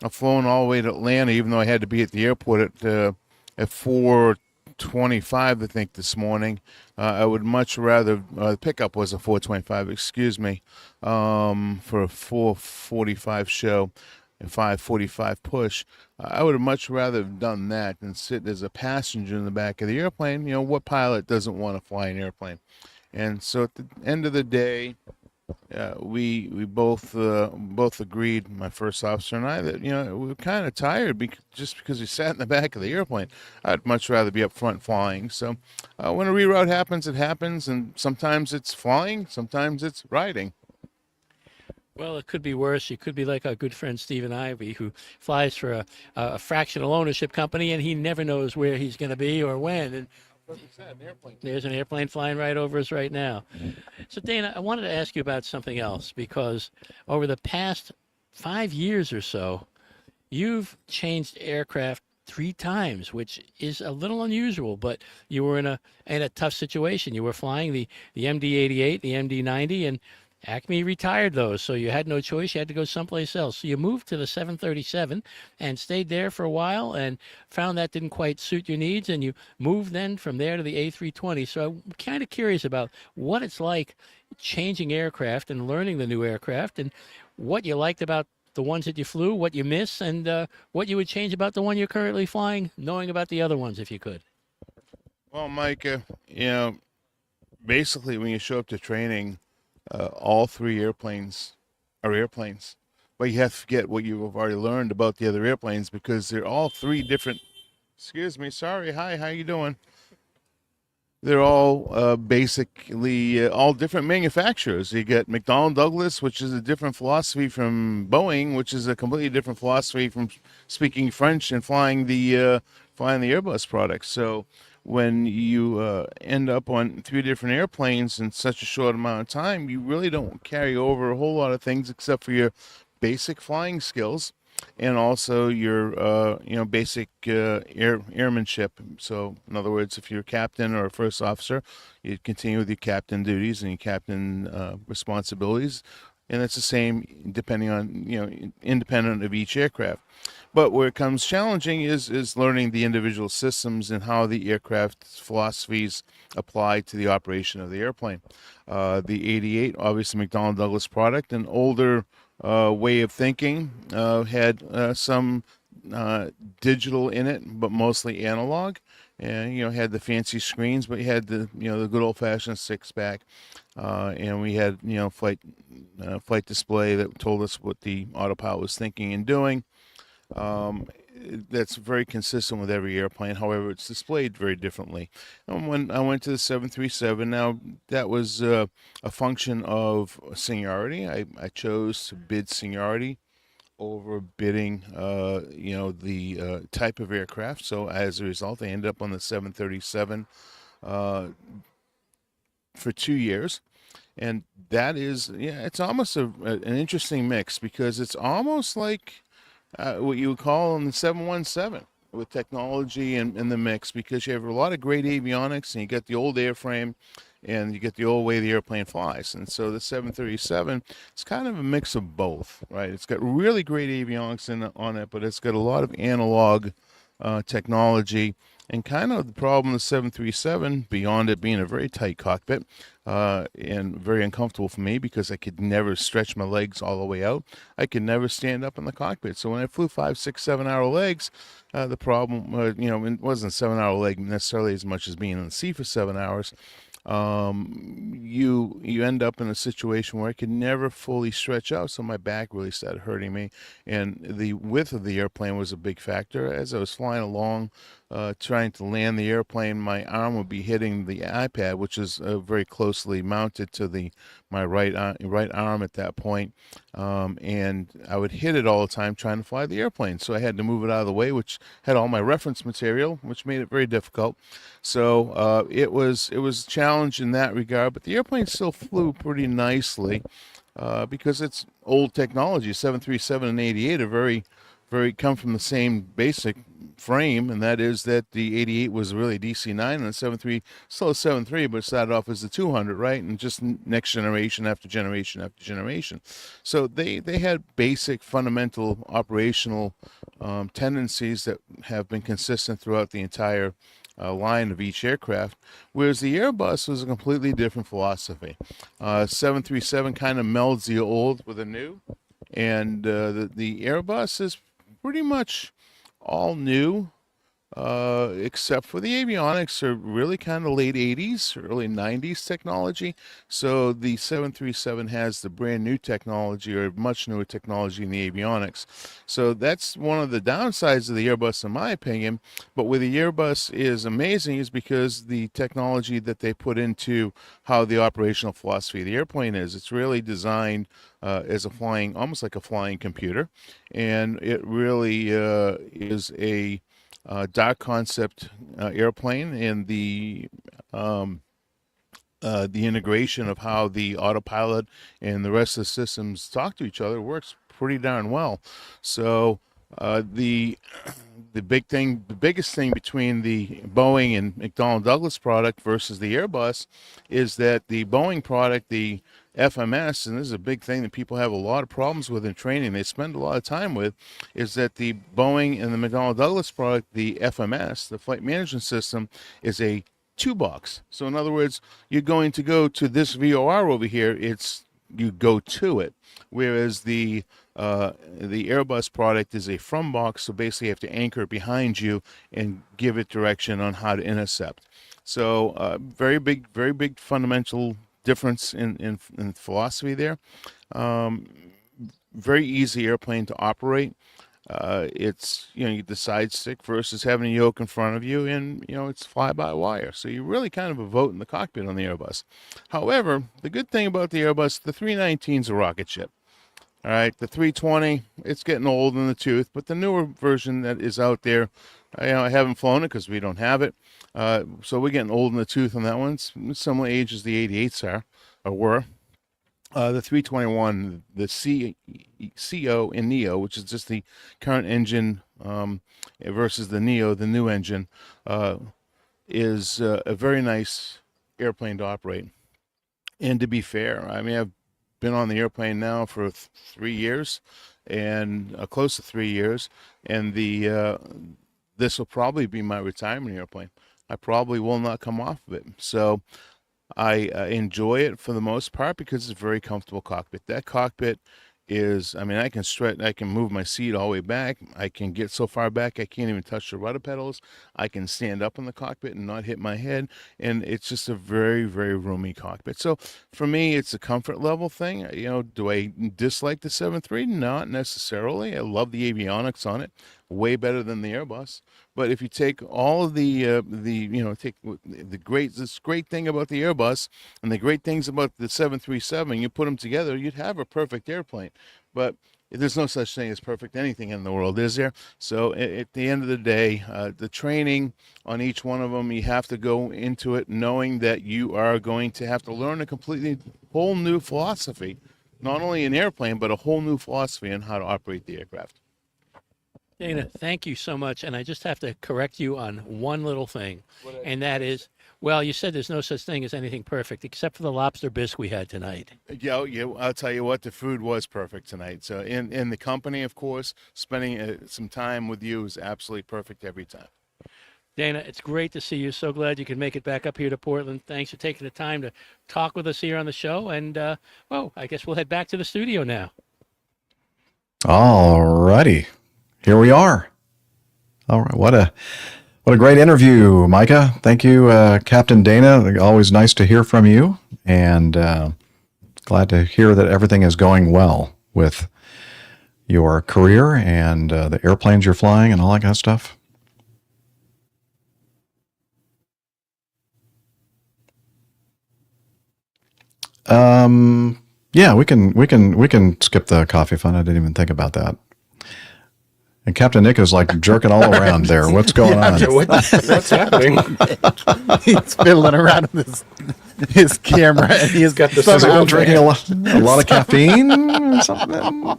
have flown all the way to Atlanta, even though I had to be at the airport at 4:25, I think, this morning. I would much rather the pickup was a 4:25, excuse me, for a 4:45 show and 5:45 push. I would have much rather have done that than sit as a passenger in the back of the airplane. You know, what pilot doesn't want to fly an airplane? And so at the end of the day, we both agreed, my first officer and I, that we were kind of tired just because we sat in the back of the airplane. I'd much rather be up front flying. So when a reroute happens, it happens, and sometimes it's flying, sometimes it's riding. Well, it could be worse. You could be like our good friend Stephen Ivy, who flies for a fractional ownership company, and he never knows where he's going to be or when. And there's an airplane flying right over us right now. So, Dana, I wanted to ask you about something else, because over the past 5 years or so, you've changed aircraft 3 times, which is a little unusual, but you were in a tough situation. You were flying the MD-88, the MD-90, and Acme retired those, so you had no choice. You had to go someplace else. So you moved to the 737 and stayed there for a while and found that didn't quite suit your needs, and you moved then from there to the A320. So I'm kind of curious about what it's like changing aircraft and learning the new aircraft, and what you liked about the ones that you flew, what you miss, and what you would change about the one you're currently flying, knowing about the other ones if you could. Well, Mike, basically when you show up to training, all 3 airplanes are airplanes, but you have to forget what you have already learned about the other airplanes, because they're all 3 different. Excuse me, sorry. Hi, how you doing? They're all basically all different manufacturers. You get McDonnell Douglas, which is a different philosophy from Boeing, which is a completely different philosophy from speaking French and flying the Airbus products. So when you end up on 3 different airplanes in such a short amount of time, you really don't carry over a whole lot of things except for your basic flying skills and also your basic airmanship. So in other words, if you're a captain or a first officer, you continue with your captain duties and your captain responsibilities, and it's the same depending on independent of each aircraft. But where it comes challenging is learning the individual systems and how the aircraft's philosophies apply to the operation of the airplane. The 88, obviously McDonnell Douglas product, an older way of thinking, had some digital in it, but mostly analog. And had the fancy screens, but you had the the good old-fashioned 6-pack, and we had flight display that told us what the autopilot was thinking and doing. That's very consistent with every airplane. However, it's displayed very differently. And when I went to the 737, now that was a function of seniority. I chose to bid seniority over bidding, the type of aircraft. So as a result, I ended up on the 737 for 2 years. And that is, it's almost an interesting mix, because it's almost like what you would call in the 717 with technology in the mix, because you have a lot of great avionics and you get the old airframe and you get the old way the airplane flies. And so the 737 is kind of a mix of both, right? It's got really great avionics on it, but it's got a lot of analog technology. And kind of the problem with the 737, beyond it being a very tight cockpit and very uncomfortable for me because I could never stretch my legs all the way out, I could never stand up in the cockpit. So when I flew 5, 6, 7-hour legs, the problem, it wasn't a 7-hour leg necessarily as much as being in the seat for 7 hours. You end up in a situation where I could never fully stretch out, so my back really started hurting me, and the width of the airplane was a big factor. As I was flying along, trying to land the airplane, my arm would be hitting the iPad, which is very closely mounted to my right arm at that point, and I would hit it all the time trying to fly the airplane. So I had to move it out of the way, which had all my reference material, which made it very difficult. So it was a challenge in that regard, but the airplane still flew pretty nicely because it's old technology. 737 and 88 are very come from the same basic frame, and that is that the 88 was really DC-9 and the 73 still a 73, but it started off as the 200, right? And just next generation after generation after generation. So they had basic fundamental operational tendencies that have been consistent throughout the entire line of each aircraft, whereas the Airbus was a completely different philosophy. 737 kind of melds the old with the new, and the Airbus is pretty much all new, except for the avionics are really kind of late 80s, early 90s technology. So the 737 has the brand new technology, or much newer technology in the avionics. So that's one of the downsides of the Airbus, in my opinion. But where the Airbus is amazing is because the technology that they put into how the operational philosophy of the airplane is. It's really designed as a flying, almost like a flying computer. And it really is a dark concept airplane, and the integration of how the autopilot and the rest of the systems talk to each other works pretty darn well. So the biggest thing between the Boeing and McDonnell Douglas product versus the Airbus is that the Boeing product, the FMS, and this is a big thing that people have a lot of problems with in training, they spend a lot of time with, is that the Boeing and the McDonnell Douglas product, the FMS, the flight management system, is a two box. So in other words, you're going to go to this VOR over here, you go to it. Whereas the Airbus product is a from box, so basically you have to anchor it behind you and give it direction on how to intercept. So very big fundamental difference in philosophy there. Very easy airplane to operate. It's, you get the side stick versus having a yoke in front of you, and it's fly-by-wire. So you really kind of a vote in the cockpit on the Airbus. However, the good thing about the Airbus, the 319 is a rocket ship. All right, the 320, it's getting old in the tooth, but the newer version that is out there, I haven't flown it because we don't have it. So we're getting old in the tooth on that one. It's similar age as the 88s are, or were. The 321, the CO and Neo, which is just the current engine versus the Neo, the new engine, is a very nice airplane to operate. And to be fair, I mean, I've been on the airplane now for 3 years, and close to 3 years, and this will probably be my retirement airplane. I probably will not come off of it. So I enjoy it for the most part because it's a very comfortable cockpit. That cockpit is, I mean, I can move my seat all the way back. I can get so far back I can't even touch the rudder pedals. I can stand up in the cockpit and not hit my head, and it's just a very, very roomy cockpit. So for me, it's a comfort level thing. Do I dislike the 737? Not necessarily. I love the avionics on it, way better than the Airbus. But if you take all of this great thing about the Airbus and the great things about the 737, you put them together, you'd have a perfect airplane. But there's no such thing as perfect anything in the world, is there? So at the end of the day, the training on each one of them, you have to go into it knowing that you are going to have to learn a completely whole new philosophy, not only an airplane, but a whole new philosophy on how to operate the aircraft. Dana, thank you so much. And I just have to correct you on one little thing, and that is, well, you said there's no such thing as anything perfect except for the lobster bisque we had tonight. Yeah, I'll tell you what, the food was perfect tonight. So in the company, of course, spending some time with you is absolutely perfect every time. Dana, it's great to see you. So glad you could make it back up here to Portland. Thanks for taking the time to talk with us here on the show. And, I guess we'll head back to the studio now. All righty. Here we are. All right. What a great interview, Micah. Thank you, Captain Dana. Always nice to hear from you, and glad to hear that everything is going well with your career and the airplanes you're flying and all that kind of stuff. Yeah, we can skip the coffee fund. I didn't even think about that. And Captain Nick is like jerking all around there. What's going on? What's happening? He's fiddling around with his camera, and he's got the somehow drinking a lot of caffeine or something.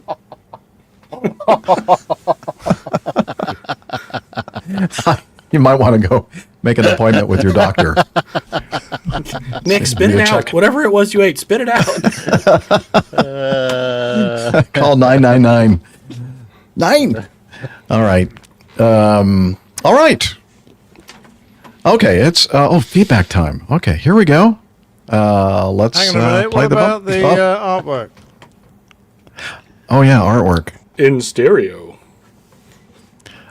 You might want to go make an appointment with your doctor. Nick, spit it out. Whatever it was you ate, spit it out. Call 999. 9. All right. All right. Okay, it's feedback time. Okay, here we go. Let's Hang on a minute. play What about the artwork? Oh yeah, artwork in stereo.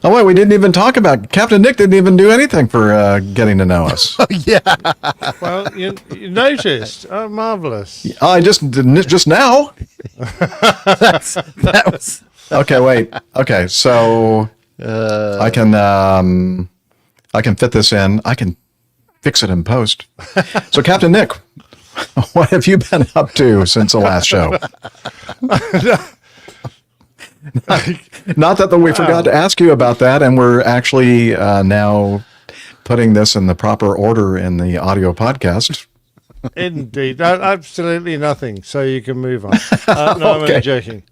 Oh wait, we didn't even talk about Captain Nick. Didn't even do anything for getting to know us. Yeah. Well, you noticed. Oh, marvelous. I just now. that was. Okay, wait. Okay, so I can fit this in. I can fix it in post. So, Captain Nick, what have you been up to since the last show? Not that we forgot to ask you about that, and we're actually now putting this in the proper order in the audio podcast. Indeed. No, absolutely nothing. So you can move on. No, I'm only joking.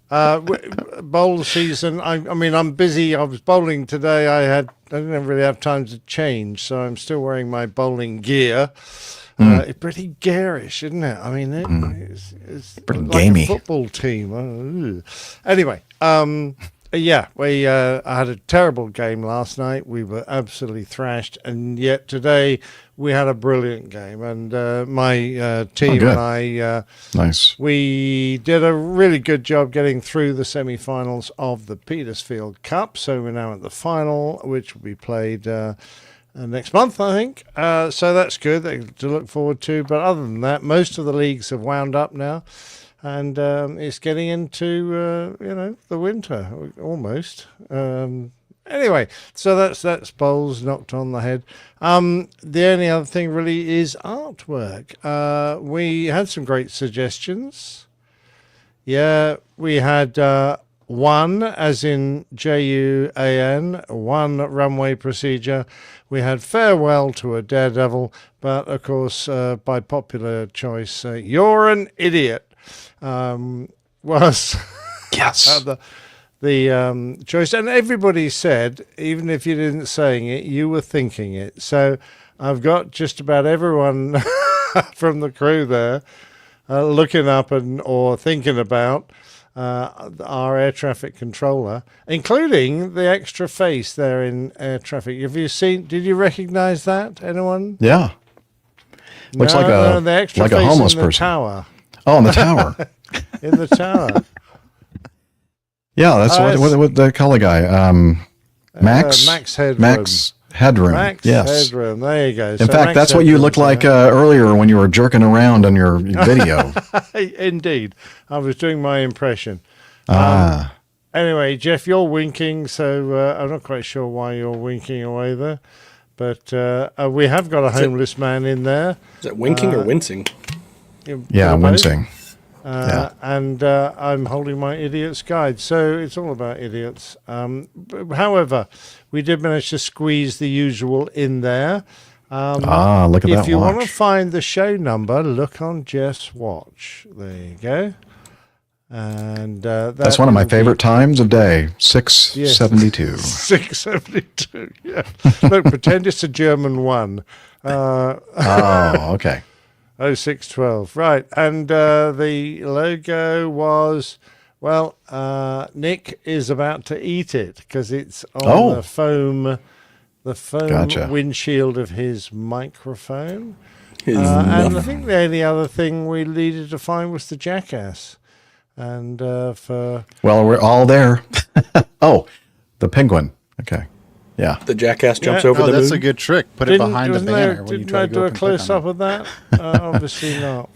Bowl season. I mean, I'm busy. I was bowling today. I didn't really have time to change, so I'm still wearing my bowling gear. It's pretty garish, isn't it? I mean, it's pretty like gamey. a football team. Anyway, yeah, I had a terrible game last night. We were absolutely thrashed, and yet today we had a brilliant game. And my team and I, nice. We did a really good job getting through the semi-finals of the Petersfield Cup. So we're now at the final, which will be played next month, I think. So that's good to look forward to. But other than that, most of the leagues have wound up now. And it's getting into the winter almost. Anyway, so that's bowls knocked on the head. The only other thing really is artwork. We had some great suggestions. Yeah, we had one, as in JUAN, one runway procedure. We had farewell to a daredevil, but of course, by popular choice, you're an idiot. Was yes the choice, and everybody said, even if you didn't saying it, you were thinking it. So I've got just about everyone from the crew there looking up or thinking about our air traffic controller, including the extra face there in air traffic. Did you recognize that, anyone? Yeah, looks like the extra like face a homeless in the person. Tower. Oh, in the tower. In the tower. Yeah, that's what the color guy. Max Headroom. Max Headroom. Max yes. Headroom. There you go. In fact, that's what you looked like earlier when you were jerking around on your video. Indeed. I was doing my impression. Ah. Anyway, Jeff, you're winking, so I'm not quite sure why you're winking away there. But we have got a homeless man in there. Is it winking or wincing? Yeah, wincing. And I'm holding my idiot's guide. So it's all about idiots. However, we did manage to squeeze the usual in there. Look at that If you want to watch. find the show number, look on Jeff's watch. There you go. And That's one of my favorite times of day. 6:72. 6:72. Yeah. Look, pretend it's a German one. Okay. 0612. Right. And the logo was, Nick is about to eat it because it's on the foam Gotcha. windshield of his microphone. And I think the only other thing we needed to find was the jackass. And Well, we're all there. Oh, the penguin. Okay. Yeah. The jackass jumps over the moon. That's a good trick. Put it behind the banner when you Didn't try I to do go a close up of that? Obviously not.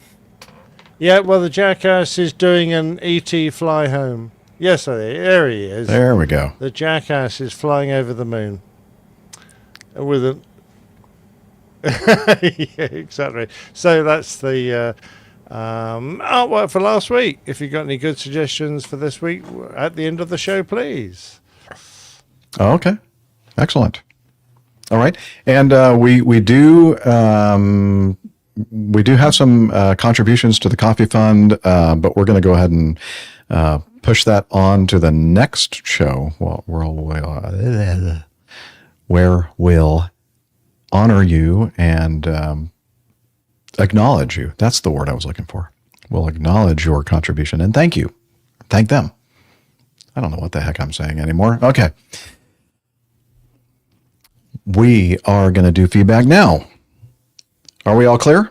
Yeah, well, the jackass is doing an ET fly home. Yes, there he is. There we go. The jackass is flying over the moon with a. Yeah, exactly. So that's the artwork for last week. If you've got any good suggestions for this week at the end of the show, please. Oh, okay. Excellent. All right. And we do have some contributions to the coffee fund, but we're going to go ahead and push that on to the next show. Well, where we'll honor you and acknowledge you. That's the word I was looking for. We'll acknowledge your contribution and thank you. Thank them. I don't know what the heck I'm saying anymore. Okay. We are going to do feedback now. Are we all clear?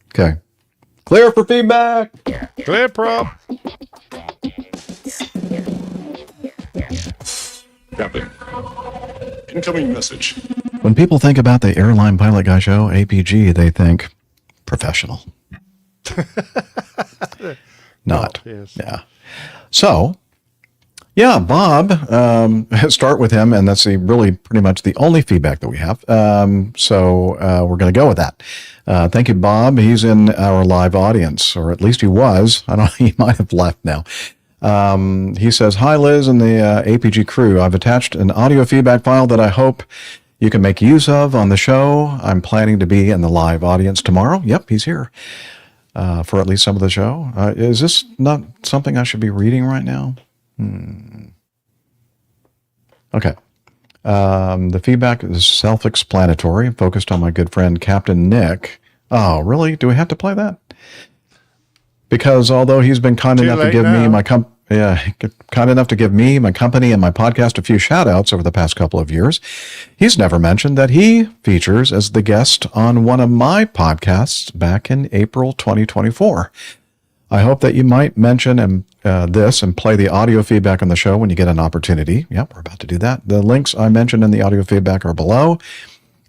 Okay. Clear for feedback. Clear, prop. Captain. Incoming message. When people think about the Airline Pilot Guy Show, APG, they think professional. Not. Yes. Yeah. So, yeah, Bob, start with him, and that's really pretty much the only feedback that we have. So we're going to go with that. Thank you, Bob. He's in our live audience, or at least he was. I don't know, he might have left now. He says, "Hi, Liz and the APG crew. I've attached an audio feedback file that I hope you can make use of on the show. I'm planning to be in the live audience tomorrow." Yep, he's here for at least some of the show. Is this not something I should be reading right now? Okay. The feedback is self-explanatory, focused on my good friend Captain Nick. Oh, really? Do we have to play that? Because although he's been kind enough to give me my kind enough to give me, my company, and my podcast a few shout-outs over the past couple of years, he's never mentioned that he features as the guest on one of my podcasts back in April 2024. I hope that you might mention this and play the audio feedback on the show when you get an opportunity. Yep, we're about to do that. The links I mentioned in the audio feedback are below.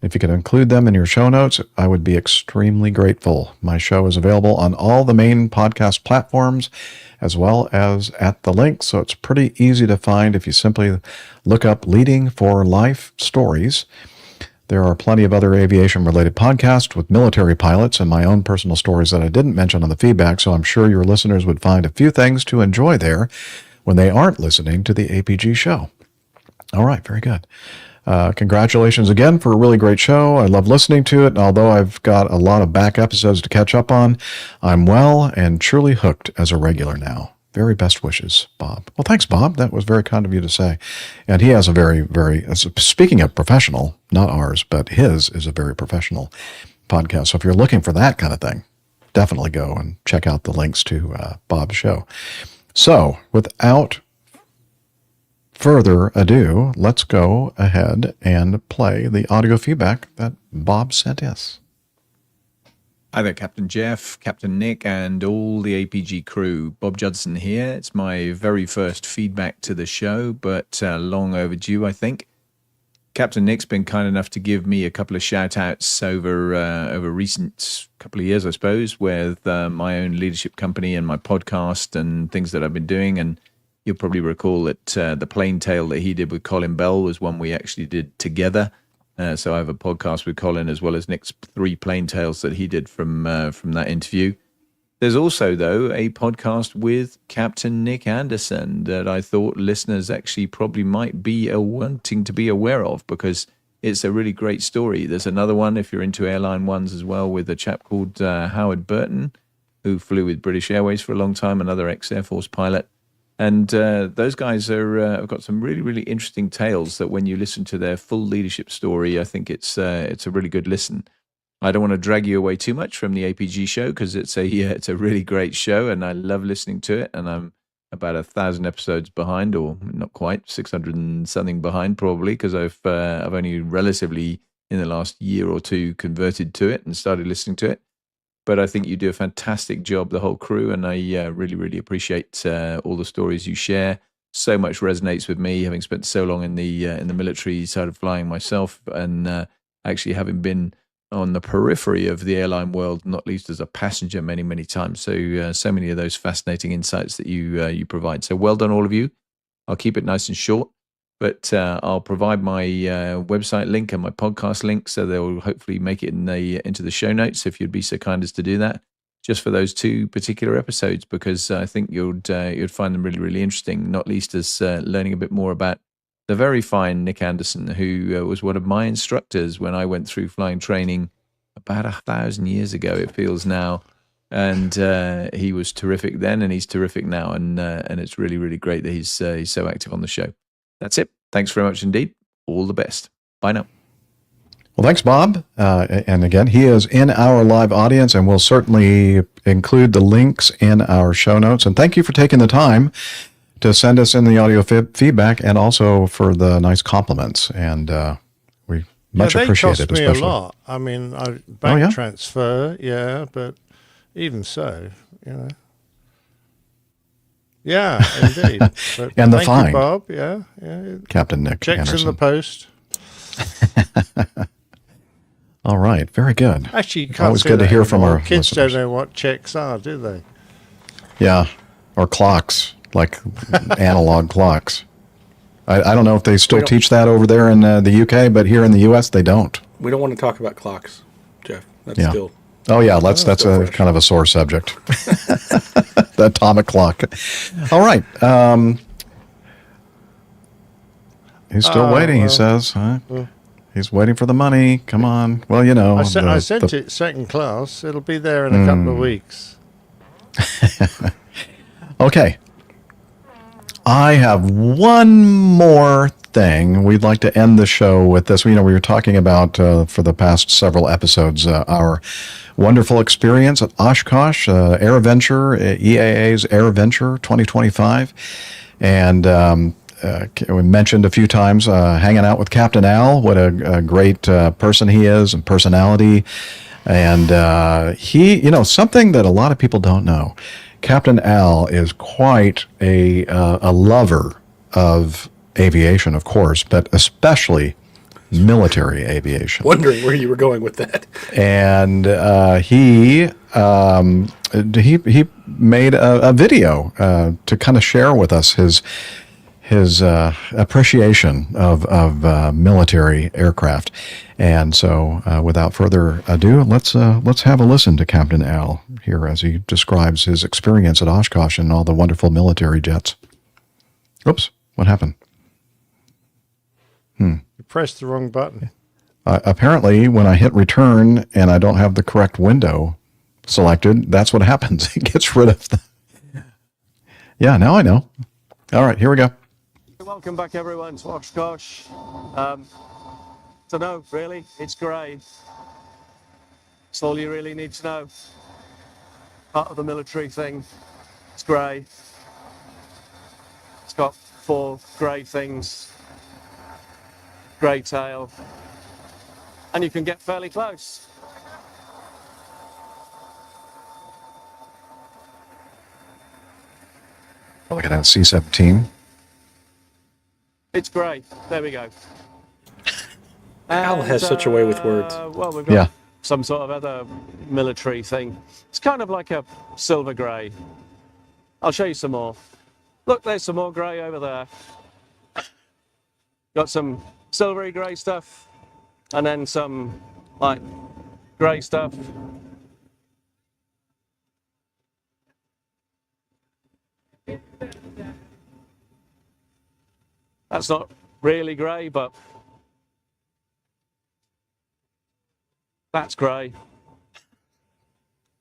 If you could include them in your show notes, I would be extremely grateful. My show is available on all the main podcast platforms, as well as at the link, so it's pretty easy to find if you simply look up Leading for Life Stories. There are plenty of other aviation-related podcasts with military pilots and my own personal stories that I didn't mention on the feedback, so I'm sure your listeners would find a few things to enjoy there when they aren't listening to the APG show. All right, very good. Congratulations again for a really great show. I love listening to it, and although I've got a lot of back episodes to catch up on, I'm well and truly hooked as a regular now. Very best wishes, Bob. Well, thanks, Bob. That was very kind of you to say. And he has a very, speaking of professional, not ours, but his is a very professional podcast. So if you're looking for that kind of thing, definitely go and check out the links to Bob's show. So without further ado, let's go ahead and play the audio feedback that Bob sent us. Hi there, Captain Jeff, Captain Nick, and all the APG crew. Bob Judson here. It's my very first feedback to the show, but long overdue, I think. Captain Nick's been kind enough to give me a couple of shout-outs over recent couple of years, I suppose, with my own leadership company and my podcast and things that I've been doing. And you'll probably recall that the plane tale that he did with Colin Bell was one we actually did together. So I have a podcast with Colin as well as Nick's 3 plane tales that he did from that interview. There's also, though, a podcast with Captain Nick Anderson that I thought listeners actually probably might be wanting to be aware of because it's a really great story. There's another one, if you're into airline ones as well, with a chap called Howard Burton, who flew with British Airways for a long time, another ex-Air Force pilot. And those guys have got some really, really interesting tales that when you listen to their full leadership story, I think it's a really good listen. I don't want to drag you away too much from the APG show because it's a really great show and I love listening to it. And I'm about 1,000 episodes behind, or not quite, 600 and something behind probably, because I've only relatively in the last year or two converted to it and started listening to it. But I think you do a fantastic job, the whole crew, and I really, really appreciate all the stories you share. So much resonates with me, having spent so long in the military side of flying myself, and actually having been on the periphery of the airline world, not least as a passenger many, many times. So, so many of those fascinating insights that you provide. So, well done, all of you. I'll keep it nice and short. But I'll provide my website link and my podcast link, so they'll hopefully make it into the show notes if you'd be so kind as to do that, just for those 2 particular episodes, because I think you'd find them really, really interesting, not least as learning a bit more about the very fine Nick Anderson, who was one of my instructors when I went through flying training about 1,000 years ago, it feels now. And he was terrific then, and he's terrific now, and it's really, really great that he's so active on the show. That's it. Thanks very much indeed. All the best. Bye now. Well, thanks, Bob. And again, he is in our live audience, and we'll certainly include the links in our show notes. And thank you for taking the time to send us in the audio feedback, and also for the nice compliments. And we much appreciate it. They cost me especially. a lot. I mean, bank transfer, but even so, Yeah, indeed. But and the thank fine. you, Bob. Yeah. Captain Nick Checks Anderson. in the post. All right, very good. Actually, you can't always say good to that hear from anymore. our Kids listeners. don't know what checks are, do they? Yeah, or clocks, like analog clocks. I don't know if they still teach that over there in the UK, but here in the US they don't. We don't want to talk about clocks, Jeff. That's Yeah. still. Oh yeah, that's a kind of a sore subject. The atomic clock. All right. He's still waiting. He says, huh? He's waiting for the money. Come on. Well, I sent it second class. It'll be there in a couple of weeks. Okay. I have one more thing. We'd like to end the show with this. We were talking about for the past several episodes our wonderful experience at Oshkosh AirVenture, EAA's AirVenture 2025, and we mentioned a few times hanging out with Captain Al. What a great person he is and personality, and he, something that a lot of people don't know. Captain Al is quite a lover of aviation, of course, but especially military aviation. Wondering where you were going with that. And he made a video to kind of share with us his appreciation of military aircraft. And so, without further ado, let's have a listen to Captain Al here as he describes his experience at Oshkosh and all the wonderful military jets. Oops, what happened? You pressed the wrong button. Apparently, when I hit return and I don't have the correct window selected, that's what happens. It gets rid of the... Yeah, now I know. All right, here we go. Welcome back, everyone, to Oshkosh. So no, really, it's grey. That's all you really need to know. Part of the military thing. It's grey. It's got 4 grey things. Grey tail. And you can get fairly close. Oh, look at that C-17. It's grey. There we go. Al has such a way with words. Well, we've got some sort of other military thing. It's kind of like a silver grey. I'll show you some more. Look, there's some more grey over there. Got some silvery grey stuff, and then some like grey stuff. That's not really grey, but that's grey.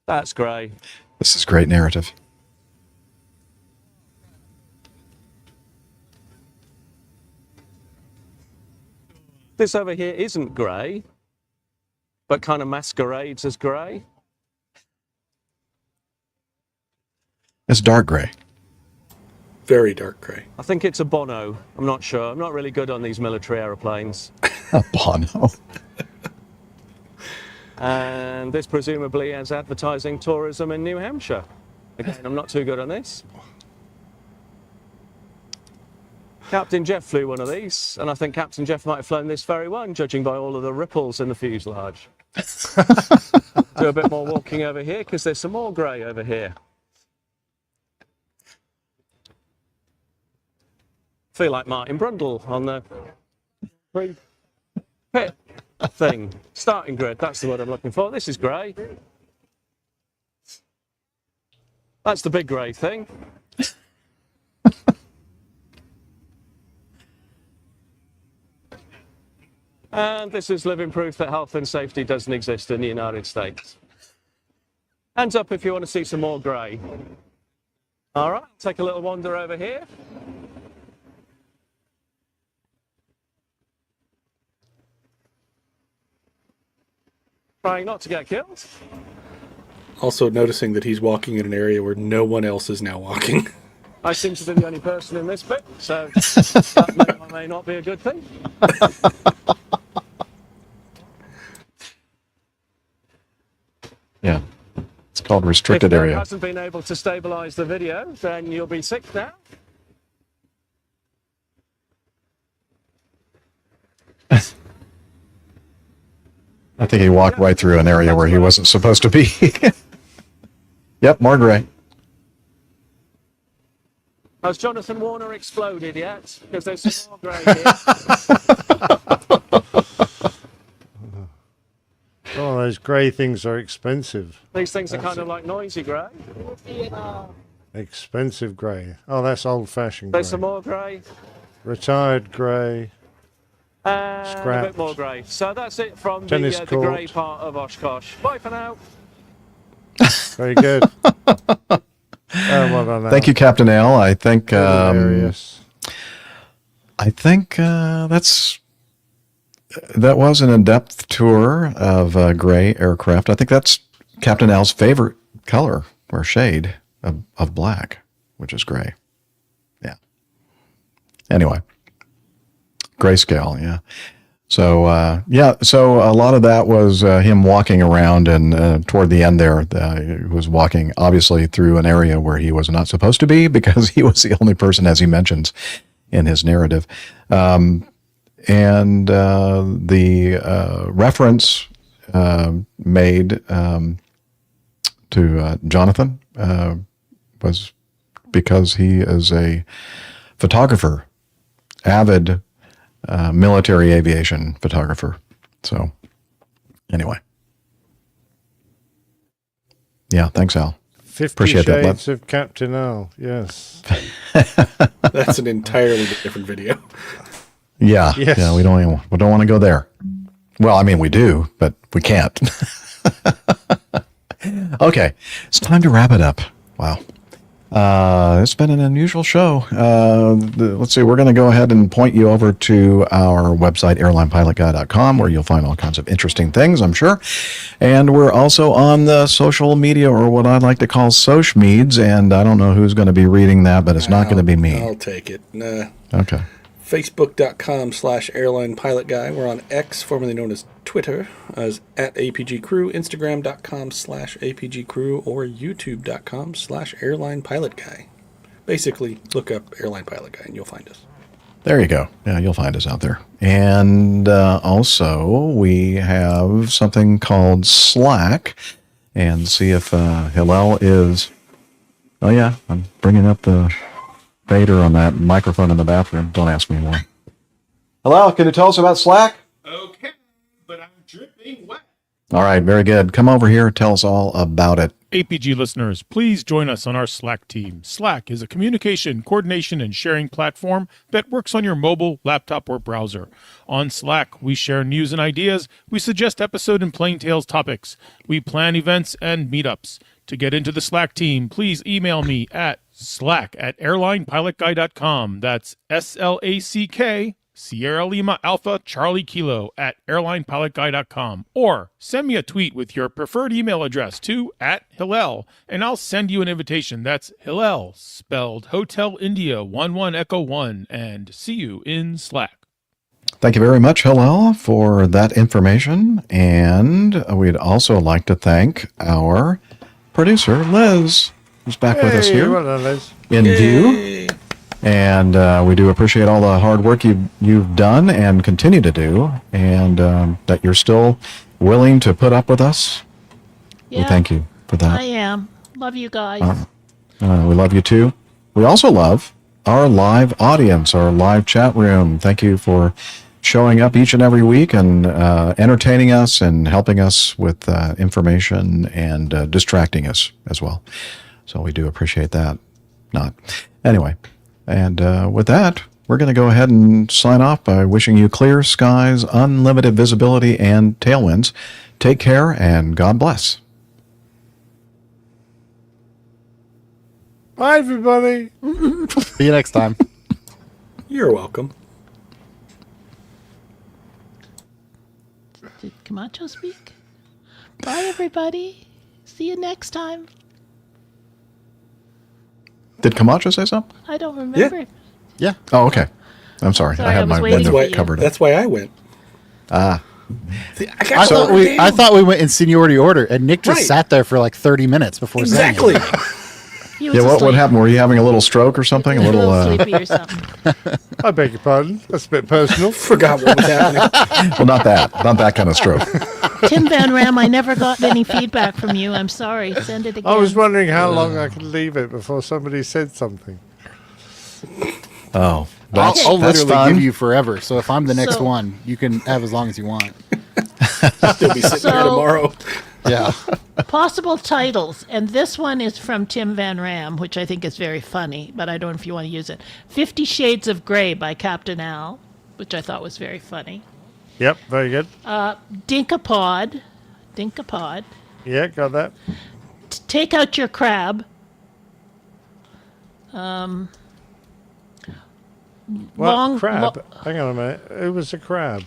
That's grey. This is great narrative. This over here isn't grey, but kind of masquerades as grey. It's dark gray. Very dark grey. I think it's a Bono. I'm not sure. I'm not really good on these military aeroplanes. A Bono. And this presumably is advertising tourism in New Hampshire. Again, I'm not too good on this. Captain Jeff flew one of these, and I think Captain Jeff might have flown this very one, judging by all of the ripples in the fuselage. Do a bit more walking over here, because there's some more grey over here. Feel like Martin Brundle on the pit thing. Starting grid, that's the word I'm looking for. This is grey. That's the big grey thing. And this is living proof that health and safety doesn't exist in the United States. Hands up if you want to see some more grey. All right, take a little wander over here. trying not to get killed. Also noticing that he's walking in an area where no one else is now walking. I seem to be the only person in this bit, so that may or may not be a good thing. Yeah. It's called restricted if area. hasn't been able to stabilize the video, then you'll be sick now. I think he walked right through an area where he wasn't supposed to be. Yep, more gray. Has Jonathan Warner exploded yet? Because there's some more grey here. Oh, those grey things are expensive. These things are kind of like noisy grey. Expensive grey. Oh, that's old-fashioned grey. There's some more grey. Retired grey. And a Scrapped. bit more grey. So that's it from Tennis the court. grey part of Oshkosh. Bye for now. Very good. Well done, Al. Thank you, Captain Al. I think Hilarious. That was an in-depth tour of gray aircraft. I think that's Captain Al's favorite color or shade of black, which is gray. Yeah. Anyway, grayscale, yeah. So, so a lot of that was him walking around, and toward the end there, he was walking obviously through an area where he was not supposed to be because he was the only person, as he mentions in his narrative. And the reference made to Jonathan was because he is a photographer, avid military aviation photographer. So, anyway. Yeah, thanks, Al. 50 Appreciate Shades that. of Captain Al, yes. That's an entirely different video. Yeah, Yes. yeah, we don't want to go there. Well, I mean, we do, but we can't. Okay, it's time to wrap it up. Wow. It's been an unusual show. Let's see, we're going to go ahead and point you over to our website, airlinepilotguy.com, where you'll find all kinds of interesting things, I'm sure. And we're also on the social media, or what I like to call social meds, and I don't know who's going to be reading that, but it's not going to be me. I'll take it. Nah. Okay. Facebook.com/airlinepilotguy. We're on X, formerly known as Twitter, as @APG Crew, Instagram.com/APG Crew, or YouTube.com/airlinepilotguy. Basically, look up Airline Pilot Guy and you'll find us. There you go. Yeah, you'll find us out there. And also, we have something called Slack. And see if Hillel is... Oh, yeah, I'm bringing up the fader on that microphone in the bathroom. Don't ask me more. Hillel, can you tell us about Slack? Okay, but I'm dripping wet. All right, very good. Come over here and tell us all about it. APG listeners, please join us on our Slack team. Slack is a communication, coordination, and sharing platform that works on your mobile, laptop, or browser. On Slack, we share news and ideas, we suggest episode and plain tales topics, we plan events and meetups. To get into the Slack team, please email me at slack@airlinepilotguy.com. That's SLACK, Sierra Lima Alpha Charlie Kilo @airlinepilotguy.com, or send me a tweet with your preferred email address to @Hillel, and I'll send you an invitation. That's Hillel, spelled Hotel India 11 Echo 1, and see you in Slack. Thank you very much, Hillel, for that information. And we'd also like to thank our producer, Liz, who's back with us here Well done, Liz. in view. And we do appreciate all the hard work you've done and continue to do, and that you're still willing to put up with us. Yeah, We thank you for that. I am. Love you guys. We love you too. We also love our live audience, our live chat room. Thank you for showing up each and every week and entertaining us and helping us with information and distracting us as well. So we do appreciate that. Anyway. And with that, we're going to go ahead and sign off by wishing you clear skies, unlimited visibility, and tailwinds. Take care, and God bless. Bye, everybody. See you next time. You're welcome. Did Camacho speak? Bye, everybody. See you next time. Did Camacho say something? I don't remember. Yeah. Oh, okay. I'm sorry. Sorry, I I had was my waiting window for you. covered. That's why I went. Ah. I thought we went in seniority order, and Nick just Right. sat there for like 30 minutes before saying Exactly. anything. He was Yeah, what asleep. happened? Were you having a little stroke or something? A little sleepy or something. I beg your pardon. That's a bit personal. Forgot what was happening. Well, not that kind of stroke. Tim Van Ram, I never got any feedback from you. I'm sorry. Send it again. I was wondering how long I could leave it before somebody said something. Oh, I'll that's literally fun. give you forever. So if I'm the next So- one, you can have as long as you want. Still be sitting there tomorrow. Yeah. Possible titles, and this one is from Tim Van Ram, which I think is very funny, but I don't know if you want to use it. 50 Shades of Grey by Captain Al, which I thought was very funny. Yep, very good. Dinkapod. Yeah, got that. Take out your crab. What? Crab? Hang on a minute. Who was a crab?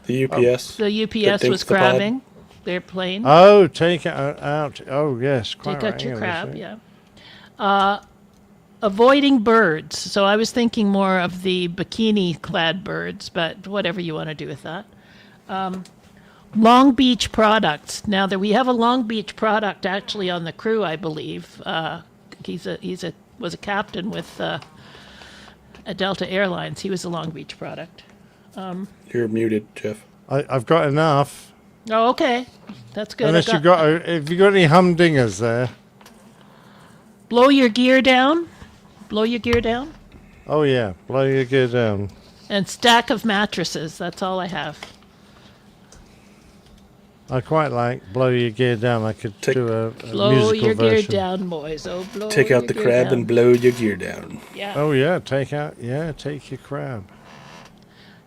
The UPS. The UPS was Dinkapod. crabbing their plane. Oh, take it out. Oh, yes. Quite Take right. out your Hang on a crab, sec. yeah. Avoiding birds. So I was thinking more of the bikini-clad birds, but whatever you want to do with that. Long Beach products. Now that we have a Long Beach product actually on the crew, I believe. Was a captain with at Delta Airlines. He was a Long Beach product. You're muted, Jeff. I've got enough. Oh, okay, that's good. Unless you've got, if you got any humdingers there. Blow your gear down. Blow your gear down. Oh yeah, blow your gear down. And stack of mattresses. That's all I have. I quite like blow your gear down. I could do a Blow musical your gear version. down, boys. Oh, blow Take your out the gear crab down. and blow your gear down. Yeah. Oh yeah, take your crab.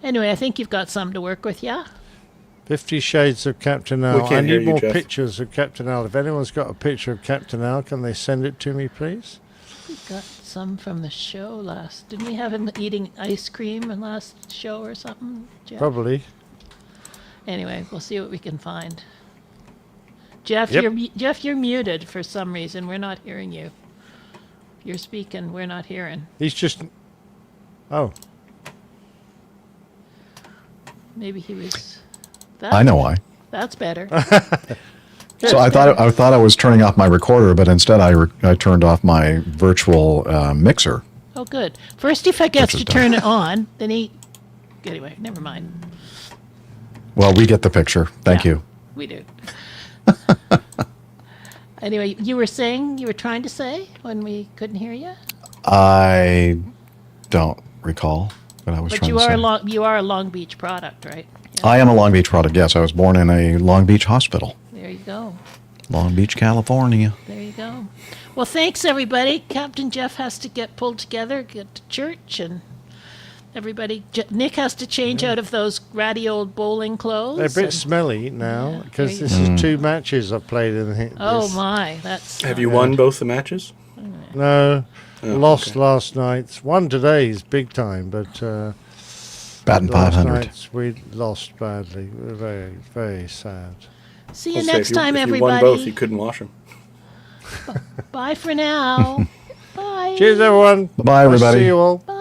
Anyway, I think you've got some to work with, yeah? 50 Shades of Captain Al. We I can't hear need you, more Jeff. pictures of Captain Al. If anyone's got a picture of Captain Al, can they send it to me, please? We got some from the show last. Didn't we have him eating ice cream in last show or something? Jeff? Probably. Anyway, we'll see what we can find. Jeff, Yep. you're muted for some reason. We're not hearing you. You're speaking. We're not hearing. He's just. Oh. Maybe he was. I know why. That's better. So I thought I was turning off my recorder, but instead I turned off my virtual mixer. Oh, good. First, he forgets Which to is turn it on. Then he. Anyway, never mind. Well, we get the picture. Thank you. We do. Anyway, you were trying to say when we couldn't hear you? I don't recall what I was But trying you to are say. you are a Long Beach product, right? I am a Long Beach product. Yes, I was born in a Long Beach hospital, There you go. Long Beach, California. There you go. Well, thanks everybody. Captain Jeff has to get pulled together, get to church, and everybody. Nick has to change out of those ratty old bowling clothes. They're a bit and- smelly now because there this you is 2 matches I've played in here. Oh my, that's. Have you won both the matches? No, Oh, lost okay. last night. Won today's big time, but Batting last 500. night we lost badly. We were very, very sad. See you I'll say, next time, if everybody. you won both, you couldn't wash them. Bye for now. Bye. Cheers, everyone. Bye, I'll everybody. See you all. Bye.